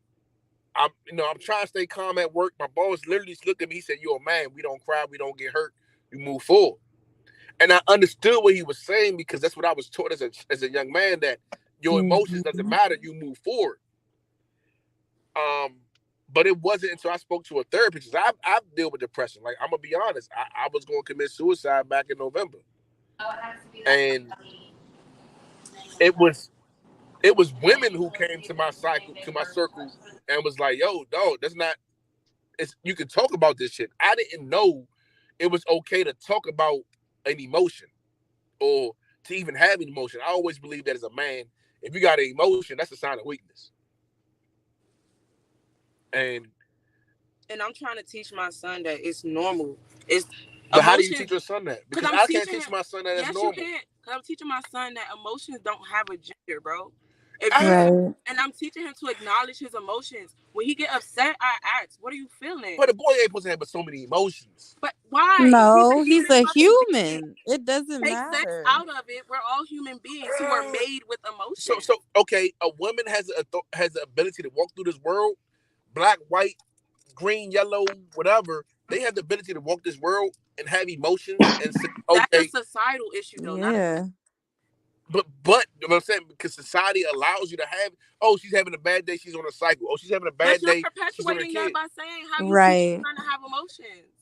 I'm trying to stay calm at work. My boss literally looked at me. He said, "You're a man. We don't cry. We don't get hurt. We move forward." And I understood what he was saying because that's what I was taught as a young man, that your emotions doesn't Hmm. matter. You move forward. Um, but it wasn't until I spoke to a therapist. I've dealt with depression. Like, I'm gonna be honest, I was going to commit suicide back in November, and it was women who came to my circle, and was like, "Yo, dog, that's not. It's you can talk about this shit." I didn't know it was okay to talk about an emotion or to even have an emotion. I always believe that as a man, if you got an emotion, that's a sign of weakness. And And I'm trying to teach my son that it's normal. It's but how do you emotions. teach your son that? Cause Because I'm I can't teaching teach him. my son that it's Yes, you normal. can. Cause I'm teaching my son that emotions don't have a gender, bro. If you I, Right. and I'm teaching him to acknowledge his emotions. When he get upset, I ask, "What are you feeling?" but a boy ain't supposed to have but so many emotions. But why? He's a No, he's human a fucking being. human. It doesn't Take sex matter. out of it. We're all human beings who are made with emotions. So okay, a woman has the ability to walk through this world, black, white, green, yellow, whatever. They have the ability to walk this world and have emotions and say, That's a okay, societal issue, though, not a. Yeah. but you know what I'm saying, because society allows you to have. Oh, she's having a bad day. She's on a cycle. Oh, she's having a But bad you're day. She's on a perpetuating that kid. by saying how you teach your Right. son to have emotions.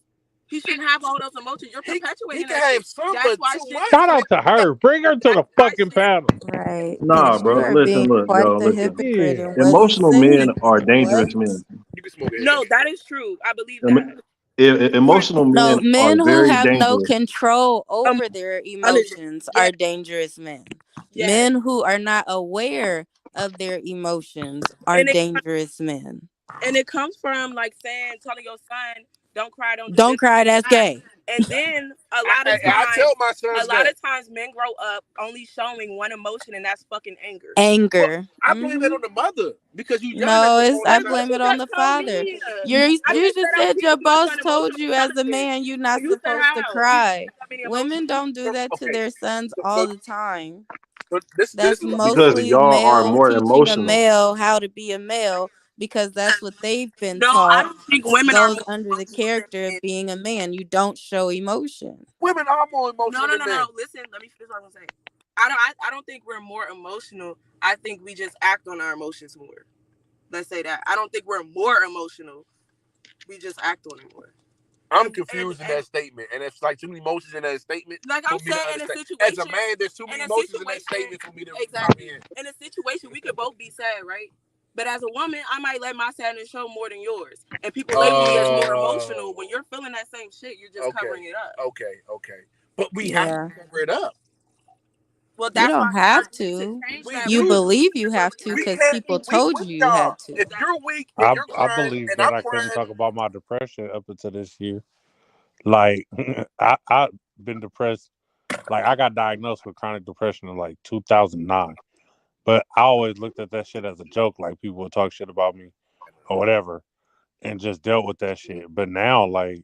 He shouldn't have all those emotions. You're He perpetuating can that have shit. some, That's but why too shit is much. shout so. out to her. Bring her to That's the why fucking shit. panel. Right. Nah, Because you bro. are Listen, being look, quite yo, the listen. hypocrite Yeah. in what he's Emotional men saying. are What? dangerous men. You can smoke it. No, that is true. I believe that. Em- But Emotional No, men are men who very have no dangerous. control um, over their understand? emotions Yeah, are dangerous men. yes, Men who are not aware of their emotions are and it dangerous men. and it comes from like saying, telling your son, "Don't cry, don't do Don't this, cry, don't do that's that." gay. And then I tell my a sons lot that. of times, men grow up only showing one emotion, and that's fucking anger. Well, Anger. I blame that Hmm. on the mother because you yelling at No, them it's all the I But you blame time. it on just the told father. me. You I just said just I'm said your teaching my boss son told emotional you as a intelligence. man you're And not you said supposed to how? You said cry. that many Women emotions. don't do that to Okay, their sons so, all so, the time. so this That's is Because mostly y'all are male more teaching a emotional. male how to be a male because that's what they've been No, I taught don't think women are goes more under the emotional than character of men. being a man. You don't show emotion. Women are more No, emotional no, than no, men. no. Listen, let me finish what I'm gonna say. I don't think we're more emotional. I think we just act on our emotions more. Let's say that. I don't think we're more emotional. We just act on it more. I'm And confused in that statement, and it's like too many emotions in that statement like for I'm me to saying, in a understand. As a situation, man, there's too many in a emotions in that situation, statement for me to exactly. comprehend. In a situation, we could both be sad, right? But as a woman, I might let my sadness show more than yours, and people label me as more emotional. When you're feeling that same shit, you're just covering it up. Okay. But we have to Yeah. cover it up. Well, You that's why don't I said I have need to to. change We that You when do. it comes believe to you have to We because can't people be weak told with you you y'all. had to. If exactly. you're weak and you're I crying believe and that I'm I couldn't crying, talk about my depression up until this year. Like I've been depressed. Like I got diagnosed with chronic depression in like 2009. But I always looked at that shit as a joke. Like people would talk shit about me or whatever, and just dealt with that shit. But now, like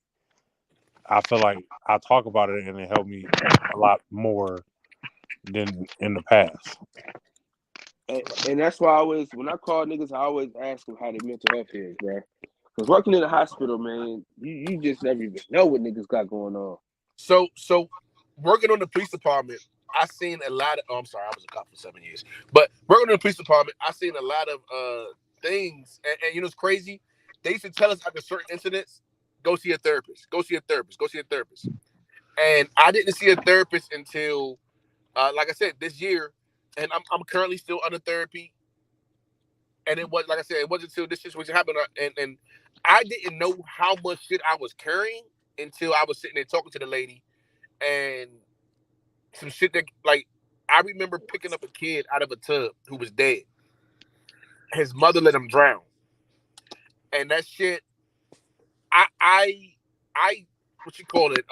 I feel like I talk about it and it helped me a lot more than in the past. And that's why I always, when I call niggas, I always ask them how their mental health is, bro. Because working in the hospital, man, you just never even know what niggas got going on. so working on the police department, I seen a lot of. Oh, I'm sorry, I was a cop for 7 years. But working in the police department, I seen a lot of things, and you know it's crazy. They used to tell us after certain incidents, go see a therapist, go see a therapist, go see a therapist. And I didn't see a therapist until, like I said, this year, and I'm currently still under therapy. And it was like I said, it wasn't until this situation happened, and I didn't know how much shit I was carrying until I was sitting there talking to the lady, and some shit that like I remember picking up a kid out of a tub who was dead. His mother let him drown, and that shit, I what you call it,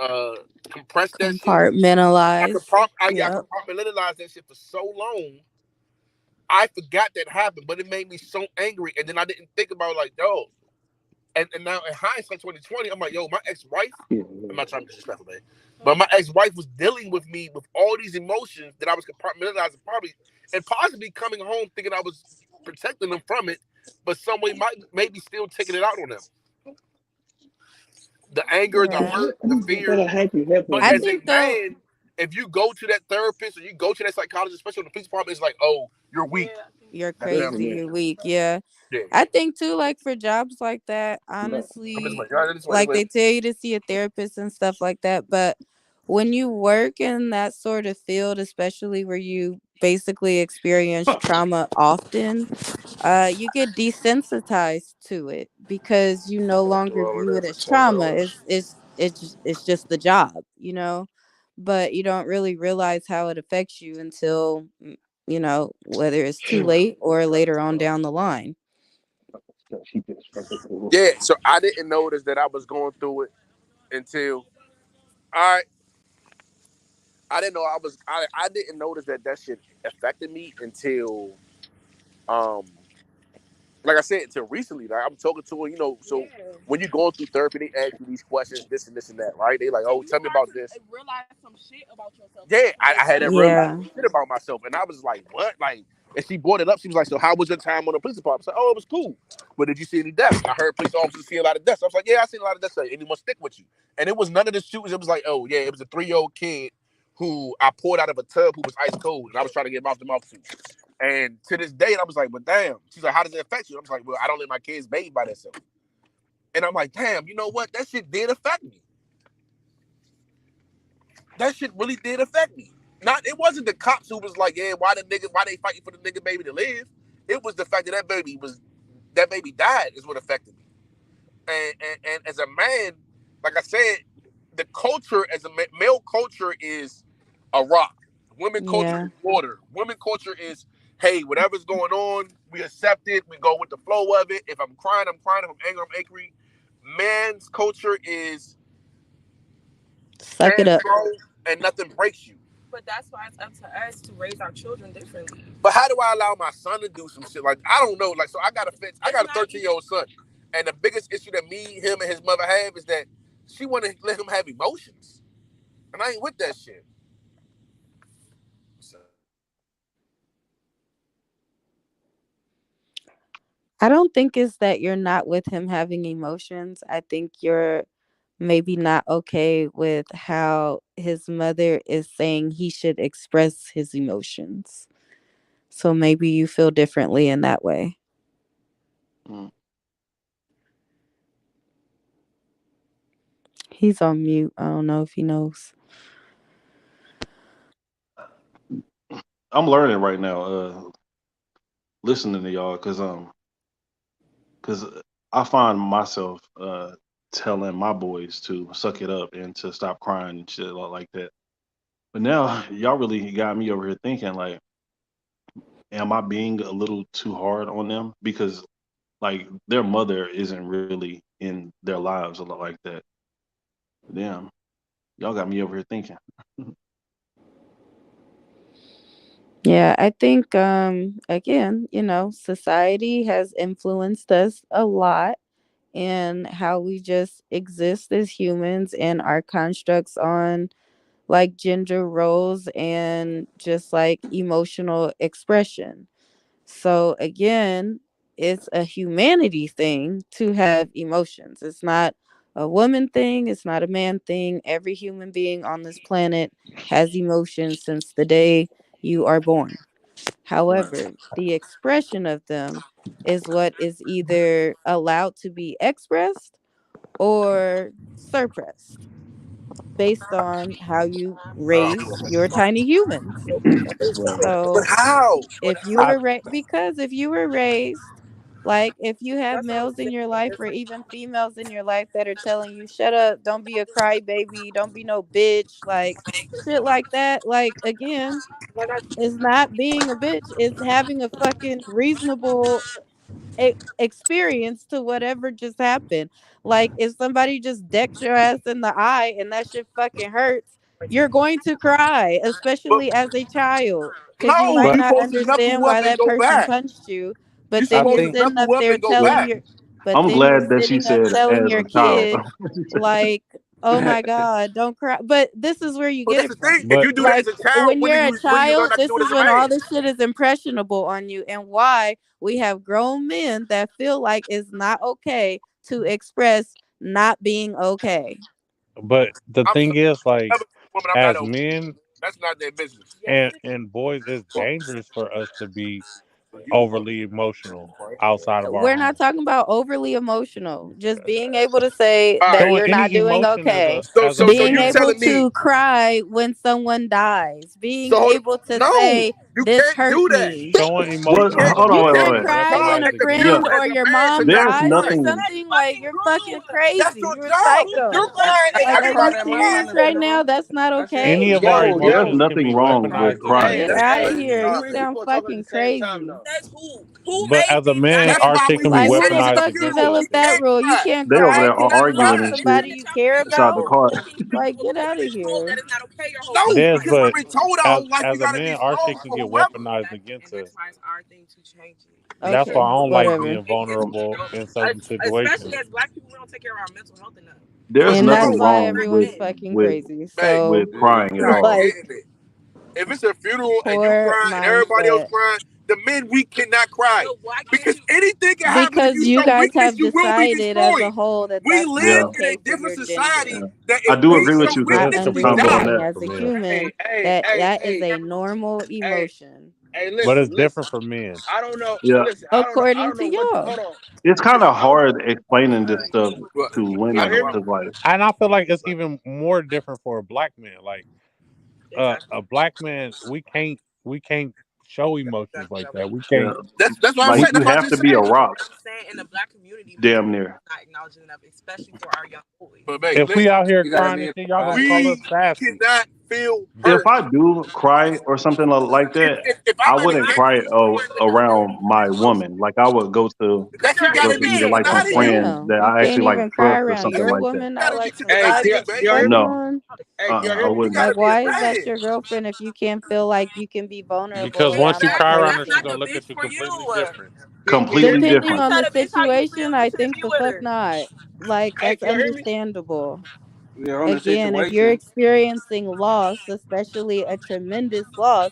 compressed that shit. Compartmentalize. I Yep. compartmentalized that shit for so long. I forgot that happened, but it made me so angry, and then I didn't think about like, yo, and now in hindsight 2020, I'm like, yo, my ex-wife, I'm not trying to be disrespectful, man. But my ex-wife was dealing with me with all these emotions that I was compartmentalizing, probably and possibly coming home thinking I was protecting them from it, but some way might maybe still taking it out on them. The anger, the Yeah. hurt, the fear. Gotta help you help But I as you. a think though, man, if you go to that therapist or you go to that psychologist, especially in the police department, it's like, oh, you're weak. Yeah, I think you're That's them. crazy, you're weak. Yeah. Yeah. I think too, like for jobs like that, I'm this way. honestly, This way. This like way. they tell you to see a therapist and stuff like that. But when you work in that sort of field, especially where you basically experience trauma often, you get desensitized to it because you no I'll do longer all of view that it for as 12 trauma. hours. It's just the job, you know. But you don't really realize how it affects you until whether it's too late or later on down the line. Yeah, so I didn't notice that I was going through it until I I didn't know I didn't notice that that shit affected me until um like I said, until recently. Like I'm talking to her, you know, so yeah. when you're going through therapy, they ask you these questions, this and that, right? They like, oh, And you tell me start about to this. realize some shit about yourself Yeah, from those I had that questions. realized Yeah. shit about myself, and I was like, what? Like, and she brought it up. She was like, so how was your time on the police department? I was like, oh, it was cool. But did you see any deaths? I heard police officers see a lot of deaths. I was like, yeah, I seen a lot of deaths. Anyone stick with you? And it was none of the shootings. It was like, oh yeah, it was a 3-year-old kid who I poured out of a tub who was ice cold, and I was trying to get mouth to mouth to. And to this day, I was like, but damn. She's like, how does it affect you? I was like, well, I don't let my kids bathe by themselves. And I'm like, damn, you know what? That shit did affect me. That shit really did affect me. Not it wasn't the cops who was like, yeah, why they fighting for the nigga baby to live? It was the fact that that baby died is what affected me. And as a man, like I said, the culture as a male culture is a rock. Women culture Yeah. is water. Women culture is, hey, whatever's going on, we accept it. We go with the flow of it. If I'm crying, I'm crying. If I'm angry, I'm angry. Man's culture is Suck it stand up. strong and nothing breaks you. But that's why it's up to us to raise our children differently. But how do I allow my son to do some shit? Like I don't know. Like so, I It's got a not 13-year-old son, and the biggest issue that me, him, and his mother have is that she want to let him have emotions, and I ain't with that shit. So I don't think it's that you're not with him having emotions. I think you're maybe not okay with how his mother is saying he should express his emotions. So maybe you feel differently in that way. Mm. He's on mute. I don't know if he knows. I'm learning right now, listening to y'all, cause I find myself telling my boys to suck it up and to stop crying and shit like that. But now y'all really got me over here thinking like, am I being a little too hard on them? Because like their mother isn't really in their lives a lot like that. Damn, y'all got me over here thinking. Yeah, I think again, society has influenced us a lot in how we just exist as humans and our constructs on like gender roles and just like emotional expression. So again, it's a humanity thing to have emotions. It's not a woman thing, it's not a man thing. Every human being on this planet has emotions since the day you are born. Right. However, the expression of them is what is either allowed to be expressed or suppressed based on how you raise your tiny humans. Right. But So how? if you I were because if you were raised like if you have males in your life or even females in your life that are telling you shut up, don't be a crybaby, don't be no bitch, like shit like that, like again, it's not being a bitch, it's having a fucking reasonable experience to whatever just happened. Like if somebody just decks your ass in the eye and that shit fucking hurts, you're going to cry, But especially as a child, because you no, might but you not supposed to understand knuckle up why and that go person back. punched you. You But I then you're supposed to think sitting up knuckle up there and go telling back. your but I'm then you're glad that she sitting up said telling as your a child. kid like, oh my god, don't cry. But this is where you But get that's it the from. thing. If but you do that as Like a child, when you're a when do you learn child, not to this do it is as a when all man? this shit is impressionable on you, and why we have grown men that feel like it's not okay to express not being okay. but the I'm thing sorry. is like Whatever woman, I'm not as okay. men That's not their business. and boys, it's dangerous for us to be overly emotional outside of our We're not home. talking about overly emotional. Just being able to say All right. that Showing you're not any doing emotion okay. So Being you able telling me? to cry when someone dies. So Being able to no, say, you this can't hurt do that. me. showing You What? emotion can't. to Hold You on, wait, can't wait, women, wait. cry when recognize a Somebody it to as friend Yeah, you emotion. or as a your man should mom not there's dies or cry. nothing. something. Like you're fucking That's your crazy. You're job. psycho. You're crying, and Like, I are everybody you cried at my seeing serious mama's you. right now? funeral. That's not I said, Any okay. of our yo, There's yo. emotions can nothing be I wrong with cried weaponized to crying. Get hey, out of hey, here. two You Exactly. rich sound people talking at fucking the same time crazy. though. That's who? Who but made as a these man, That's our why dynamics? shit when can you be Like, sit who at the the weaponized fuck against funeral, us. you developed that can't rule? You cry. can't They over cry there because That's you right. arguing lost and shit somebody That you y'all care being beside the about. told. car. Who been Like, get who out of been told that here. it's not okay your whole No, life? It is, because we've but been told our whole life we as a gotta be man, our strong shit can for get whoever. weaponized That, and against that's us. why it's our thing to change it. Make That's sure why Okay, I don't like whatever. being vulnerable in certain especially situations. as black people, we don't take care of our mental health enough. But There's And nothing that's no, why wrong everyone's Men. fucking with crazy. Meg, So, crying you're at not all. like, getting it. If it's a funeral and you poor crying and everybody else mindset. crying, the men we cannot cry But why can't because you? anything can happen. If Because you you show guys weakness, have you will be decided as a destroyed. whole that We that's not live Yeah, in a okay for different your gender. society yeah. that I if do we agree with show you I because There's weakness, some we combo on die. understanding that as for a men, human Hey, that hey, that is hey, a normal hey, emotion, hey, but it's listen. different for men. I don't know. yeah, Listen, I according don't to know what. y'all. Hold on. it's kind of Listen, hard explaining this stuff But to can y'all I women hear know me? because, like, And I feel like it's even more different for a black man. Like Exactly. a black man, we can't show emotions Exactly like that way. that. We yeah, can't. that's what I'm like saying. We you That's what I have to just be a said. rock, I'm saying in the black community, mental damn health near. is not acknowledged enough, especially for our young boys. But Meg, if we listen, out here You gotta crying be and in shit, y'all gonna call us we sassy. cannot feel If hurt. I do cry or something like that, If I I'm at a wouldn't Why gay, cry can't you do it with the around community my that's close? woman. Like I would go to that Because you're shit a go gotta to be either kicked like human. some out of you. friends Damn, that you I can't actually like even cry trust or around something your like that. woman. You Not gotta like get some kicked Hey, out of can you, toxic y'all baby. hear me? No, fucking. Hey, can y'all I hear me? You wouldn't. gotta Like, be a why is that man. your girlfriend if you can't feel like you can be vulnerable Because once around you that cry Exactly. around her, That's she's not person? the gonna look bitch at you for completely you. different. Can y'all Completely hear me? Depending If you different. on tell the the bitch how you situation, feel, you I shouldn't think be the with fuck her. not. Like, Hey, that's can y'all hear me? understandable. Yeah, on the Again, if you're situation. experiencing loss, especially a tremendous loss,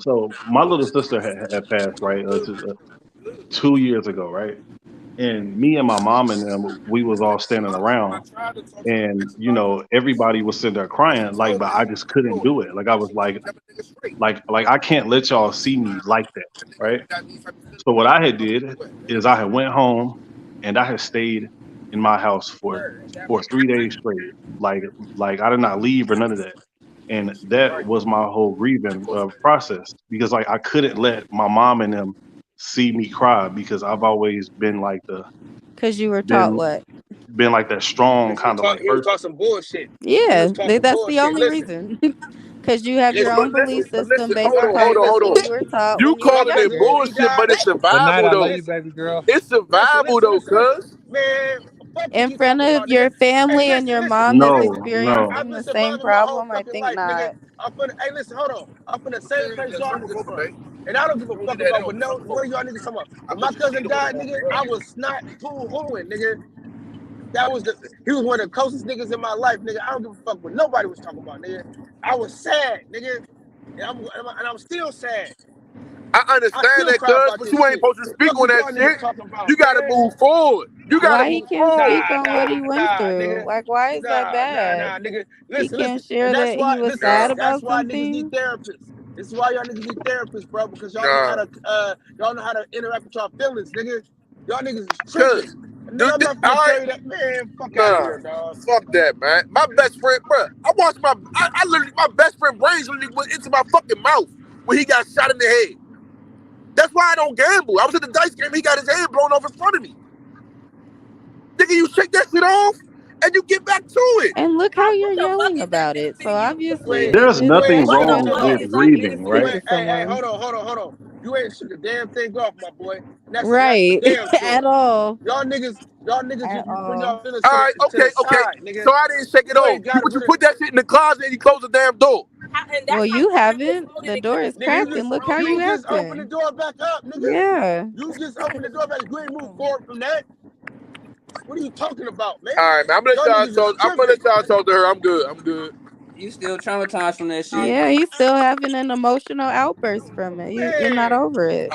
so my little sister had passed, right, 2 years ago, right? And me and my mom and them, we was all standing around, and everybody was sitting there crying, like, but I just couldn't do it. Like I was like I can't let y'all see me like that, right? So what I had did is I had went home and I had stayed in my house for 3 days straight. Like I did not leave or none of that. And that was my whole grieving process, because like I couldn't let my mom and them see me cry, because I've always been like the Because you were taught been what? been like that strong Cause kind of like he was person. talking some bullshit. He Yeah, was talking that's the bullshit. only Listen, reason. Because you have your listen, own belief But system listen, based hold on, upon hey, hold on, hold something on. listen. you were taught You when you were My calling it cousin, younger. he bullshit, died. but it's Good night. survival I love though. you, Listen, baby girl. It's survival though, listen. cuz. Man, fuck what In you front talking of about, nigga. your Hey, family and listen, your listen, mom that's listen. No, no. I've experiencing been the same surviving my whole problem, I fucking think life, nigga. not. Hey, listen, hold on. I'm from the same place y'all niggas Over, from. babe. And I don't give a We'll get fuck that about on what the no front one porch. of y'all niggas talking about. I When my put your seat cousin over there died, on nigga, the I rug. was not boo-hooing, nigga. He was one of the closest niggas in my life, nigga. I don't give a fuck what nobody was talking about, nigga. I was sad, nigga. And I'm still sad. I I understand still that, cry cuz, about but this you ain't shit. supposed to speak Fuck on is that y'all niggas shit. talking about, You gotta man? move forward. You gotta Why he move can't forward. speak on what he went through? Nigga. Like, why is that bad? Nigga. He Listen, can't listen. And share that's that why, he was listen, sad Nah, that's about why niggas need something. therapists. This is why y'all niggas need therapists, bro, because nah. y'all know how to interact with y'all feelings, nigga. Y'all niggas is tripping. Cuz, Nigga, I'm not finna I carry that. Man, fuck out of nah. here, dog. Fuck that, man. My best friend, bro. I literally, my best friend brains literally went into my fucking mouth when he got shot in the head. That's why I don't gamble. I was at the dice game. He got his head blown off in front of me. Nigga, you shake that shit off and you get back to it. And look how Bro, what you're the fuck yelling is that about got it. to So do you? You obviously, ain't, There's you nothing ain't What shook the a wrong thing fuck off. with is like grieving, innocent? You right? to ain't, hey, someone. hold on. You ain't shook a damn thing off, my boy. And that's for Right. damn At sure. all. Y'all niggas At just be putting all. y'all feelings All to right, the okay. side, nigga. So I didn't shake it You off. ain't gotta You put it. put that shit in the closet and you close the damn door. And Well, that's how you Kevin was haven't. holding The it door because is he Nigga, cracked and look how you you just open the acting. door back up, nigga. Yeah. You just open the door back. You ain't move forward from that. What are you talking about, man? All right, man. Y'all niggas is I'm gonna tripping. let y'all talk to her. I'm good. I'm good. You still traumatized from that shit? Yeah, he's still having an emotional outburst from it. You're not Man, over it.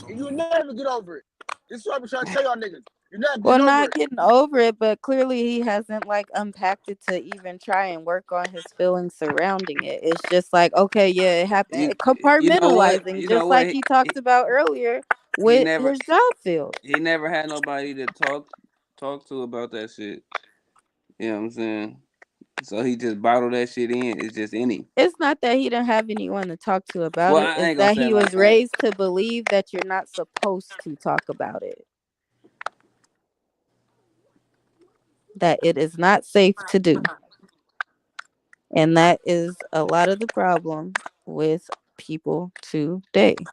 you never get over it. This is what I'm trying to tell y'all niggas. You're not Well, getting over not it. getting over it, but clearly he hasn't like unpacked it to even try and work on his feelings surrounding it. It's just like, okay, yeah, it happened. You know what? Compartmentalizing, You know just what? like he talked about earlier He with never his job field. he never had nobody to talk to about that shit. You know what I'm saying? So he just bottled that shit in. It's just in him. It's not that he didn't have anyone to talk to about Well, it. I It's ain't gonna that say it he like was that. raised to believe that you're not supposed to talk about it. That it is not safe to do. And that is a lot of the problem with people today.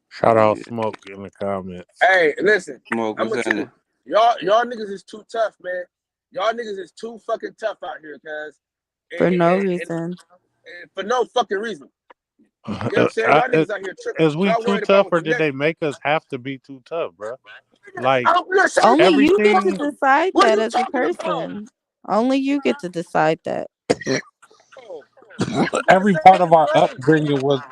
Shout out Yeah, Smoke in the comments. Hey, listen. smoke I'm was gonna tell you, happening. y'all niggas is too tough, man. Y'all niggas is too fucking tough out here, cuz. And, For no and, and, reason. and for no fucking reason. You know what I'm saying? Y'all niggas out here tripping. Is we Y'all too worried about tough what or the did next. they make us have to be too tough, bro? Like I'm not saying Only you get to fuck everything, them. decide What are that you as a talking about? person. Only you get to decide that. Oh, you gotta every say part of that, our bro. upbringing was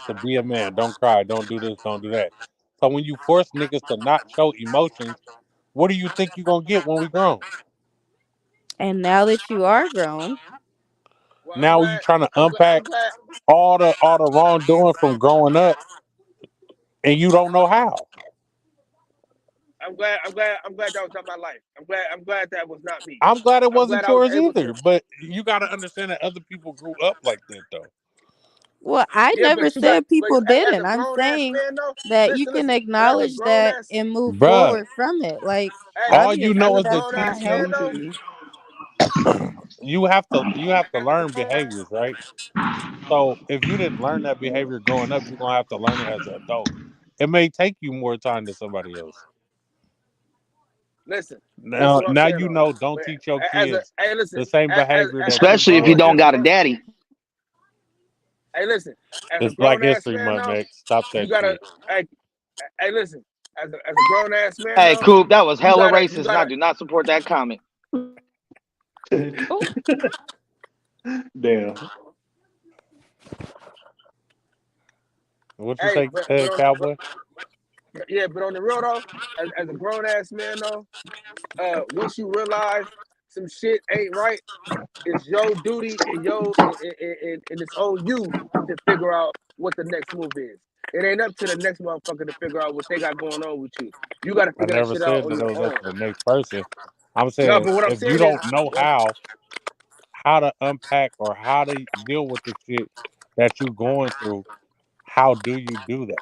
to be a man. Don't cry, don't do this, don't do that. So when you force niggas to not show emotions, what do you think you're gonna get when we grown? And now that you are grown, Well, I'm Now you glad. trying to I'm glad. I'm unpack glad. all the wrongdoing from growing up and you don't know how. I'm glad that was not my life. I'm glad that was not me. I'm glad it I'm glad wasn't I was yours able to. either, but you gotta understand that other people grew up like that though. well, I Yeah, never but you got. said But people as didn't. a I'm grown ass saying man, though, that you listen, can listen. But as a acknowledge grown that ass, and move Bruh, forward from it. Like, hey, all you as know obviously, a is the that's grown not ass man, teachings. though, healthy. You have to learn behaviors, right? So if you didn't learn that behavior growing up, you're gonna have to learn it as an adult. It may take you more time than somebody else. listen. This is Now, what I'm now saying, you though. know. Don't But teach your as a, kids hey, listen. the same As behavior that you Especially if you grew up don't with. got a grown, daddy. hey, listen. As a It's Black grown ass History man, Month though, next. Stop you that gotta. shit. Hey, hey, listen. As a grown ass man, Hey, though, Coop, that was you hella gotta. You racist, and I gotta. do not support that comment. Oh, Damn. What you Hey, say, cowboy? but on the real though, as a grown ass man though, once you realize some shit ain't right, it's your duty and it's on you to figure out what the next move is. It ain't up to the next motherfucker to figure out what they got going on with you. You got to I figure that never shit out said on that it your was up own. to the next person. I'm No, saying but what I'm if you saying is, don't know how to unpack or how to deal with the shit that you going through, how do you do that?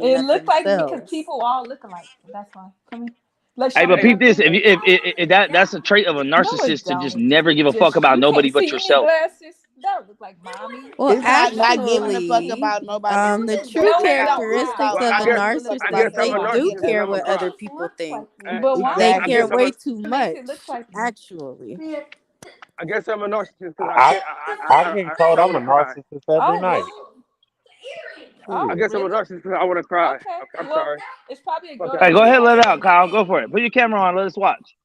opinion It of looked like me because themselves. people all look alike. That's why. Come here. Let's Hey, show me but Hey, your peep this. picture. If that's a trait of a No, it narcissist to just don't. never give a fuck Just about you nobody can't but see. You need yourself. glasses. That look like mommy. Well, It's not giving a fuck actually, about nobody the else, true but No, just it not don't. worry How? characteristics about well, of I a guess other people I like narcissist, guess they I'm they a don't do give narcissist a and care I'm a what fuck. other clown. people think. But why? They I care guess I'm a way Shamexy, too much, Shamexy looks like me. actually. I guess I'm a narcissist because I I can't. I'm getting Cause told I I'm want a to cry. narcissist every Oh, night. really? I Oh, Shit. guess I'm a really? narcissist because I want to cry. Okay. I'm Well, sorry. it's probably a Fuck girl that Hey, go that's shit. ahead, let it out, always. Kyle. Go for it. Put your camera on. Let us watch.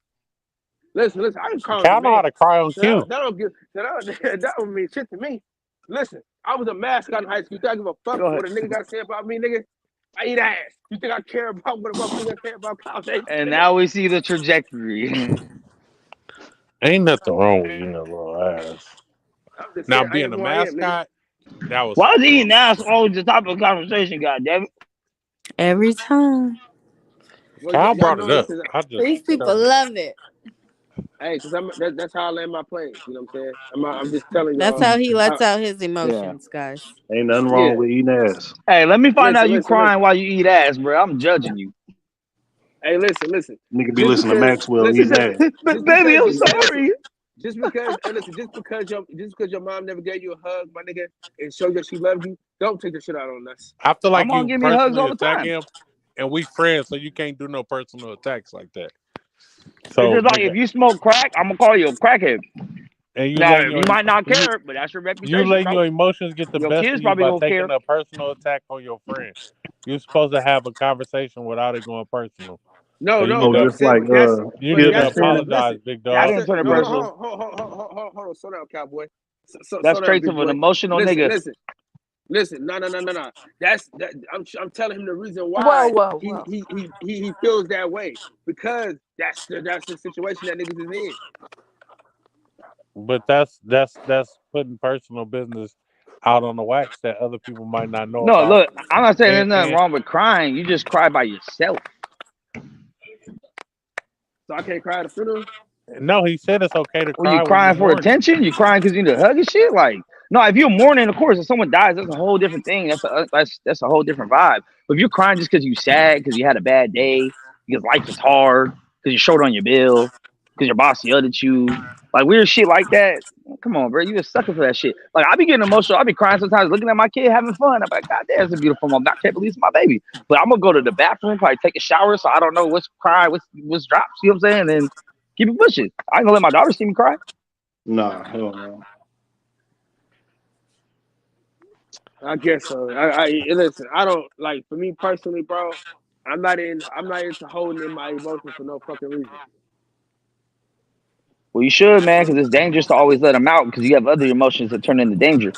Listen. I can cry as a Cal know how man. to cry on So that, cue. that don't give. So that don't mean shit to me. Listen, I was a mascot in high school. You think I give a fuck Go ahead. what a nigga got to say about me, nigga? I eat ass. You think I care about what a motherfucker say about Kyle Davis, And nigga? now we see the trajectory. Ain't nothing wrong with eating a little ass. I'm just Now saying, I being am a who I am, nigga. mascot, that was Why is something eating else. ass always the topic of conversation, goddamn it? Every time. Well, Cal y'all brought it know this up. because, I just These people tell you. love it. hey, because that's how I land my planes. You know what I'm saying? I'm just telling That's y'all how he how. lets out his Yeah. emotions, guys. Ain't nothing wrong Yeah. with eating ass. Hey, let me find out Listen, you listen, crying listen. while you eat ass, bro. I'm judging you. Hey, listen. Nigga be Just listening to because, Maxwell listen, eating listen. ass. But Just baby, because I'm you listen. sorry. Just because, hey, listen. Just because your mom never gave you a hug, my nigga, and showed that she loved you, don't take the shit out on us. I feel My like mom you give me hugs personally all the attack time. him, and we friends, so you can't do no personal attacks like that. It's So, just like nigga, if you smoke crack, I'm gonna call you a crackhead. and you Now letting you might not you care, but that's your you reputation, letting bro. your emotions get the Your best kids of you probably by gonna taking care. a personal attack on your friend. You're supposed to have a conversation without it going personal. So No, you no, need Oh, but to I'm just saying, like you but need to Skip that's a saying apologize, listen. big I dog. didn't That's turn it no, personal. Slow down, cowboy. That's Slow down, traits big of an boy. emotional Listen, nigga. listen, no. That I'm telling him the reason Whoa, why whoa, he whoa. he he he, he feels that way because that's the situation that niggas is in. But that's putting personal business out on the wax that other people might not know No, about. look, I'm not saying there's nothing And wrong with crying. You just cry by yourself. So I can't cry at a funeral. no, he said it's okay to When you cry when you're crying for mourning. attention, you crying because you need a hug and shit. Like, no, if you're mourning, of course, if someone dies, that's a whole different thing. That's a whole different vibe. But if you're crying just because you sad, because you had a bad day, because life is hard, because you're short on your bill, because your boss yelled at you, like weird shit like that. Come on, bro, you a sucker for that shit. Like I be getting emotional. I be crying sometimes, looking at my kid having fun. I'm like, God damn, it's a beautiful moment. I can't believe it's my baby. But I'm gonna go to the bathroom, probably take a shower, so I don't know what's crying, what's drops. You know what I'm saying? And keep it pushing. I ain't gonna let my daughter see me cry. nah, hell no. I guess so. I listen. I don't like for me personally, bro. I'm not into holding in my emotions for no fucking reason. Well, you should, man, because it's dangerous to always let them out because you have other emotions that turn into danger.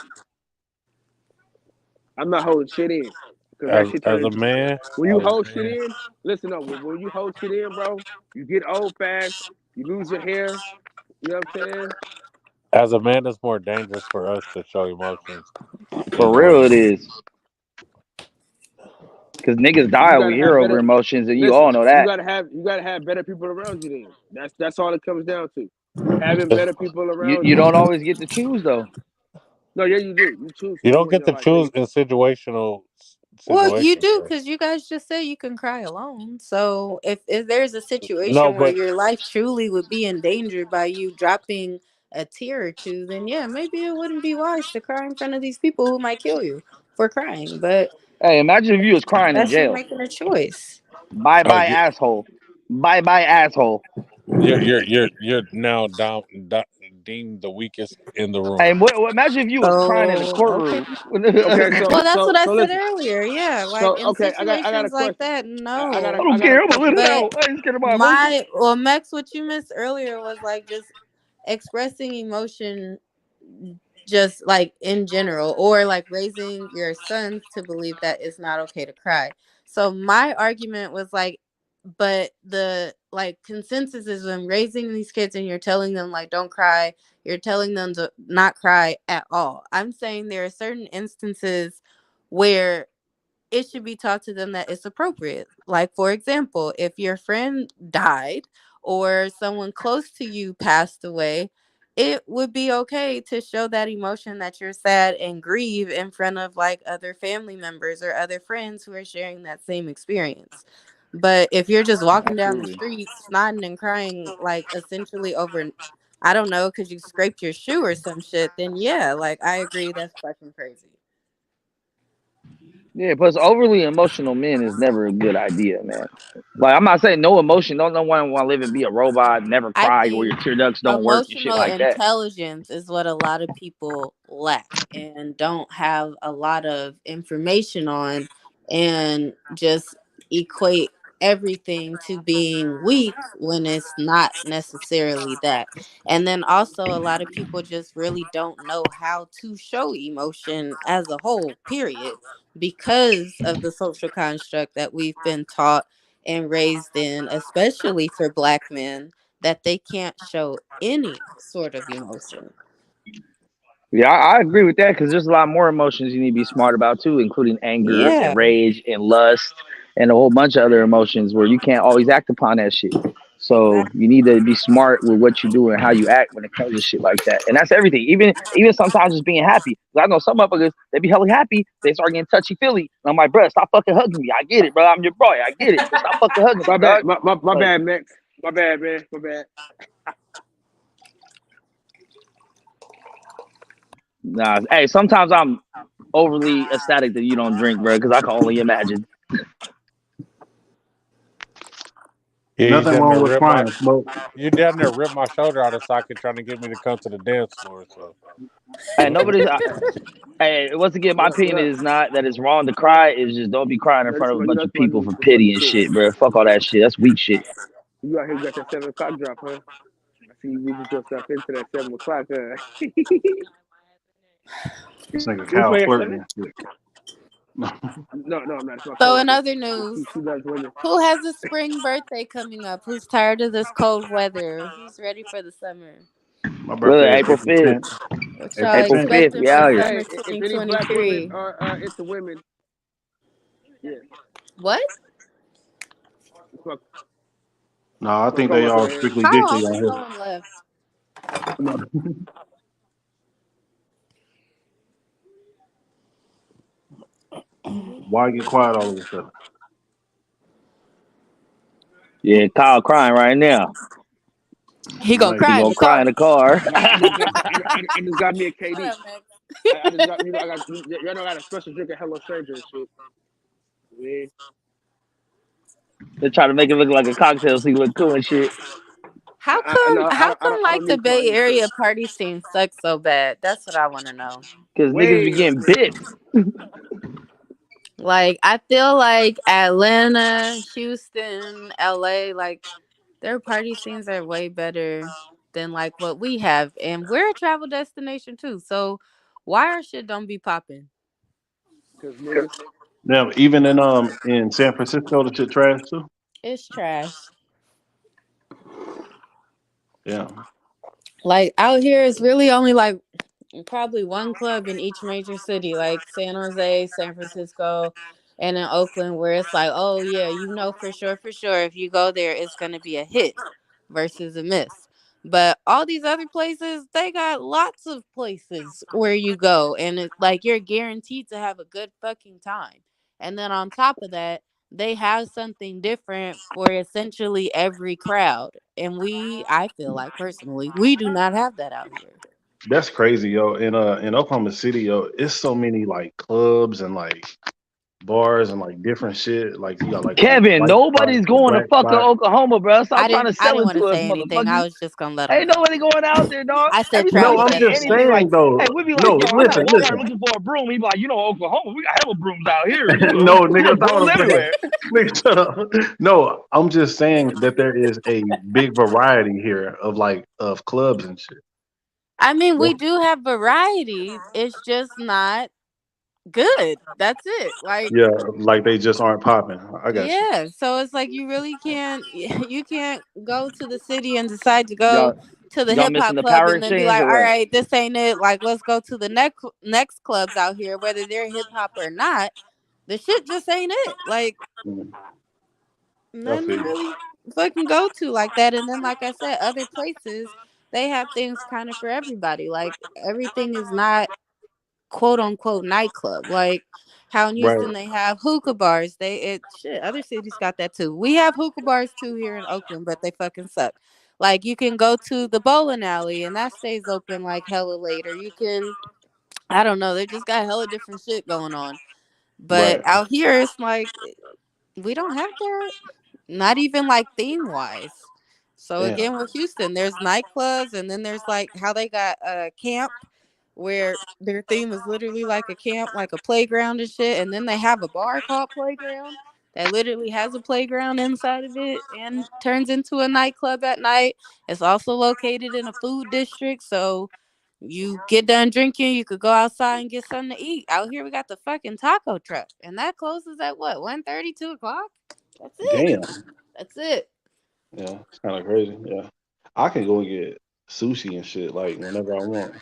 I'm not holding shit in because that shit turn As a into man, when you as a hold shit man, in. Listen up. When you hold shit in, bro, you get old fast. You lose your hair. You know what I'm saying? as a man, it's more dangerous for us to show emotions For than real, it women. is. Because niggas You die over gotta here have over better. emotions, and you all Listen, know that. you gotta have better people around you. Then that's all it comes down to. Having It's, better people You, around you you. don't always get to choose, though. No, yeah, you do. You choose who you you don't want in get your to life, choose nigga. in situational Well, you situations, do though. because you guys just said you can cry alone. So if there's a No, situation where but your life truly would be endangered by you dropping a tear or two, then yeah, maybe it wouldn't be wise to cry in front of these people who might kill you for crying. But Hey, imagine if you was crying in that's you jail. making a choice. Bye oh, bye, asshole. Bye bye, asshole. you're now deemed the weakest in the Hey, room. imagine if you was crying in a So okay. courtroom. Okay, Well, that's what I said listen. earlier. Yeah, like So in okay, I got a situations like question. that, I no. don't I got a care. I'm gonna let question. it But out. I ain't scared of my emotions. Max, what you missed earlier was like just expressing emotion just like in general, or like raising your sons to believe that it's not okay to cry. So my argument was like, but the like consensus is when raising these kids and you're telling them like don't cry, you're telling them to not cry at all. I'm saying there are certain instances where it should be taught to them that it's appropriate. Like, for example, if your friend died or someone close to you passed away, it would be okay to show that emotion that you're sad and grieve in front of like other family members or other friends who are sharing that same experience. But if you're just walking down the Absolutely. street, snotting and crying, like essentially over, I don't know, because you scraped your shoe or some shit, then yeah, like I agree that's fucking crazy. Yeah, plus overly emotional men is never a good idea, man. Like I'm not saying no emotion, don't no one want to live and be a robot, never I cry, or think your tear ducts don't work and shit emotional like that. intelligence is what a lot of people lack and don't have a lot of information on, and just equate everything to being weak when it's not necessarily that. And then also, a lot of people just really don't know how to show emotion as a whole, period, because of the social construct that we've been taught and raised in, especially for black men, that they can't show any sort of emotion. Yeah, I agree with that because there's a lot more emotions you need to be smart about too, including anger Yeah. and rage and lust and a whole bunch of other emotions where you can't always act upon that shit. So Exactly. you need to be smart with what you do and how you act when it comes to shit like that. And that's everything. Even sometimes just being happy. 'Cause I know some motherfuckers, they be hella happy, they start getting touchy feely. And I'm like, bro, stop fucking hugging me. I get it, bro. I'm your boy. I get it. But stop fucking hugging me, My bad, dog. my Like, bad, Max. My bad, man. My bad. nah. Hey, sometimes I'm overly ecstatic that you don't drink, bro, because I can only imagine. Yeah, Nothing wrong with crying, smoke. you down there rip my shoulder out of socket trying to get me to come to the dance floor. So And go ahead. nobody's. Hey, once again, my opinion What up? is not that it's wrong to cry. It's just don't be crying in No, this front is of a my, you bunch know, of this is my people new, for this is my pity new and shit. shit, bro. Fuck all that shit. That's weak shit. You out here, you got that 7 o'clock drop, huh? I see you get yourself into that 7 o'clock. This nigga This Kyle way, flirting and shit. no, I'm not. It's my So, in coworker. other news, She loves women. who has a spring birthday coming up? Who's tired of this cold weather? Who's ready for the summer? My Look, birthday is April April 5th. 10th. What y'all April April 10th. 5th, expecting we for out here. Hey, summer if any black women 2023? are into women, yeah, What? it's my, No, I it's my think they coworker all right here. strictly How dickly almost on going left? here. Why get quiet all of a sudden? Yeah, Kyle crying right now. He gonna Like, He cry in gonna the cry in car. the car. I just got me a What KD. up, Max? I just got, I got, y'all know I got a special drink of Hello Stranger and shit. Yeah. They try to make it look like a cocktail so you look cool and shit. How I come? know How come? I Like don't the need to Bay anything. Area party scene sucks so bad. That's what I want to know. Because niggas be Way getting bit. Like I feel like Atlanta, Houston, LA, like their party scenes are way better than like what we have, and we're a travel destination too. So why our shit don't be popping? because niggas. now, even in San Francisco, the shit trash too. It's trash. Yeah, Like out here, it's really only like probably one club in each major city, like San Jose, San Francisco, and in Oakland, where it's like, oh yeah, you know for sure, if you go there, it's gonna be a hit versus a miss. But all these other places, they got lots of places where you go, and it's like you're guaranteed to have a good fucking time. And then on top of that, they have something different for essentially every crowd. And I feel like personally, we do not have that out here. that's crazy, yo. In Oklahoma City, yo, it's so many like clubs and like bars and like different shit. Like you got like the Kevin, white spot, nobody's the going to black fucking spot. Oklahoma, bro. Stop trying to I sell didn't it want to to us, say anything. I motherfuckers. was just gonna let them Ain't know. nobody going out there, dog. I said Every time No, travel we I'm say just any nigga like, saying hey, though. we be like, No, yo, I'm at listen, Walmart listen. looking for a broom. He be like, you know, Oklahoma, we got hella brooms out here. No, nigga, There's that's not brooms what I'm saying. everywhere. Nigga, shut up. No, I'm just saying that there is a big variety here of like of clubs and shit. I mean, we That's, do have variety. It's just not good. That's it. Like, yeah, like they just aren't popping. I got you. yeah. So it's like you really can't you can't go to the city and decide to go Y'all, to the y'all hip missing hop the club power and then be exchange like, or all what? right, this ain't it. Like, let's go to the next clubs out here, whether they're hip hop or not. The shit just ain't it. Like, Mm, I none feel to you. really fucking go to like that. And then, like I said, other places they have things kind of for everybody. Like everything is not quote unquote nightclub. Like how in Right. Houston they have hookah bars. Other cities got that too. We have hookah bars too here in Oakland, but they fucking suck. Like you can go to the bowling alley and that stays open like hella later. You can I don't know, they just got hella different shit going on. But Right. out here, it's like we don't have that. Not even like theme wise. So Damn. again, with Houston, there's nightclubs, and then there's like how they got a camp where their theme is literally like a camp, like a playground and shit. And then they have a bar called Playground that literally has a playground inside of it and turns into a nightclub at night. It's also located in a food district, so you get done drinking, you could go outside and get something to eat. Out here, we got the fucking taco truck, and that closes at what, 1:30, 2 o'clock? That's it. Damn. That's it. Yeah, it's kind of crazy. Yeah, I can go and get sushi and shit like whenever I want.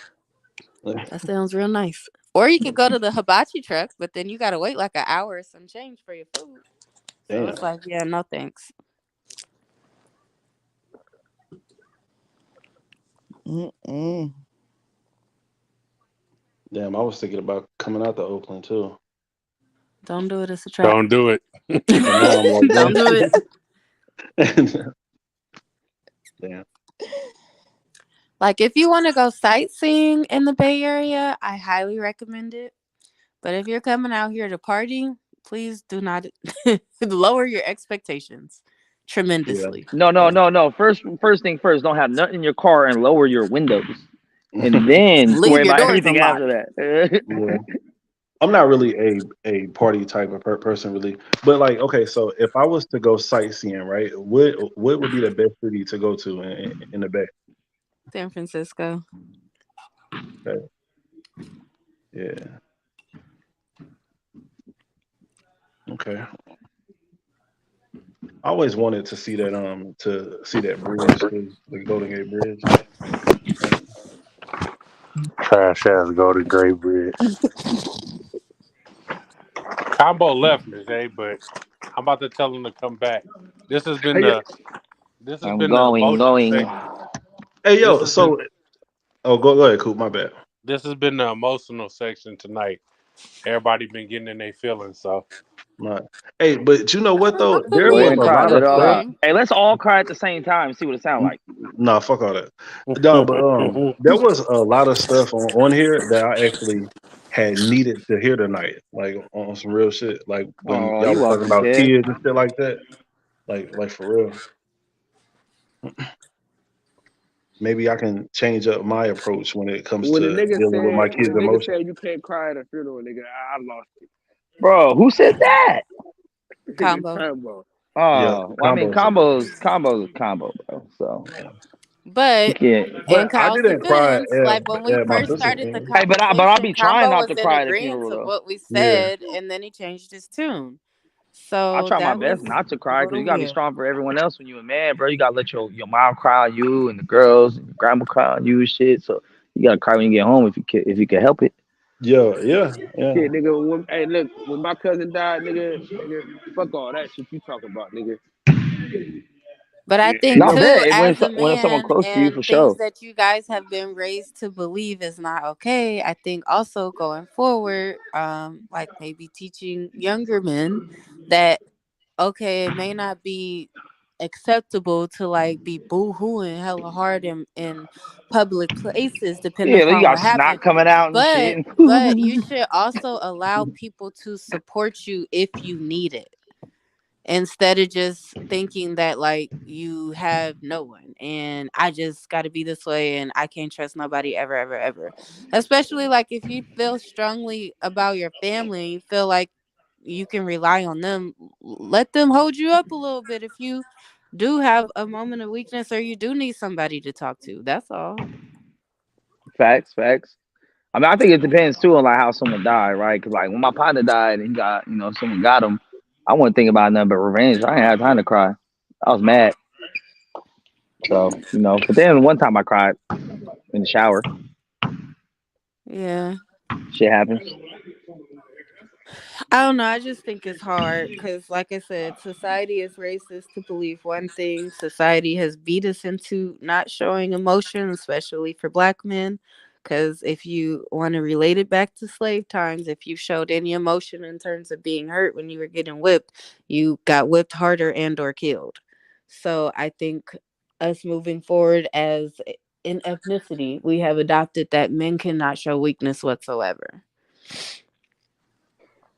That sounds real nice. Or you could go to the hibachi truck, but then you gotta wait like an hour or some change for your food. So it's Damn. like, yeah, no thanks. Mm-mm. Damn, I was thinking about coming out to Oakland too, Don't do it. It's a trap. Don't do it. but now I'm like, Don't do it. damn. Damn. Like, if you want to go sightseeing in the Bay Area, I highly recommend it. But if you're coming out here to party, please do not lower your expectations Yeah. tremendously. No, no, Yeah. no, no. First thing first. Don't have nothing in your car and lower your windows, and then worry Leave your about doors everything unlocked. after that. Yeah. I'm not really a party type of person, really. But like, okay, so if I was to go sightseeing, right, what would be the best city to go to in the Bay? San Francisco. Okay. Yeah. Okay. I always wanted to see that bridge too, the Golden Gate Bridge. Yeah. Trash ass go to Great Bridge. Combo left, Miss A, but I'm about to tell him to come back. This has been Hey, the this has I'm been the going, emotional going. section. Hey This yo, has been so oh go ahead, Coop, my bad. this has been the emotional section tonight. Everybody been getting in their feelings, so Right. Hey, but you know what though? Put There Go me ahead was in and a there, cry. lot Let of it all stuff. out. Jeffrey. Hey, let's all cry at the same time and see what it sounds like. Nah, fuck all that. No, but there was a lot of stuff on here that I actually had needed to hear tonight, like on some real shit. Like when Oh, y'all you was talking welcome, about kid. kids and shit like that. Like for real. Maybe I can change up my approach when it comes When the to nigga dealing with my said, when kids' the nigga emotions. said you can't cry at a funeral, nigga, I lost it. Bro, who said that? Nigga, Combo. combo. Yeah, Oh, well, I mean, combo said combos, combo, bro. So that. Yeah. you But can't. in But I Kyle's didn't cry defense, like when we at my first sister's started the funeral. Hey, but I'll conversation, be trying Combo not was to in cry at a agreement funeral to though. what we Yeah. said, and then he changed his tune. I So try my that was best not to a cry because little you gotta be weird. strong for everyone else when you a man, bro. You gotta let your mom cry on you and the girls and your grandma cry on you and shit. So you gotta cry when you get home if you can help it. Yeah, yeah, yeah. Shit, nigga. Hey, look, when my cousin died, nigga, fuck all that shit you talking about, nigga. But I yeah, hey, think Not look, too, bad as a when it's someone man, close to you and for things sure. that you guys have been raised to believe is not okay. I think also going forward, like maybe teaching younger men that okay, it may not be acceptable to like be boo-hooing hella hard in public places depending Yeah, like you upon got what happened. snot coming out and But shit. but you should also allow people to support you if you need it, instead of just thinking that like you have no one and I just got to be this way and I can't trust nobody ever ever ever, especially like if you feel strongly about your family and you feel like you can rely on them, let them hold you up a little bit if you do have a moment of weakness or you do need somebody to talk to. That's all. Facts, facts. I mean, I think it depends too on like how someone died, right? Because like when my partner died and he got, someone got him, I wasn't thinking about nothing but revenge. I ain't had time to cry. I was mad. So, but then one time I cried in the shower. Yeah, Shit happens. I don't know. I just think it's hard because, like I said, society is racist to believe one thing. Society has beat us into not showing emotion, especially for black men. Because if you want to relate it back to slave times, if you showed any emotion in terms of being hurt when you were getting whipped, you got whipped harder and or killed. So I think us moving forward as an ethnicity, we have adopted that men cannot show weakness whatsoever.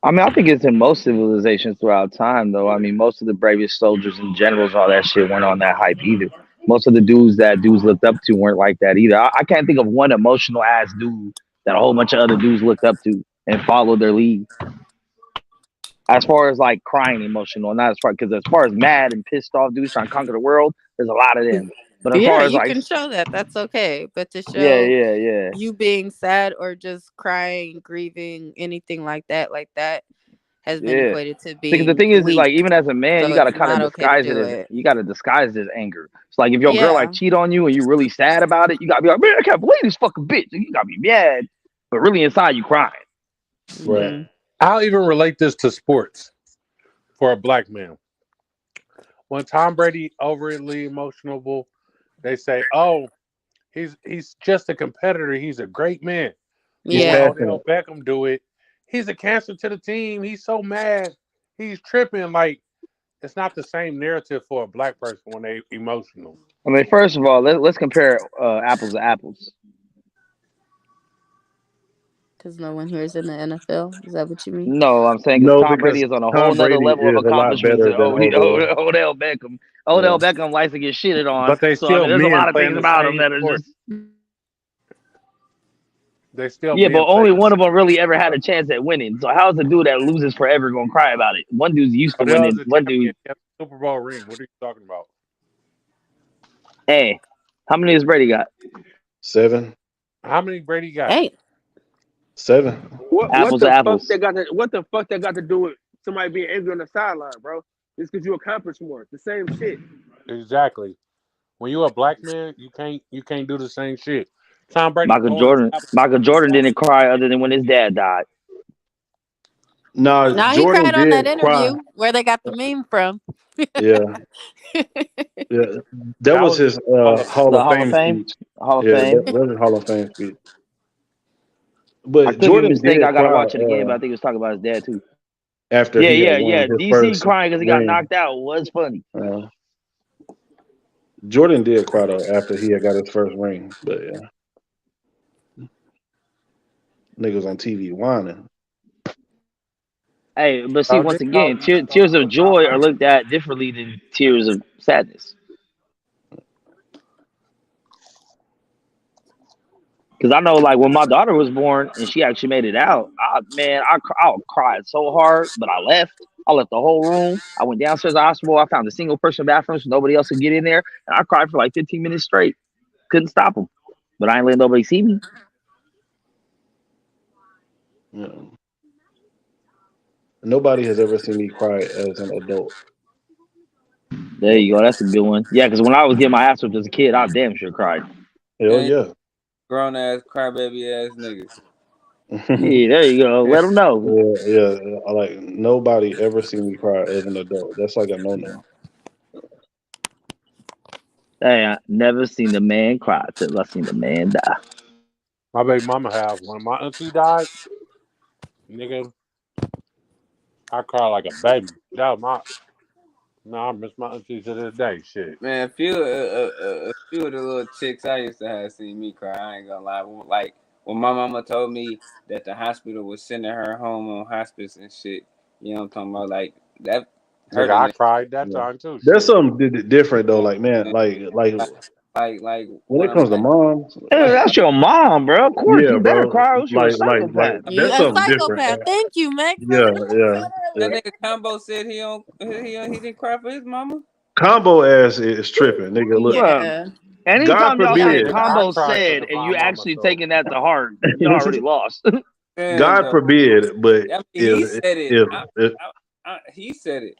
I mean, I think it's in most civilizations throughout time, though. I mean, most of the bravest soldiers and generals, all that shit, weren't on that hype either. Most of the dudes that dudes looked up to weren't like that either. I can't think of one emotional ass dude that a whole bunch of other dudes looked up to and followed their lead. As far as like crying emotional, not as far because as far as mad and pissed off dudes trying to conquer the world, there's a lot of them. But as Yeah, far as you like, can show that. That's okay. But to yeah, show yeah, yeah, you being sad or just crying, grieving, anything like that has been yeah. equated to Because the being thing is, weak. like, even as a man, So you gotta it's kind of not okay to disguise it do as it. you gotta disguise it as anger. It's like if your girl like Yeah. cheat on you and you really sad about it, you gotta be like, man, I can't believe this fucking bitch. You gotta be mad, but really inside you crying. Right. Hmm. I'll even relate this to sports for a black man. When Tom Brady overly emotional, they say, "Oh, he's just a competitor. He's a great man." But He's when Yeah. Odell passionate. Beckham do it, he's a cancer to the team. He's so mad. He's tripping. Like it's not the same narrative for a black person when they emotional. I mean, first of all, let's compare apples to apples. Because no one here is in the NFL. Is that what you mean? No, I'm saying because No, Tom Brady because is on a whole Tom nother Brady level of is a lot accomplishments better than than Odell. Odell Beckham. Yeah. Odell Beckham likes to get shitted on, But they so I still mean, there's a men lot of playing things the about him same that are sport. just They still yeah. But men only playing the one same of them really ever had sport. a chance at winning. So how's the dude that loses forever gonna cry about it? One dude's used to Odell is winning. a One champion. dude, He has a Super Bowl ring. What are you talking about? hey, how many has Brady got? 7, How many Brady got? Hey. 7. Apples to apples. What the fuck that got to do with somebody being angry on the sideline, bro? It's because you accomplished more. It's the same shit. Exactly. When you're a black man, you can't do the same shit. Tom Brady Michael throwing Jordan. jabs Michael to Jordan didn't Shaq. cry other than when his dad died. No, Now he Jordan cried on did that cry. interview where they got the meme from. Yeah, yeah. That That was was his Hall of Hall The Fame. of Hall of Fame Fame. speech. Hall of Yeah, Fame. that's his Hall of Fame speech. I But could be Jordan mistaken. did I gotta cry watch it again, but I think he was talking about his dad too. after Yeah, he had yeah, won yeah. his DC first crying because he got ring. knocked out was funny. Uh, Jordan did cry though after he had got his first ring. But yeah, niggas on TV whining. Hey, but see, Oh, once niggas always again, talking tears of about Tom joy are Brady. looked at differently than tears of sadness. Because I know, like, when my daughter was born and she actually made it out, I cried so hard, but I left. I left the whole room. I went downstairs to the hospital. I found a single person bathroom so nobody else could get in there. And I cried for like 15 minutes straight. Couldn't stop them. But I ain't let nobody see me. You know, nobody has ever seen me cry as an adult. There you go. That's a good one. Yeah, because when I was getting my ass whipped as a kid, I damn sure cried. Hell And yeah. grown ass crybaby ass nigga. Yeah, there you go. Let them know. Yeah, yeah. Like nobody ever seen me cry as an adult. That's like a no no. Hey, I never seen a man cry till I seen a man die. My baby mama have. When my auntie died, nigga, I cried like a baby. That was my. No, I miss my auntie to this day. Shit. Man, a few of the little chicks I used to have seen me cry. I ain't gonna lie. Like when my mama told me that the hospital was sending her home on hospice and shit. You know what I'm talking about? Like that hurt Nigga, a I nigga. cried that Yeah. time too. There's Shit. something different though. Like, Like man, like like, like when one it of comes to my moms, Hey, that's your mom, bro. Of course, yeah, you better bro. cry. Else you're a Like psychopath. You that's a something different. psychopath. Thank you, Max. That's Yeah, what I yeah, said that yeah. earlier. nigga Combo said he didn't cry for his mama. Combo ass is tripping, nigga. Look, Bro, Yeah. God anytime y'all say forbid, Nigga, I combo cried for said the and you my mama. actually So taking that to heart, y'all already lost. Damn God though. forbid, but I mean, if he said it. if He said it,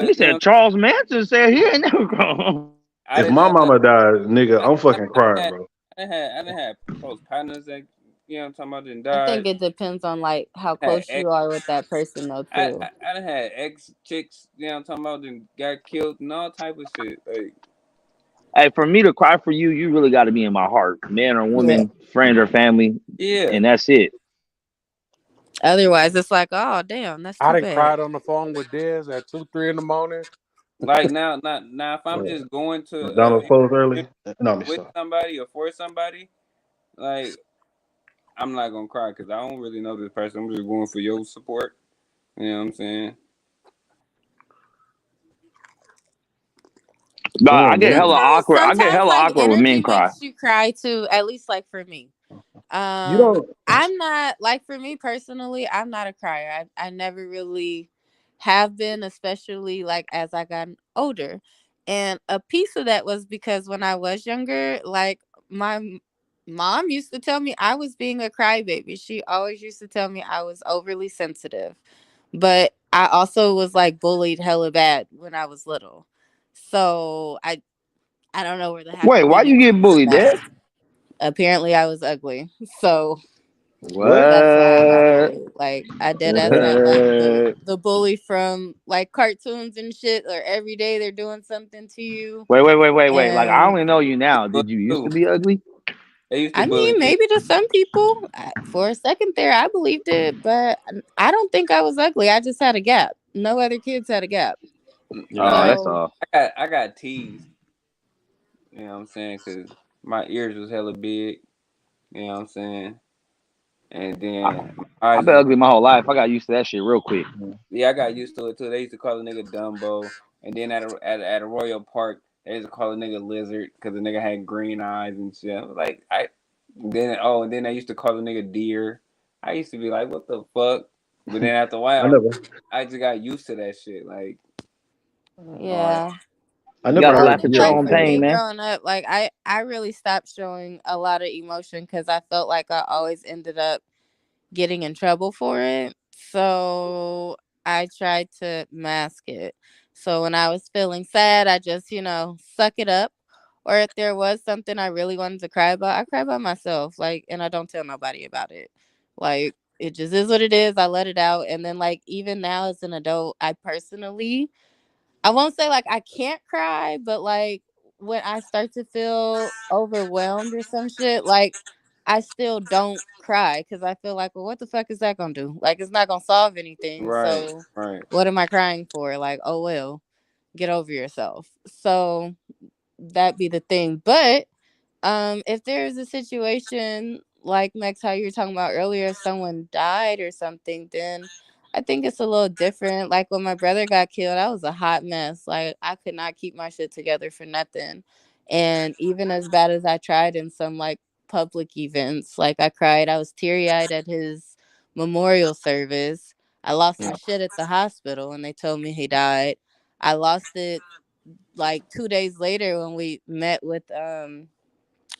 He but you know, said Charles Manson said he ain't never grown. I if didn't. my mama died, nigga, I, I'm I, fucking I, crying, had, bro. I done had close partners that you know what I'm talking about didn't I died. think it depends on like how Had close ex, you are with that person though too. I done had ex chicks. You know what I'm talking about then got killed and all type of shit. Like Hey, for me to cry for you, you really got to be in my heart, man or Yeah. woman, friend or family, yeah, and that's it. Otherwise it's like, oh damn, that's I too done bad. cried on the phone with Dez at 2, 3 in the morning. like now if I'm Uh, just going to McDonald's closed early. No, me with stop. somebody or for somebody, like I'm not gonna cry because I don't really know this person. I'm just going for your support. You know what I'm saying? Nah, I Damn, get man. hella Sometimes, awkward. I get sometimes hella like awkward when energy men cry. makes you cry too. At least like for me. You don't. I'm not like for me personally, I'm not a crier. I never really have been, especially like as I got older. And a piece of that was because when I was younger, like my mom used to tell me I was being a crybaby. She always used to tell me I was overly sensitive. But I also was like bullied hella bad when I was little. So I don't know where the Wait, happy why you medium get is with bullied, that. Dad? Apparently I was ugly. So What? that's why I got What? bullied. Like I dead ass had like the What? the bully from like cartoons and shit, or every day they're doing something to you. Wait. Like I And only know you now. But Did you used to too, be ugly? they used to I bully mean, me. maybe to some people, for a second there, I believed it, but I don't think I was ugly. I just had a gap. No other kids had a gap. Oh, Nah, that's So all. I got teased. You know what I'm saying? Cause my ears was hella big. You know what I'm saying? And I, then my I've eyes been was ugly my whole life. I got used to that shit real quick. yeah. I got used to it too. They used to call a nigga Dumbo, and then at a Royal Park, they used to call a nigga Lizard because the nigga had green eyes and shit. I was like I and then they used to call the nigga Deer. I used to be like, what the fuck? But then after a I while, never. I just got used to that shit. Like, all right, yeah. I You never gotta I heard laugh think at your deer like own for before. pain, me man. growing up, like I really stopped showing a lot of emotion because I felt like I always ended up getting in trouble for it. So I tried to mask it. So when I was feeling sad, I just, suck it up. Or if there was something I really wanted to cry about, I cry by myself. Like, and I don't tell nobody about it. Like, it just is what it is. I let it out. And then, like, even now as an adult, I personally I won't say like I can't cry, but like when I start to feel overwhelmed or some shit, like I still don't cry because I feel like, well, what the fuck is that gonna do? Like it's not gonna solve anything. right, So right. what am I crying for? Like, oh well, get over yourself. So that be the thing. But if there's a situation like Max, how you were talking about earlier, if someone died or something, then I think it's a little different. Like when my brother got killed, I was a hot mess. Like I could not keep my shit together for nothing. And even as bad as I tried in some like public events, like I cried, I was teary eyed at his memorial service. I lost my shit at the hospital and they told me he died. I lost it like 2 days later when we met with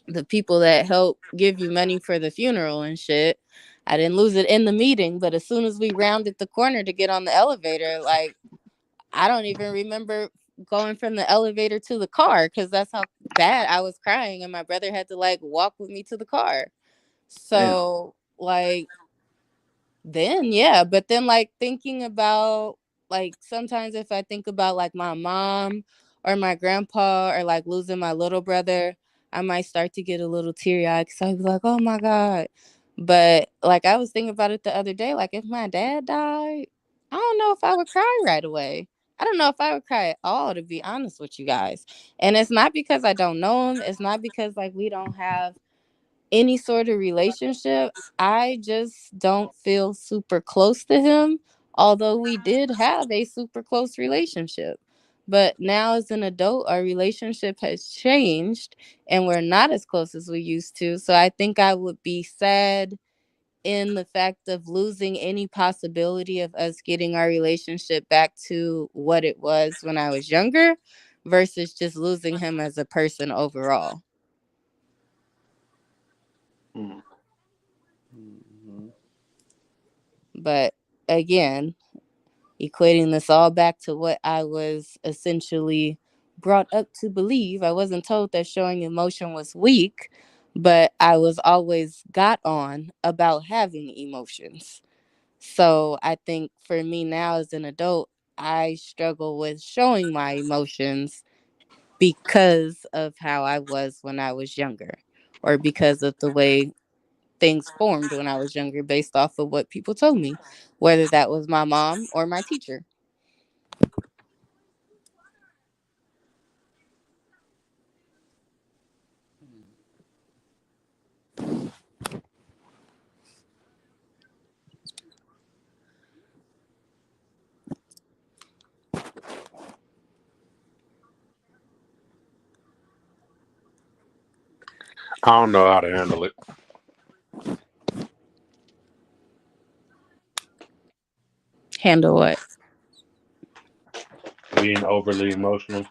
the people that help give you money for the funeral and shit. I didn't lose it in the meeting, but as soon as we rounded the corner to get on the elevator, like I don't even remember going from the elevator to the car because that's how bad I was crying, and my brother had to like walk with me to the car. Damn. So like then yeah, but then like thinking about like sometimes if I think about like my mom or my grandpa or like losing my little brother, I might start to get a little teary eyed because I'd be like, oh my God. But like I was thinking about it the other day, like if my dad died, I don't know if I would cry right away. I don't know if I would cry at all, to be honest with you guys. And it's not because I don't know him. It's not because like we don't have any sort of relationship. I just don't feel super close to him, although we did have a super close relationship. But now, as an adult, our relationship has changed and we're not as close as we used to. So I think I would be sad in the fact of losing any possibility of us getting our relationship back to what it was when I was younger versus just losing him as a person overall. Mm. Mm-hmm. But again, equating this all back to what I was essentially brought up to believe. I wasn't told that showing emotion was weak, but I was always got on about having emotions. So I think for me now as an adult, I struggle with showing my emotions because of how I was when I was younger, or because of the way things formed when I was younger based off of what people told me, whether that was my mom or my teacher. I don't know how to handle it. Handle what? Being overly emotional.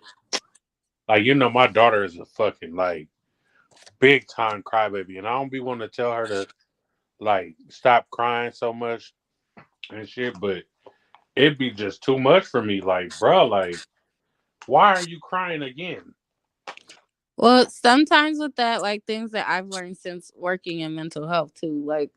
Like my daughter is a fucking like big time crybaby, and I don't be wanting to tell her to like stop crying so much and shit, but it'd be just too much for me. Like, bro, like, why are you crying again? Well, sometimes with that, like things that I've learned since working in mental health too, like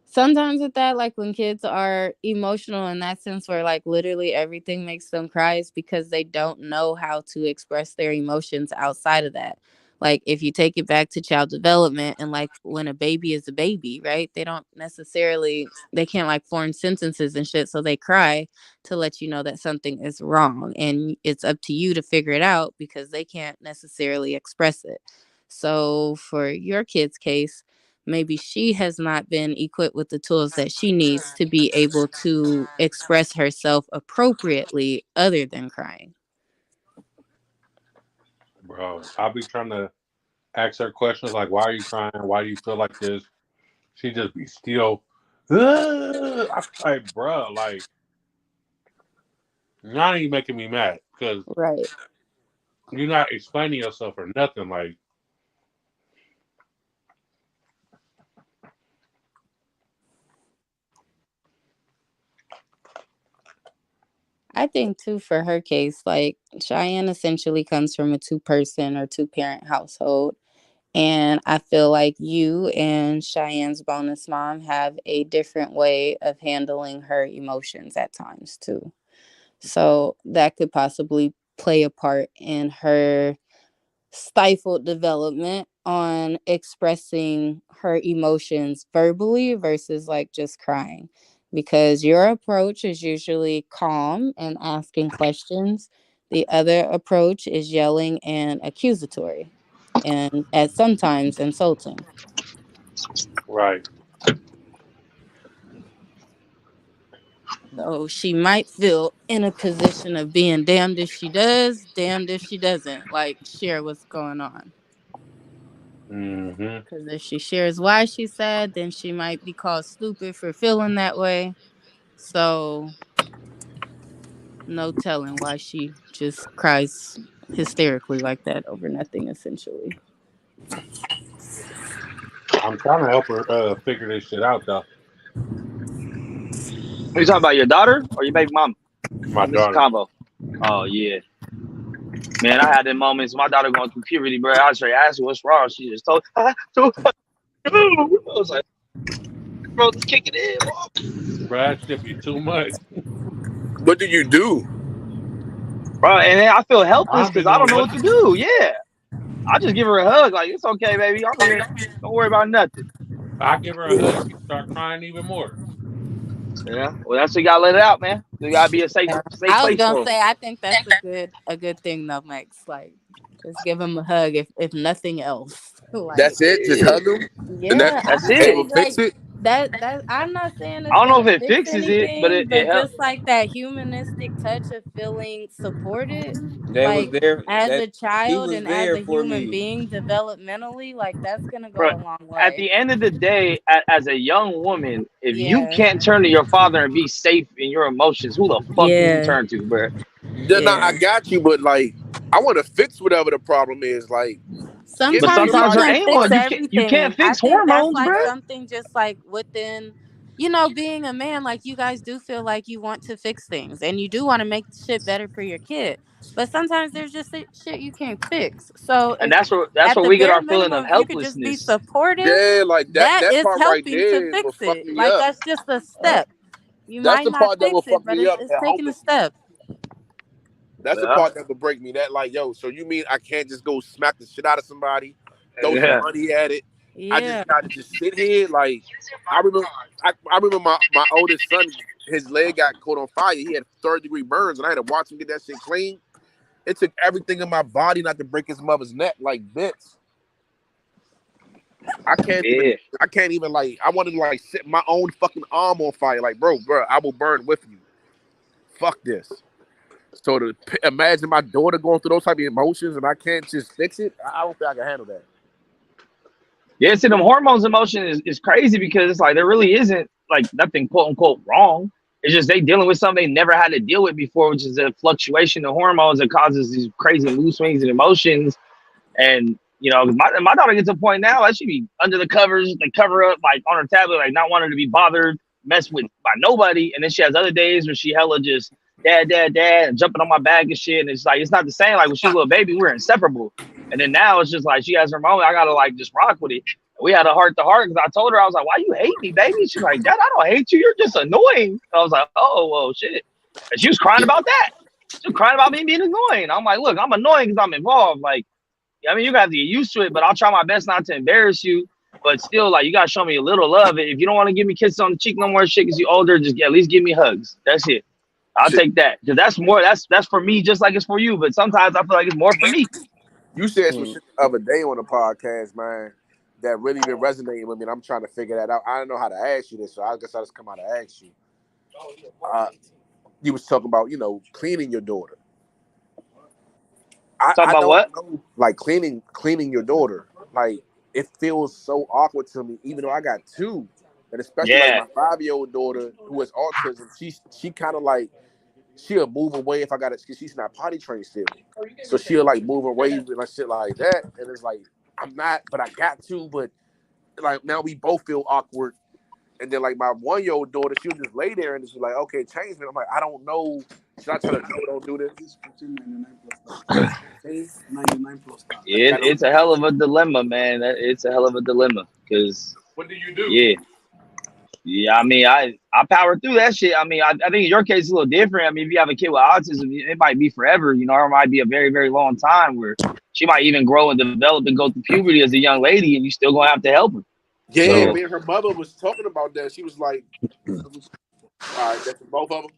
sometimes with that, like when kids are emotional in that sense, where like literally everything makes them cry, is because they don't know how to express their emotions outside of that. Like if you take it back to child development, and like when a baby is a baby, right? They don't necessarily, they can't like form sentences and shit. So they cry to let you know that something is wrong. And it's up to you to figure it out because they can't necessarily express it. So for your kid's case, maybe she has not been equipped with the tools that she needs to be able to express herself appropriately other than crying. Bro, I'll be trying to ask her questions like, why are you crying? Why do you feel like this? She just be still. I'm like, bro, like, you're not even making me mad because Right. you're not explaining yourself or nothing. Like, I think too for her case, like Cheyenne essentially comes from a two-person or two-parent household. And I feel like you and Cheyenne's bonus mom have a different way of handling her emotions at times too. So that could possibly play a part in her stifled development on expressing her emotions verbally versus like just crying, because your approach is usually calm and asking questions. The other approach is yelling and accusatory and at sometimes insulting. right. So she might feel in a position of being damned if she does, damned if she doesn't, like share what's going on. Mm-hmm. Because if she shares why she's sad, then she might be called stupid for feeling that way. So, no telling why she just cries hysterically like that over nothing, essentially. I'm trying to help her figure this shit out, though. Are you talking about your daughter or your baby mama? My I missed the daughter. combo. Oh yeah, man. I had them moments. My daughter going through puberty, bro. I was straight asked her what's wrong. She just told. I was like, bro, just kick it in, mom. Bro, that should be too much. What do you do? Bro. And then I feel I helpless don't be because I don't knowing know what what to to do. do. Yeah, I just give her a hug. Like it's okay, baby. I'm here. Don't worry about nothing. I give her a Yeah. hug, she start crying even more. Yeah. Well, that's what you gotta let it out, man. You gotta be a Yeah. safe I was place gonna for them. say I think that's a good thing though, Max. Like just give him a hug if nothing else. Like That's it. Just Yeah. hug them, and yeah, That's it it. will honestly, fix like it. that I'm not saying I it's don't know if gonna it fix fixes it, but anything, it but helps. just like that humanistic touch of feeling supported, They was like there. as That a he child was and as there a for human me. being developmentally, like that's gonna But go a long at way. the end of the day, as a young woman, if you Yeah. can't turn to your father and be safe in your emotions, who the fuck can you Yeah. turn to, bro? Then I Yeah. got you, but like, I want to fix whatever the problem is. Like, give But me Sometimes you sometimes there somebody. can't ain't fix one. You can't everything. I fix think that's hormones, like bro. something just like within, being a man, like you guys do feel like you want to fix things and you do want to make shit better for your kid. But sometimes there's just shit you can't fix. So And if that's at where the we get bare our feeling minimum, of if you could just be helplessness. supportive, Yeah, like that. that That is part right helping to there will fix fuck it. me Like up. that's just a step. You That's might the not part that will fix it, fuck but me it's up. it's That taking a hopeless. step. That's the Yeah, part that will break me. That like, yo, so you mean I can't just go smack the shit out of somebody, throw some yeah, money at it? I just Yeah. gotta just sit here. Like, I remember, I remember my oldest son, his leg got caught on fire. He had 3rd-degree burns, and I had to watch him get that shit clean. It took everything in my body not to break his mother's neck like bits. I can't even. yeah. I can't even like. I wanted to like set my own fucking arm on fire. Like, bro, I will burn with you. Fuck this. So to imagine my daughter going through those type of emotions and I can't just fix it, I don't think I can handle that. Yeah, see, them hormones emotion is crazy because it's like there really isn't like nothing quote unquote wrong. It's just they dealing with something they never had to deal with before, which is a fluctuation of hormones that causes these crazy mood swings and emotions. And my daughter gets to a point now like she be under the covers, like cover up, like on her tablet, like not wanting to be bothered, messed with by nobody. And then she has other days where she hella just dad, and jumping on my back and shit. And it's like it's not the same. Like when she was a little baby, we were inseparable. And then now it's just like she has her moment. I gotta like just rock with it. We had a heart to heart because I told her I was like, "Why you hate me, baby?" She's like, "Dad, I don't hate you. You're just annoying." I was like, "Oh, well, shit." And she was crying about that. She was crying about me being annoying. I'm like, "Look, I'm annoying because I'm involved. Like, I mean, you got to get used to it, but I'll try my best not to embarrass you. But still, like, you got to show me a little love. If you don't want to give me kisses on the cheek no more, shit, because you older, just at least give me hugs. That's it. I'll Shit, take that because that's more. That's for me, just like it's for you. But sometimes I feel like it's more for me. you said some Hmm. shit the other day on the podcast, man, that really been resonating with me. And I'm trying to figure that out. I don't know how to ask you this, so I guess I'll just come out and ask you. Uh, you was talking about, cleaning your daughter. I, Talk I about don't what? know, like cleaning your daughter. Like it feels so awkward to me, even though I got two, and especially like Yeah, my 5-year-old daughter who has autism. She kind of like she'll move away if I got it because she's not potty trained still. So she'll like move away and like shit like that, and it's like I'm not, but I got to, but like now we both feel awkward. And then like my 1-year-old daughter, she'll just lay there and she's like, okay, change me. I'm like, I don't know. Should I tell her no, don't do this? it, I don't. it's a hell of a dilemma, man. It's a hell of a dilemma because What do you do? yeah. Yeah, I mean, I power through that shit. I mean, I think in your case it's a little different. I mean, if you have a kid with autism, it might be forever, or it might be a very, very long time where she might even grow and develop and go through puberty as a young lady, and you still gonna have to help her. Yeah, So, So me and her mother was talking about that. She was like, all right, that's for both of them.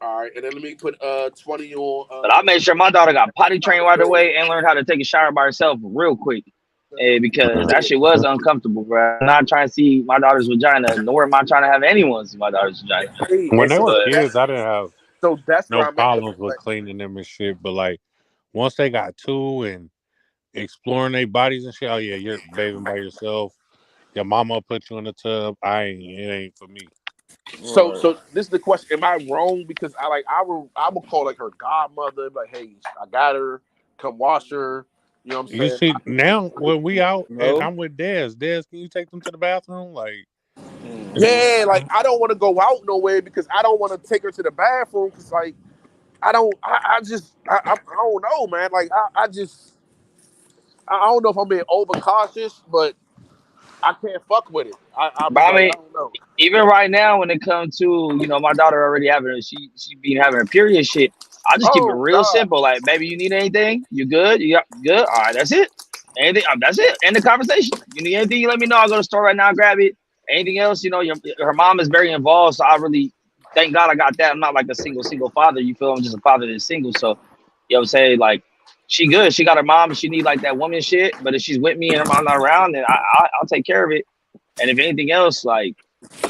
All right, and then let me put 20 on but I made sure my daughter got potty trained right so away and learned how to take a shower by herself real quick, because that shit was uncomfortable, bro. I'm not trying to see my daughter's vagina, nor am I trying to have anyone see my daughter's vagina. hey, when and they so were But kids, I didn't have that's no where I'm at with problems it. with Like, cleaning them and shit. But like once they got two and exploring their bodies and shit, oh yeah, you're bathing by yourself. Your mama put you in the tub. It ain't for me. so Right. this is the question: am I wrong? Because I will call like her godmother, like, hey, I got her, come wash her. You know what I'm You saying? see now when we out and No. I'm with Des, can you take them to the bathroom? Like, Hmm. Yeah, like I don't want to go out nowhere because I don't want to take her to the bathroom because like I don't know, man. Like I don't know if I'm being overcautious, but I can't fuck with it. I'll but be I like, mean, I don't know. even right now when it comes to my daughter already having she been having her period shit, I just keep it Oh real God. simple. Like, baby, you need anything? You good? You good? All right, that's it. Anything? That's it. End the conversation. You need anything? You let me know. I'll go to the store right now, grab it. Anything else? Her mom is very involved, so I really thank God I got that. I'm not like a single father. You feel? I'm just a father that's single. So you know what I'm saying? Like, she good. She got her mom, and she need like that woman shit. But if she's with me and her mom not around, then I'll take care of it. And if anything else, like,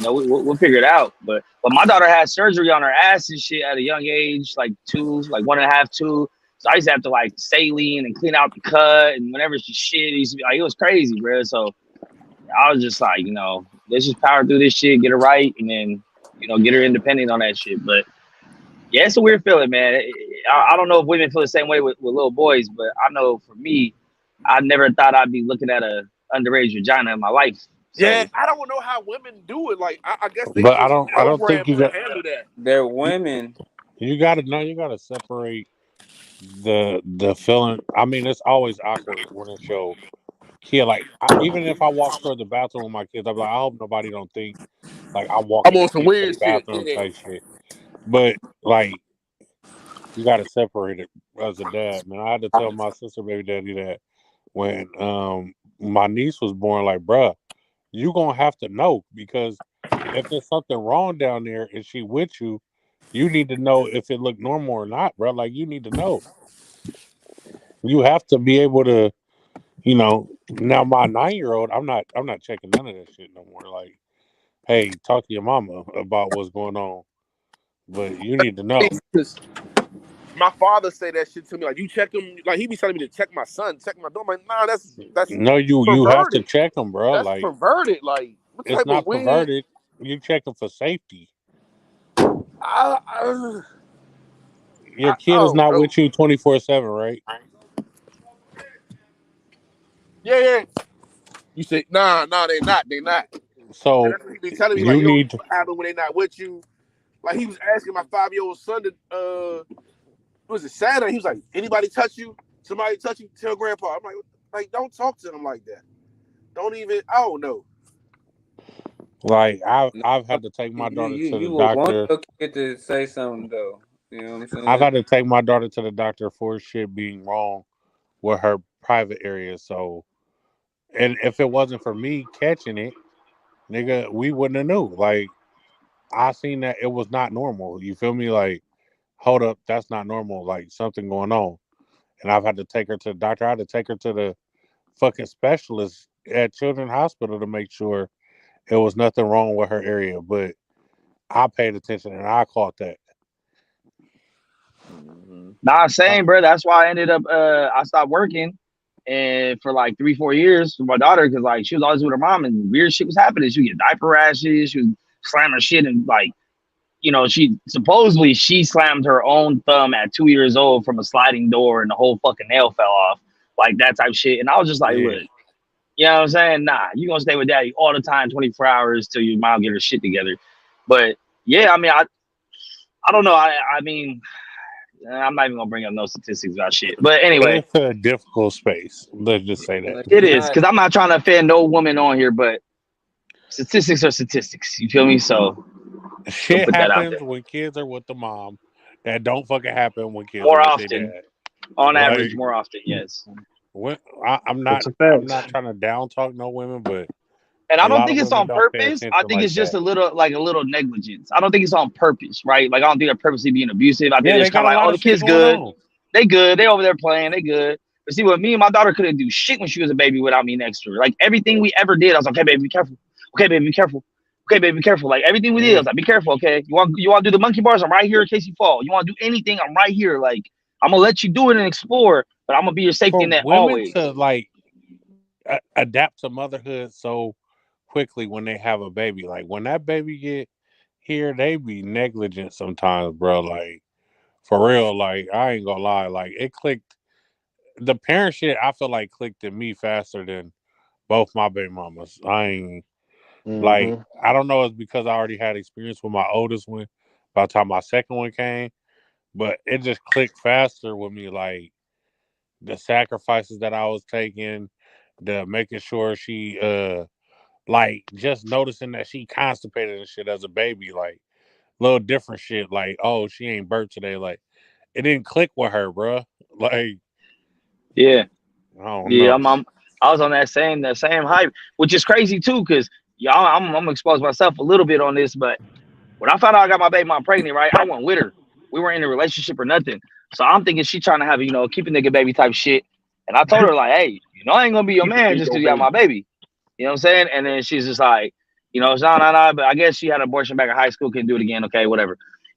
we'll figure it out. But my daughter had surgery on her ass and shit at a young age, like two, like 1.5, 2. So I used to have to like saline and clean out the cut, and whenever she shit, it used to be like it was crazy, bro. So I was just like, let's just power through this shit, get her right, and then get her independent on that shit. But yeah, it's a weird feeling, man. I don't know if women feel the same way with little boys, but I know for me, I never thought I'd be looking at a underage vagina in my life. Yeah, So I don't know how women do it. Like I guess they but just I don't think programmed to handle that. They're you, women. you gotta know you gotta separate the feeling. I mean, it's always awkward when it's your kid. Like even if I walk toward the bathroom with my kids, I'm like, I hope nobody don't think like I'm I'm walking the on some kid to weird the shit. bathroom Yeah. type shit. But like you gotta separate it as a dad, man. I had to tell my sister baby daddy that when my niece was born, like, bruh, you gonna have to know because if there's something wrong down there and she with you, you need to know if it looked normal or not, bro. Like you need to know. You have to be able to, Now my 9-year-old, I'm not checking none of that shit no more. Like, hey, talk to your mama about what's going on, but you need to know. Because my father say that shit to me. Like, you check him. Like, he be telling me to check my son, check my daughter. I'm like, nah, that's No, you have to perverted. check them, bro. That's Like perverted. Like, what it's type of not weird? perverted. You check them for safety. I, I, Your I kid is don't not know. with you 24/7, right? Yeah, yeah. You say, nah, they not. They not. And So that's what he be telling me. Like, you you don't need know to. what happen when they not with you. Like, he was asking my 5-year-old son to, what was it, Saturday? He was like, anybody touch you? Somebody touch you? Tell grandpa. I'm like, don't talk to him like that. Don't even, I don't know. Like No, I've had to take my you daughter you to the you would want doctor. your kid to say something though. You know what I'm I've saying? had to take my daughter to the doctor for shit being wrong with her private area. So, and if it wasn't for me catching it, nigga, we wouldn't have knew. Like I seen that it was not normal. You feel me? Like, hold up, that's not normal. Like something going on. And I've had to take her to the doctor. I had to take her to the fucking specialist at Children's Hospital to make sure it was nothing wrong with her area. But I paid attention and I caught that. Hmm. Nah, Uh, same, bro. That's why I ended up I stopped working and for like 3-4 years with my daughter because like she was always with her mom and weird shit was happening. She would get diaper rashes, she was slamming her shit and like she supposedly she slammed her own thumb at 2 years old from a sliding door and the whole fucking nail fell off. Like that type shit. And I was just like, yeah. look, you know what I'm saying? Nah, you gonna stay with daddy all the time, 24 hours till your mom get her shit together. But yeah, I mean, I don't know. I mean, I'm not even gonna bring up no statistics about shit. But anyway, It's a difficult space. Let's just say that. Like it it's is not. because I'm not trying to offend no woman on here, but statistics are statistics. You feel me? So just gonna Shit put that out there. happens when kids are with the mom. That don't fucking happen when kids are More with their often, dad. on average, Like more often, yes. when It's a I'm fact. not trying to down talk no women, but And I a don't lot think of it's women on don't pay purpose. I attention think like it's just that. a little negligence. I don't think it's on purpose, right? Like I don't think they're purposely being abusive. I think Yeah, they're they just kind got of a like, lot oh, of the shit kid's going good. on. They good. They over there playing. They good. But see, what me and my daughter couldn't do shit when she was a baby without me next to her. Like everything we ever did, I was like, okay, baby, be careful. Okay, baby, be careful. Okay, baby, be careful. Like everything we did, I Yeah. was like, be careful. Okay, you want to do the monkey bars? I'm right here in case you fall. You want to do anything? I'm right here. Like I'm gonna let you do it and explore, but I'm gonna be your safety For net women always. to like adapt to motherhood so quickly when they have a baby, like when that baby get here, they be negligent sometimes, bro. Like for real, like I ain't gonna lie, like it clicked. The parent shit, I feel like clicked in me faster than both my baby mamas. I ain't like Hmm. I don't know. It's because I already had experience with my oldest one. By the time my second one came, but it just clicked faster with me. Like the sacrifices that I was taking, the making sure she like just noticing that she constipated and shit as a baby, like little different shit. Like oh she ain't burped today. Like it didn't click with her, bro. Like Yeah. I don't Yeah, know. I was on that same hype, which is crazy too, because y'all I'm gonna expose myself a little bit on this, but when I found out I got my baby mom pregnant, right? I went with her. We weren't in a relationship or nothing. So I'm thinking she trying to have, keep a nigga baby type shit. And I told her like, hey, I ain't gonna be your man just because you got my baby. You know what I'm saying? And then she's just like, no, no. But I guess she had an abortion back in high school, couldn't do it again. Okay, whatever.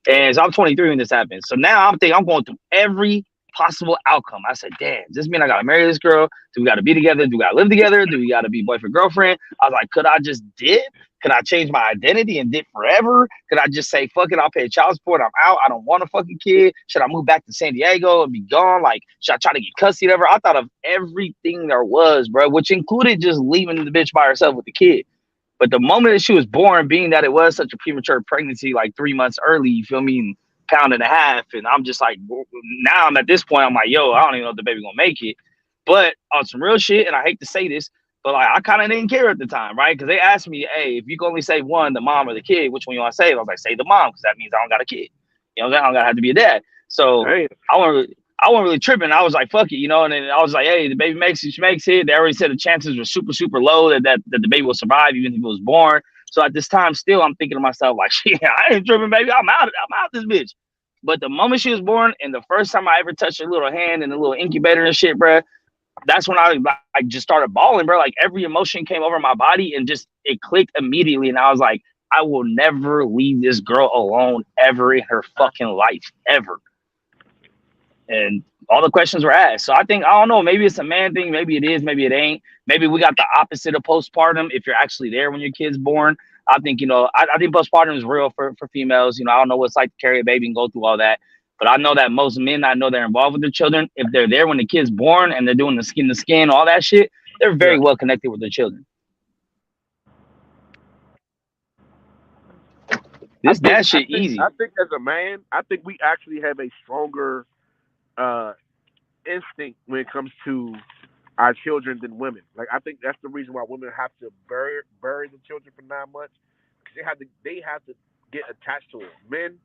And so I'm 23 when this happened. So now I'm thinking I'm going through every possible outcome. I said, damn, does this mean I gotta marry this girl? Do we gotta be together? Do we gotta live together? Do we gotta be boyfriend, girlfriend? I was like, could I just dip? Could I change my identity and dip forever? Could I just say, fuck it, I'll pay child support. I'm out. I don't want a fucking kid. Should I move back to San Diego and be gone? Like, should I try to get custody of her? I thought of everything there was, bro, which included just leaving the bitch by herself with the kid. But the moment that she was born, being that it was such a premature pregnancy, like 3 months early, you feel me, and pound and a half, and I'm just like, now I'm at this point, I'm like, yo, I don't even know if the baby gonna make it. But on some real shit, and I hate to say this, but like I kind of didn't care at the time, right? Because they asked me, hey, if you can only save one, the mom or the kid, which one you want to save? I was like, save the mom, because that means I don't got a kid. I don't gotta have to be a dad. So Damn. I wasn't really tripping. I was like, fuck it, and then I was like, hey, the baby makes it, she makes it. They already said the chances were super, super low that the baby will survive even if it was born. So at this time, still, I'm thinking to myself, like, shit, I ain't tripping, baby. I'm out this bitch. But the moment she was born and the first time I ever touched her little hand in the little incubator and shit, bro, that's when I like just started bawling, bro. Like every emotion came over my body and just it clicked immediately. And I was like, I will never leave this girl alone ever in her fucking life, ever. and all the questions were asked. So I think, I don't know, maybe it's a man thing, maybe it is, maybe it ain't. Maybe we got the opposite of postpartum if you're actually there when your kid's born. I think, I think postpartum is real for females. I don't know what it's like to carry a baby and go through all that. But I know that most men I know they're involved with their children, if they're there when the kid's born and they're doing the skin to skin, all that shit, they're Yeah. very well connected with their children. I This think dad I shit think I easy. think as a man, I think we actually have a stronger uh instinct when it comes to our children than women. Like I think that's the reason why women have to bury the children for 9 months because they have to get attached to it. Men,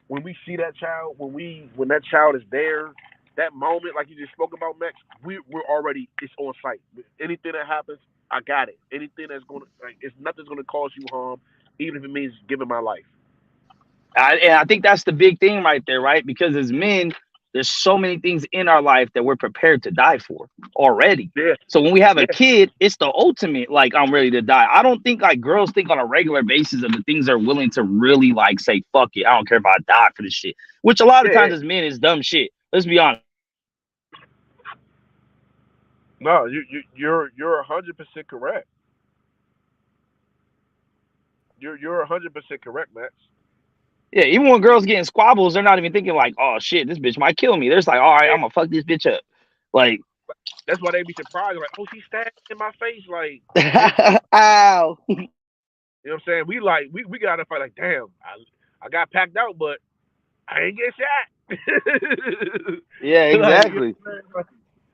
when we see that child, when that child is there, that moment like you just spoke about, Max, we're already it's on site. Anything that happens, I got it. Anything that's going to like it's nothing's going to cause you harm, even if it means giving my life. And I think that's the big thing right there, right? Because as men, there's so many things in our life that we're prepared to die for already. Yeah, So when we have a yeah, kid, it's the ultimate, like, I'm ready to die. I don't think like girls think on a regular basis of the things they're willing to really like say, fuck it, I don't care if I die for this shit. Which a lot of yeah, yeah. times as men is dumb shit. Let's be honest. No, you're 100% correct. You're 100% correct, Max. Yeah, even when girls getting squabbles, they're not even thinking like, oh shit, this bitch might kill me. They're just like, all right, Yeah, I'm gonna fuck this bitch up. Like, that's why they be surprised, like, oh, she stabbed in my face, like, bitch. ow. You know what I'm saying? We got to fight, like, damn, I got packed out, but I ain't get shot. Yeah, Like, you know exactly. what I'm saying? Like,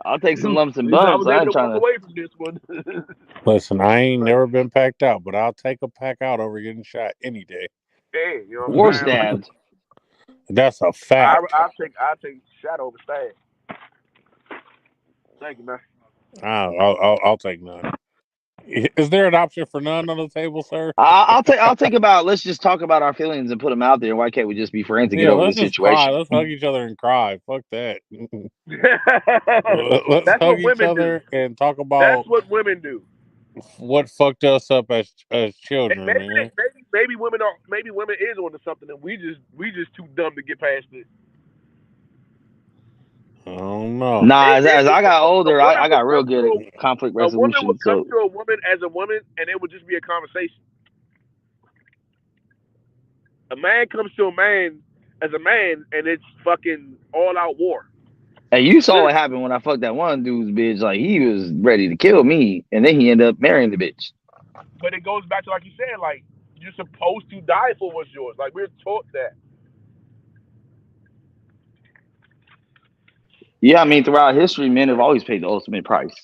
I'll take some lumps at and least I bumps. was I able ain't to walk trying to. away from this one. Listen, I ain't Like, never been packed out, but I'll take a pack out over getting shot any day. hey, you know what Or I'm saying? Like, stabbed. That's a I fact. I take shot over stab. Thank you, man. I'll take none. Is there an option for none on the table, sir? I'll take about. Let's just talk about our feelings and put them out there. Why can't we just be friends and get Yeah, over the let's just cry. situation? Let's hug each other and cry. Fuck that. Let's That's hug what each women do. other and talk That's about what women do. what fucked us up as children, Maybe man. maybe women is onto something, and we just too dumb to get past it. I don't know. Nah, as It I got a older, woman I would got real come good at to conflict a woman resolution. would come So to a woman as a woman, and it would just be a conversation. A man comes to a man as a man, and it's fucking all out war. hey, you saw what Literally. happened when I fucked that one dude's bitch. Like he was ready to kill me, and then he ended up marrying the bitch. But it goes back to like you said, like you're supposed to die for what's yours. Like we're taught that. Yeah, I mean throughout history, men have always paid the ultimate price.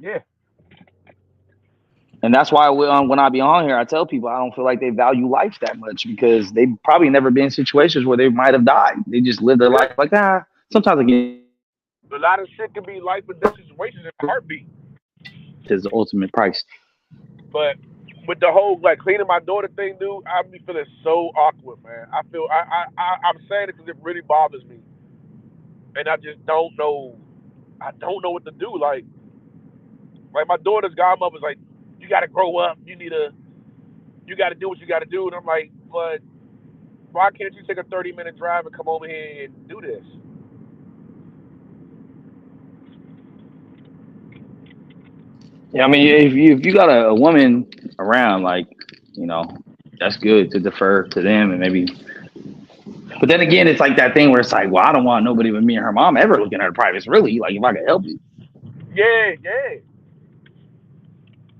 Yeah, And that's why when I be on here, I tell people I don't feel like they value life that much because they've probably never been in situations where they might have died. They just live their yeah. life like, ah, sometimes I get A lot of shit can be life and death situations in a heartbeat. is the ultimate price. But with the whole like cleaning my daughter thing, dude, I be feeling so awkward, man. I feel I'm saying it because it really bothers me, and I just don't know. I don't know what to do. Like my daughter's godmother's like, you got to grow up. You got to do what you got to do. And I'm like, but why can't you take a 30-minute drive and come over here and do this? Yeah, I mean, if you got a woman around, like, you know, that's good to defer to them and maybe. But then again, it's like that thing where it's like, well, I don't want nobody but me and her mom ever looking at her privates. Really, like if I could help it. Yeah, yeah.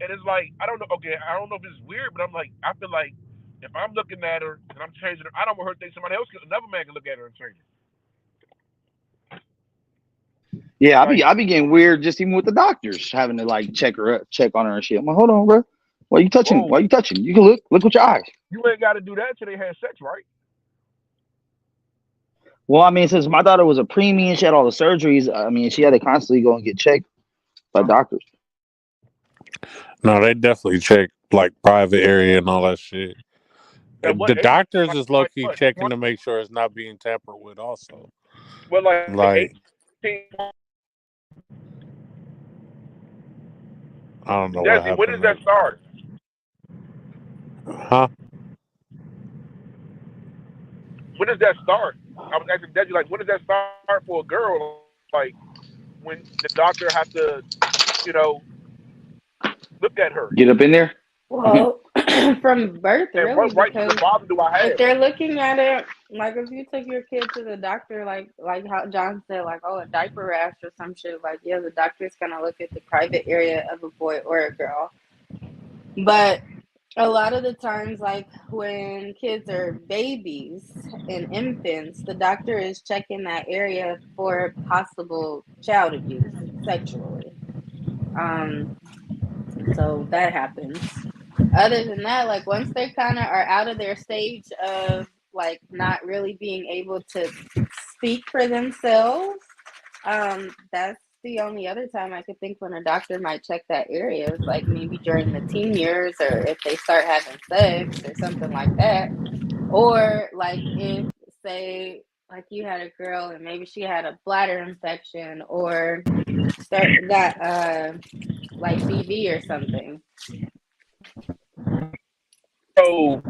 And it's like I don't know. Okay, I don't know if it's weird, but I'm like I feel like if I'm looking at her and I'm changing her, I don't want her to think somebody else, another man can look at her and change Yeah, her. I Like be I be getting weird just even with the doctors having to like check her up, check on her and shit. I'm like, hold on, bro. Why you touching? whoa, Why you touching? You can look with your eyes. you ain't got to do that till they had sex, right? Well, I mean, since my daughter was a preemie and she had all the surgeries, I mean, she had to constantly go and get checked by doctors. No, they definitely check like private area and all that shit. And what The age? doctors is low Like key what? checking 20? to make sure it's not being tampered with. Also, Well, like like 18. I don't know what Desi, when does happened that there. start? Huh? When does that start? I was asking Deji, like, when does that start for a girl? Like, when the doctor has to, you know, look at her. Get up in there. Well, from birth, And what really, right to the because father do I if have? they're looking at it, like if you took your kid to the doctor, like how John said, like, oh, a diaper rash or some shit, like, yeah, the doctor's gonna look at the private area of a boy or a girl. But a lot of the times, like when kids are babies and infants, the doctor is checking that area for possible child abuse sexually. Um, so that happens. Other than that, like once they kind of are out of their stage of like not really being able to speak for themselves, that's the only other time I could think when a doctor might check that area is like maybe during the teen years or if they start having sex or something like that. Or like if say like you had a girl and maybe she had a bladder infection or start got like BV or something. So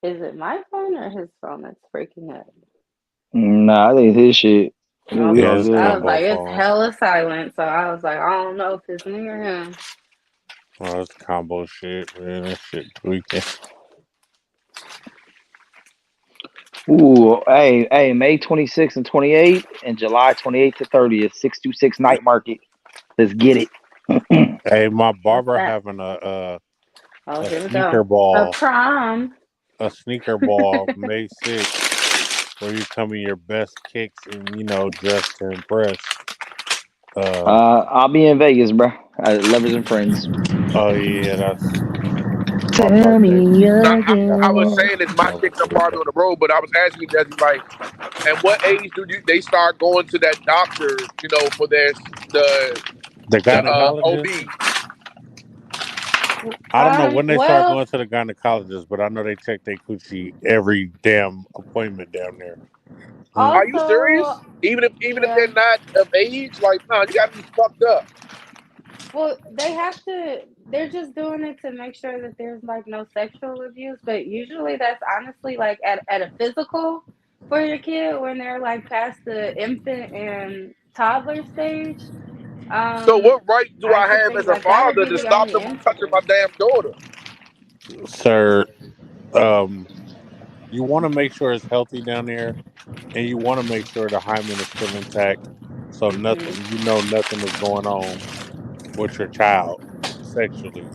Is it my phone or his phone that's breaking up? Nah, I think it's his shit. I think we Okay, Yeah, all because it's I good. was like, combo it's phone. hella silent. So I was like, I don't know if it's me or him. Oh, it's combo shit, man. That shit tweaking. Ooh, hey, May 26th and 28th and July 28th to 30th, 626 night market. Let's get it. Hey, my What's barber that? having Oh, a here we go. sneaker A ball, prom. May 6th, where you come in your best kicks and dressed to impress. Uh, I'll be in Vegas, bro. Lovers and friends. oh yeah, that's my Tell birthday. me now, Got I the was again. saying this, my kicks are probably margarita. on the road, but I was asking Desi, like, at what age do they start going to that doctor, for The the gynecologist. OB? I don't know when they start Well, going to the gynecologist, but I know they check their coochie every damn appointment down there. Mm. Are you also, serious? Even if they're yeah. not of age, like, no, you gotta be fucked up. Well, they have to, they're just doing it to make sure that there's like no sexual abuse. But usually that's honestly like at a physical for your kid when they're like past the infant and toddler stage. So what right do I I could have think as a like that would father be to the stop only them from touching my incident. damn daughter? Sir, um, you want to make sure it's healthy down there, and you want to make sure the hymen is still intact, so Hmm. nothing is going on with your child sexually.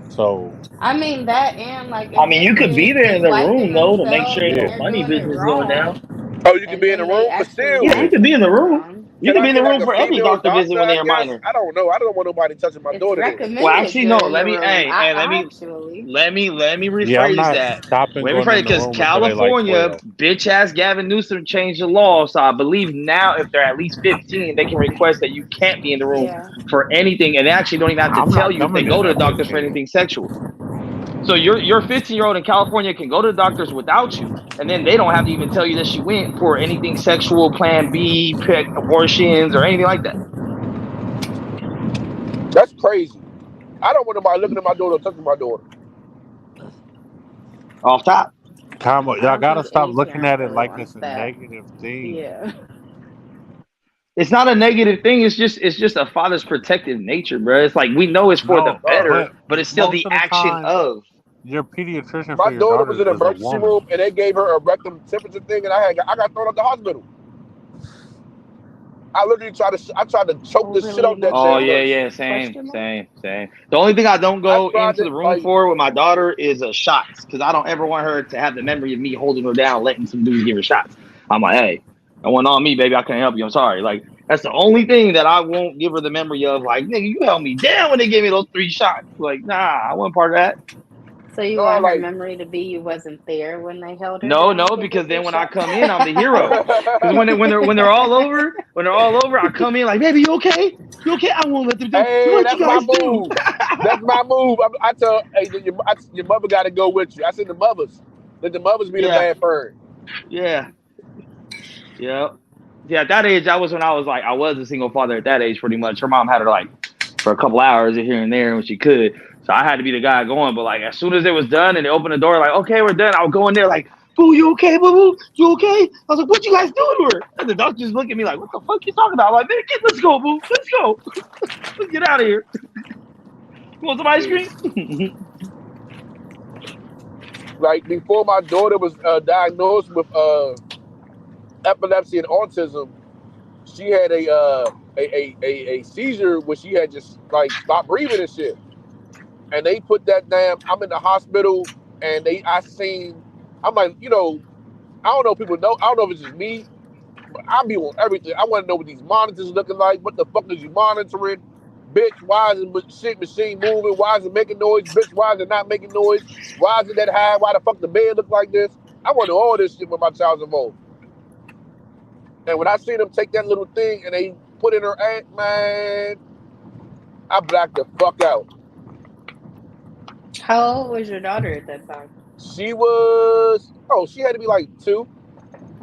So I mean that, and like I if mean, your you could be kid there in is the wiping room though to make themselves sure ain't and no yeah, they're funny doing it business going wrong, down. Oh, you can and be in then the they room, but actually still, Yeah, are you yeah. could be in doing the it room. wrong, You can could I be in the get like room a for every female doctor visit doctor? when I they're guess minor. I don't know. I don't want nobody touching my it's daughter then. Well, recommended actually, no. you're in Let the me, room. hey, I hey, actually. let me Yeah, I'm rephrase not that. stopping Let me going rephrase in the because room until they like California, 12. bitch ass Gavin Newsom changed the law. So I believe now, if they're at least 15, they can request that you can't be in the room Yeah. for anything, and they actually don't even have to I'm tell not you if they coming in go to the at doctor for 15. anything sexual. So your 15-year-old in California can go to the doctors without you, and then they don't have to even tell you that she went for anything sexual, Plan B, abortions, or anything like that. That's crazy. I don't want nobody looking at my daughter or touching my daughter. Off top. Combo, I y'all don't gotta think stop any looking parent at it really like wants it's a that. negative thing. Yeah. It's not a negative thing. It's just a father's protective nature, bro. It's like we know it's for the No, God. better, but but it's still most the of the action time, of. your pediatrician My for your daughter was daughters in the is a emergency woman. room and they gave her a rectum temperature thing, and I got thrown out the hospital. I literally tried to choke the shit Overly out that Oh damn yeah, emotional? nurse. yeah, same, Question mark. same, same. The only thing I don't I go tried into to the room like, for with my daughter is shots, because I don't ever want her to have the memory of me holding her down, letting some dudes give her shots. I'm like, hey, that wasn't on me, baby. I can't help you. I'm sorry. Like that's the only thing that I won't give her the memory of. Like, nigga, you held me down when they gave me those 3 shots. Like, nah, I wasn't part of that. So you no, want her like. memory to be you wasn't there when they held her No, down no, to give her because three then when I shots? come in, I'm the hero. Because when they're all over, I come in like, baby, you okay? You okay? I won't let them do. Hey, What you that's my guys do? move. That's my move. I tell, hey, your mother got to go with you. I said the mothers. Let the mothers be the Yeah, bad parent. yeah, yeah. Yeah, at that age, that was when I was like, I was a single father at that age, pretty much. Her mom had her like for a couple hours here and there when she could, so I had to be the guy going. But like as soon as it was done and they opened the door, like, okay, we're done. I would go in there like, boo, you okay, boo boo, you okay? I was like, what you guys doing to her? And the doctor just looked at me like, what the fuck you talking about? I'm like, man, let's go, boo, let's go, let's get out of here. You want some ice Yeah. cream? Like before my daughter was diagnosed with epilepsy and autism, she had a seizure where she had just like stopped breathing and shit. And they put that damn. I'm in the hospital, and I seen. I'm like, I don't know if people know. I don't know if it's just me, but I be on everything. I want to know what these monitors looking like. What the fuck is you monitoring? Bitch, why is the shit machine moving? Why is it making noise? Bitch, why is it not making noise? Why is it that high? Why the fuck the bed look like this? I want to know all this shit when my child's involved. And when I seen them take that little thing and they put in her ass, man, I blacked the fuck out. How old was your daughter at that time? She had to be like 2,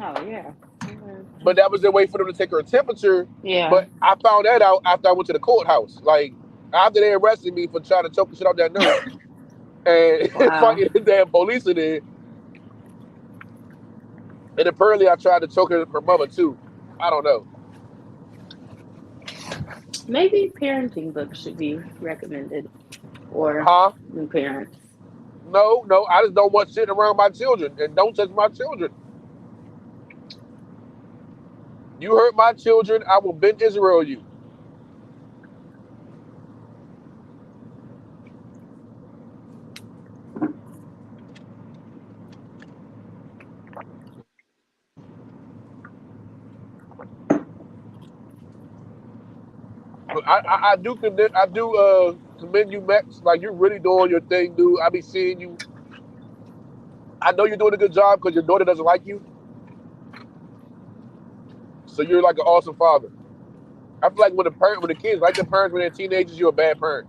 Oh yeah. Yeah. but that was their way for them to take her temperature. Yeah. But I found that out after I went to the courthouse. Like, after they arrested me for trying to choke the shit out that nurse and Wow. fighting the damn police in there. And apparently I tried to choke her mother too. I don't know. Maybe parenting books should be recommended for Huh? new parents. No, no, I just don't want shit around my children. And don't touch my children. You hurt my children, I will bend Israel you. But I do commend you, Max. Like, you're really doing your thing, dude. I be seeing you. I know you're doing a good job because your daughter doesn't like you. So you're like an awesome father. I feel like when the kids like their parents when they're teenagers, you're a bad parent.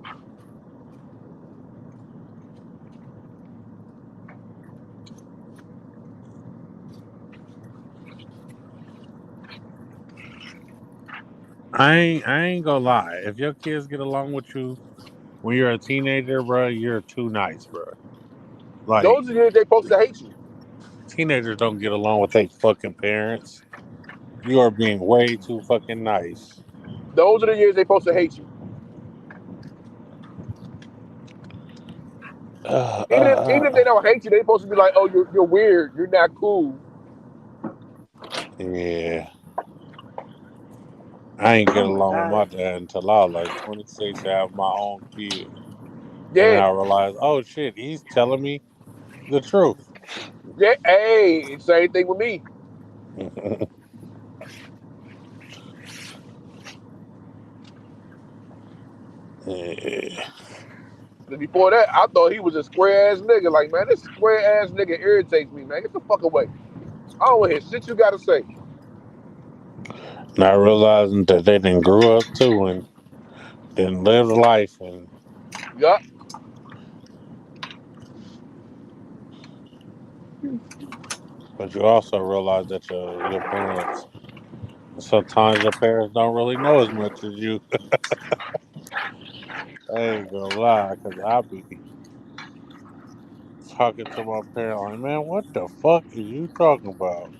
I ain't gonna lie. If your kids get along with you when you're a teenager, bro, you're too nice, bro. Like, Those are the years they supposed to hate you. teenagers don't get along with their fucking parents. You are being way too fucking nice. Those are the years they supposed to hate you. Uh, uh, Even if uh. they don't hate you, they supposed to be like, oh, you're weird, you're not cool. Yeah. I ain't get Oh my along with my God. dad until I was like 26 to have my own kid. And then Yeah, I realized, oh shit, he's telling me the truth. yeah. Hey, same thing with me. Yeah. Before that, I thought he was a square ass nigga. Like, man, this square ass nigga irritates me, man. Get the fuck away. I don't want to hear shit you gotta say. Not realizing that they didn't grew up too and didn't live life, and Yup. but you also realize that your parents sometimes your parents don't really know as much as you. I ain't gonna lie, cause I be talking to my parent like, man, what the fuck is you talking about?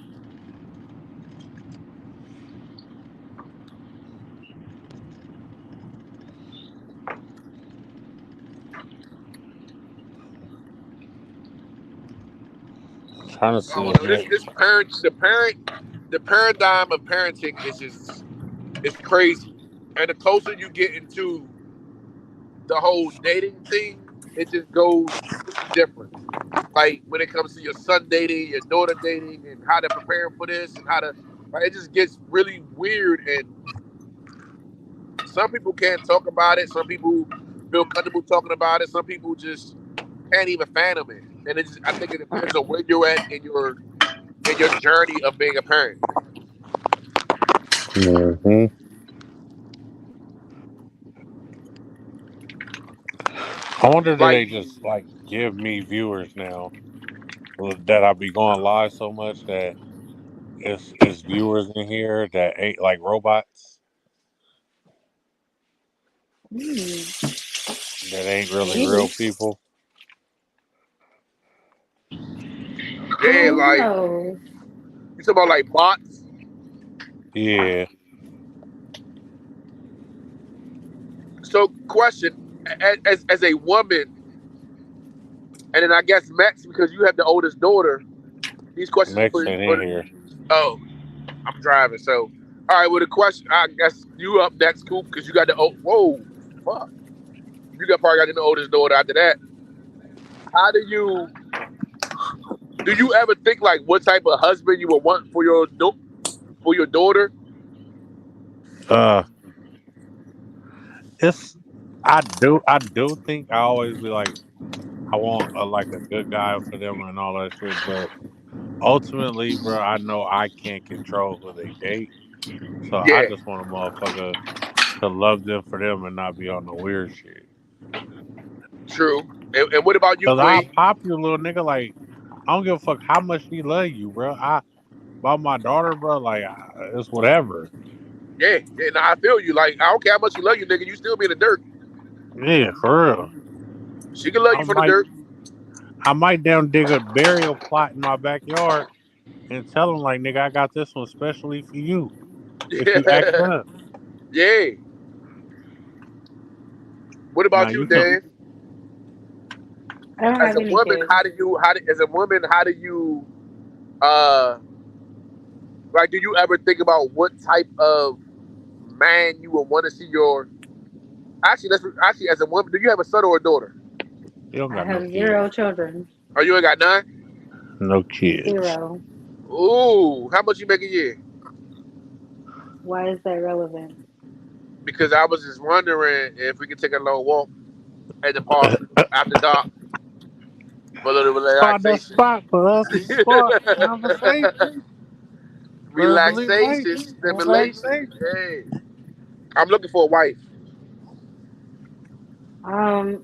I'm trying to I see don't if know. This the paradigm of parenting is just it's crazy. And the closer you get into the whole dating thing, it just goes different. Like when it comes to your son dating, your daughter dating, and how to prepare for this and how to like it just gets really weird. And some people can't talk about it. Some people feel comfortable talking about it. Some people just can't even fathom it. And I think it depends on where you're at in your journey of being a parent. hmm I wonder do Like they just like give me viewers now that I be going live so much that it's viewers in here that ain't like robots, Hmm. that ain't really real Maybe. people. Yeah, Who like knows? you talking about like bots. Yeah, So, question: as a woman, and then I guess Max, because you have the oldest daughter. These questions Max ain't for in here. oh, I'm driving. So, all right. Well, the question, I guess you up next, Coop, because you got the whoa, fuck. You got probably got the oldest daughter. After that, how do you ever think like what type of husband you would want for for your daughter? Uh, it's I do think I always be like I want like a good guy for them and all that shit, but ultimately, bro, I know I can't control who they date, so I Yeah, just want a motherfucker to love them for them and not be on the weird shit. true. And what about you, Cause I Queen? pop you, little nigga. Like I don't give a fuck how much she love you, bro. I about my daughter, bro. Like it's whatever. Yeah, yeah. Nah, I feel you. Like I don't care how much you love you, nigga. You still be in the dirt. Yeah, for real. She can love I you from the might dirt. I might down dig a burial plot in my backyard and tell them like, nigga, I got this one specially for you. If you act Yeah, up, yeah. What now about you, you can. Dan? I don't As have a any woman, kids. as a woman, how do you uh like? Do you ever think about what type of man you would want to see your? Actually, actually as a woman. Do you have a son or a daughter? You don't I got no have zero kids. children. Oh, you ain't got none. No kids. Zero. Ooh, how much you make a year? Why is that relevant? Because I was just wondering if we could take a long walk at the park after dark for a little Find a relaxation. spot for us to spark conversation, Relaxation, stimulation. relaxation. Yeah. I'm looking for a wife.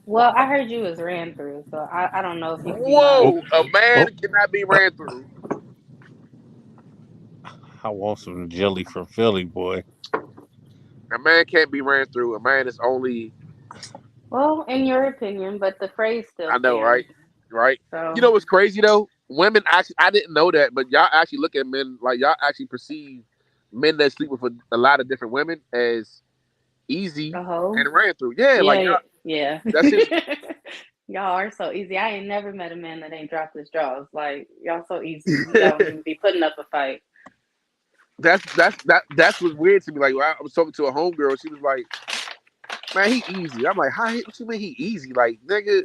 Well, I heard you was ran through, so I don't know if you could be my. Oh, Whoa, a man oh, cannot be ran through. I want some jelly from Philly, boy. A man can't be ran through. A man is only. Well, in your opinion, but the phrase still I know, right? stands. Right. You So, know what's crazy though? Women actually, I didn't know that, but y'all actually look at men like y'all actually perceive men that sleep with a lot of different women as easy a hoe. and ran through. Yeah, like Yeah, y'all. yeah. That shit is Y'all are so easy. I ain't never met a man that ain't dropped his jaws. Like y'all so easy. Y'all don't even be putting up a fight. that's what's weird to me. Like I was talking to a homegirl, she was like, "Man, he easy." I'm like, "How? What you mean he easy? Like, nigga,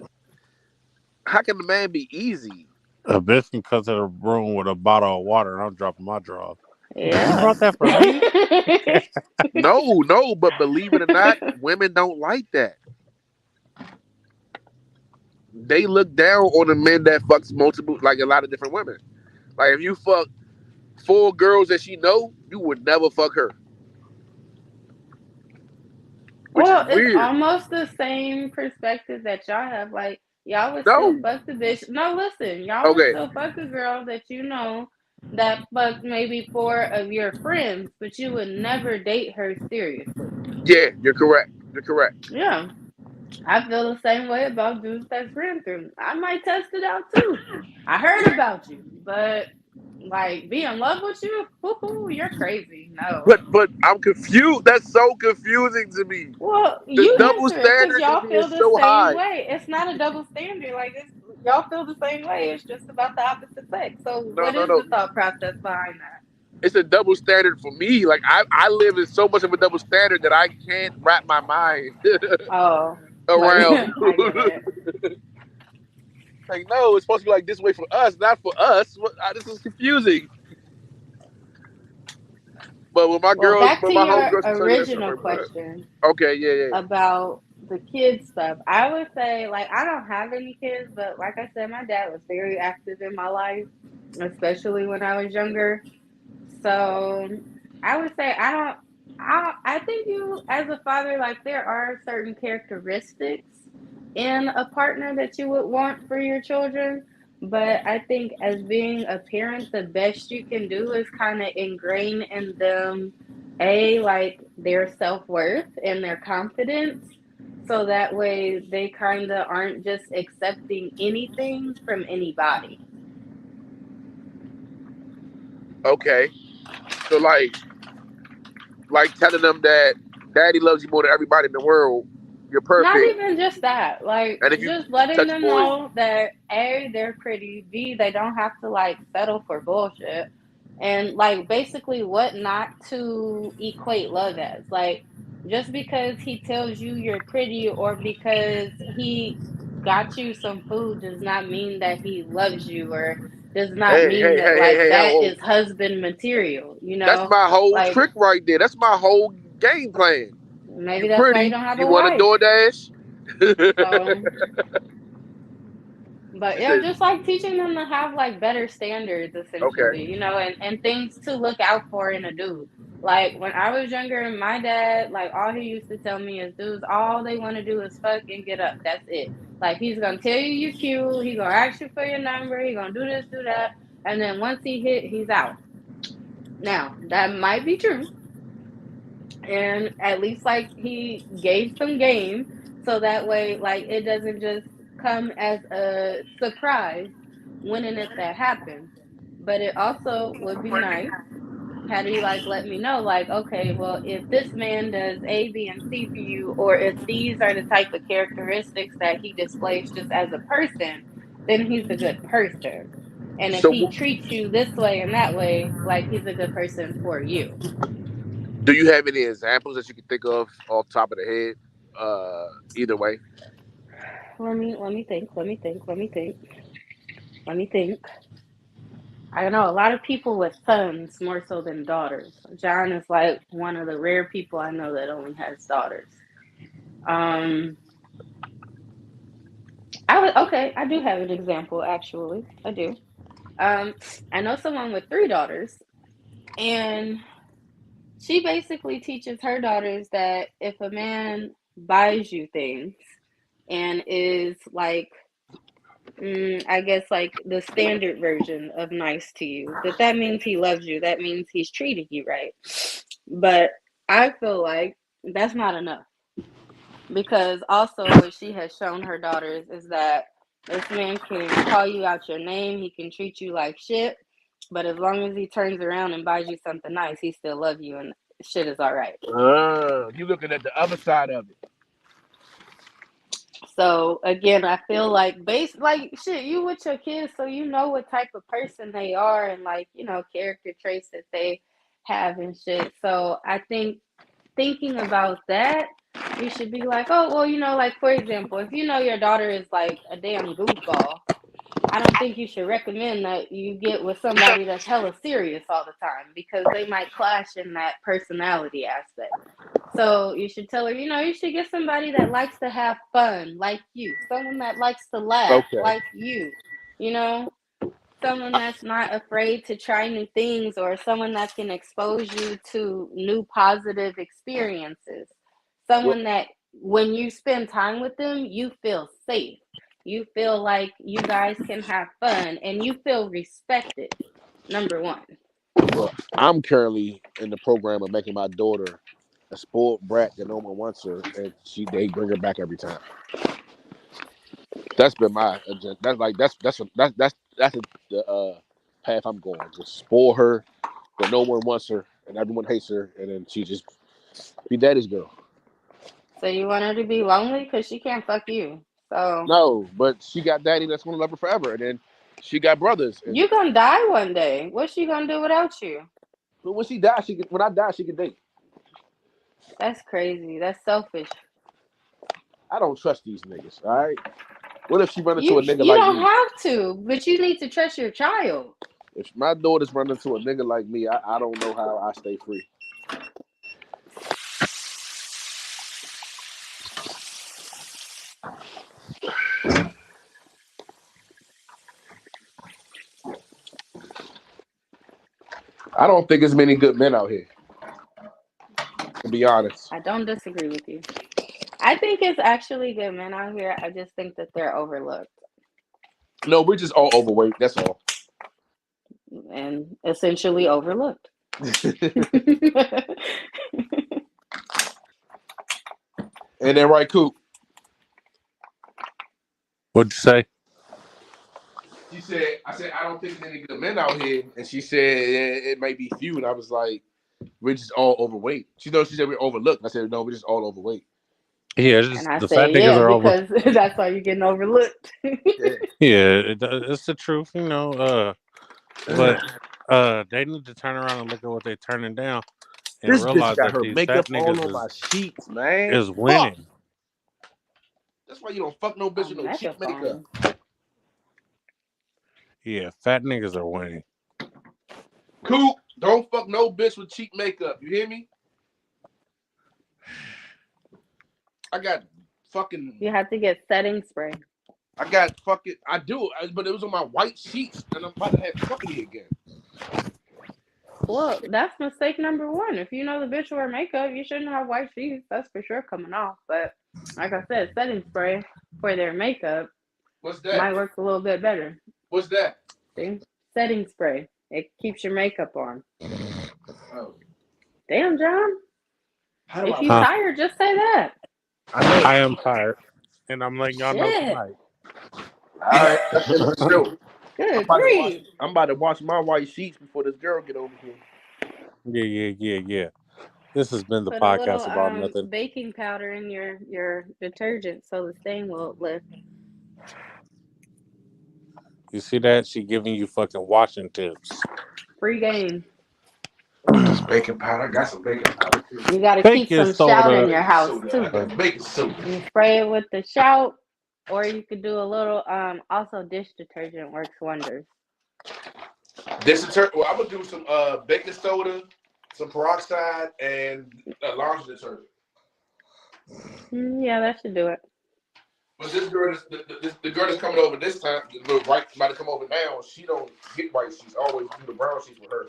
how can the man be easy?" A bitch can come to the room with a bottle of water and I'm dropping my draw. You Yeah. brought that for me? No, no, but believe it or not, women don't like that. They look down on the men that fucks multiple, like a lot of different women. Like if you fuck four girls that she know, you would never fuck her, which is Well, it's weird. almost the same perspective that y'all have. Like, y'all would still No, fuck the bitch. No, listen, y'all would okay, still fuck a girl that you know that fucked maybe four of your friends, but you would never date her seriously. yeah, you're correct. You're correct. Yeah, I feel the same way about dudes that's ran through. I might test it out too. I heard about you, but like be in love with you, you're crazy. No. But I'm confused. That's so confusing to me. Well, The you double answer it because standard in y'all me feel is the so same high. way. It's not a double standard. Like it's y'all feel the same way. It's just about the opposite sex. So No, what no, is the no. thought process behind that? It's a double standard for me. Like I live in so much of a double standard that I can't wrap my mind Oh, like around. I get it. Like no, it's supposed to be like this way for us, not for us. This is confusing. But Well, back when to my your homegirls can tell you that stuff, original like, what? question Okay, yeah, yeah. about the kids stuff. I would say like I don't have any kids, but like I said, my dad was very active in my life, especially when I was younger. So I would say I don't. I think you, as a father, like there are certain characteristics in a partner that you would want for your children. But I think as being a parent, the best you can do is kind of ingrain in them, like their self worth and their confidence. So that way they kind of aren't just accepting anything from anybody. Okay, so like telling them that daddy loves you more than everybody in the world. You're Not perfect, even just that, like and if you just letting touch them boys, know that A, they're pretty, B, they don't have to like settle for bullshit. And like basically what not to equate love as. Like just because he tells you you're pretty or because he got you some food does not mean that he loves you or does not hey, mean hey, that hey, hey, like hey, that oh, is husband material, you that's know? my whole Like trick right there. That's my whole game plan. maybe You that's why you pretty, don't have you a want a wife. DoorDash? So but She yeah, said, just like teaching them to have like better standards, okay. essentially, and things to look out for in a dude. Like when I was younger, my dad, like all he used to tell me is dudes, all they want to do is fuck and get up. That's it. Like he's gonna tell you you're cute, he gonna ask you for your number, he gonna do this, do that, and then once he hit, he's out. Now that might be true, and at least like he gave some game so that way like it doesn't just come as a surprise when and if that happens. But it also would be nice had he like let me know like, okay, well, if this man does A, B, and C for you, or if these are the type of characteristics that he displays just as a person, then he's a good person. And if So, he treats you this way and that way, like he's a good person for you. do you have any examples that you can think of off the top of the head? Either way. Let me think. I know a lot of people with sons more so than daughters. John is like one of the rare people I know that only has daughters. Um, I do have an example actually. I do. Um, I know someone with three daughters, and she basically teaches her daughters that if a man buys you things and is like I guess like the standard version of nice to you. That means he loves you. That means he's treating you right. But I feel like that's not enough because also what she has shown her daughters is that this man can call you out your name. He can treat you like shit. But as long as he turns around and buys you something nice, he still loves you and shit is all right. You looking at the other side of it. So again, I feel like like shit, you with your kids, so you know what type of person they are and like, character traits that they have and shit. So I think thinking about that, you should be like, oh well, like for example, if you know your daughter is like a damn goofball, I don't think you should recommend that you get with somebody that's hella serious all the time because they might clash in that personality aspect. So you should tell her, you should get somebody that likes to have fun like you, someone that likes to laugh Okay. like you know, someone that's not afraid to try new things or someone that can expose you to new positive experiences. Well, Someone that when you spend time with them, you feel safe. You feel like you guys can have fun and you feel respected. Number one. well, I'm currently in the program of making my daughter a spoiled brat that no one wants her, and they bring her back every time. That's been my agenda. That's the path I'm going. Just spoil her that no one wants her and everyone hates her, and then she just be daddy's girl. So you want her to be lonely because she can't fuck you. So No, but she got daddy that's gonna love her forever, and then she got brothers, and you gonna die one day. What's she gonna do without you? but when she dies, when I die, she can date. That's crazy. That's selfish. I don't trust these niggas. All right. What if she run into You a nigga you like don't me? have to, but you need to trust your child. If my daughter's running into a nigga like me, I don't know how I stay free. I don't think there's many good men out here, to be honest. I don't disagree with you. I think it's actually good men out here. I just think that they're overlooked. No, we're just all overweight. That's all. And essentially overlooked. And then right, Coop. What'd you say? She said, I said, I don't think there's any good men out here. And she said, it may be few. And I was like, we're just all overweight. She said we're overlooked. I said, no, we're just all overweight. Yeah, it's And just I the fat said, niggas yeah, are over. because that's why you're getting overlooked. Yeah. Yeah, it's the truth, you know. But they need to turn around and look at what they're turning down and This bitch realize got that her these fat makeup all niggas on my sheets, man. is Fuck. winning. That's why you don't fuck no A bitch with no cheap makeup. megaphone. Yeah, fat niggas are winning. Coop, don't fuck no bitch with cheap makeup. You hear me? I got fucking. You have to get setting spray. I got fucking. I do, but it was on my white sheets, and I'm about to have company again. Well, that's mistake number one. If you know the bitch wear makeup, you shouldn't have white sheets. That's for sure coming off. But like I said, setting spray for their makeup What's that? might work a little bit better. What's that? See? Setting spray. It keeps your makeup on. Oh. Damn, John. How do If I? you tired, just say that. I I am tired, and I'm letting y'all know Shit. tonight. All right, let me know. Good grief. I'm about to wash my white sheets before this girl get over here. Yeah. This has been the Put a little podcast about nothing. baking powder in your detergent so the stain will lift. You see that? She giving you fucking washing tips. Free game. This baking powder. I got some baking powder too. You got to keep Baking some shout in soda. your house I too. got baking soda. You spray it with the shout, or you could do a little. Also, dish detergent works wonders. This detergent. Well, I'm gonna do some baking soda, some peroxide, and laundry detergent. Yeah, that should do it. But this girl, the girl that's coming over this time, the little white about to come over now. She don't get white sheets. I always do the brown sheets with her.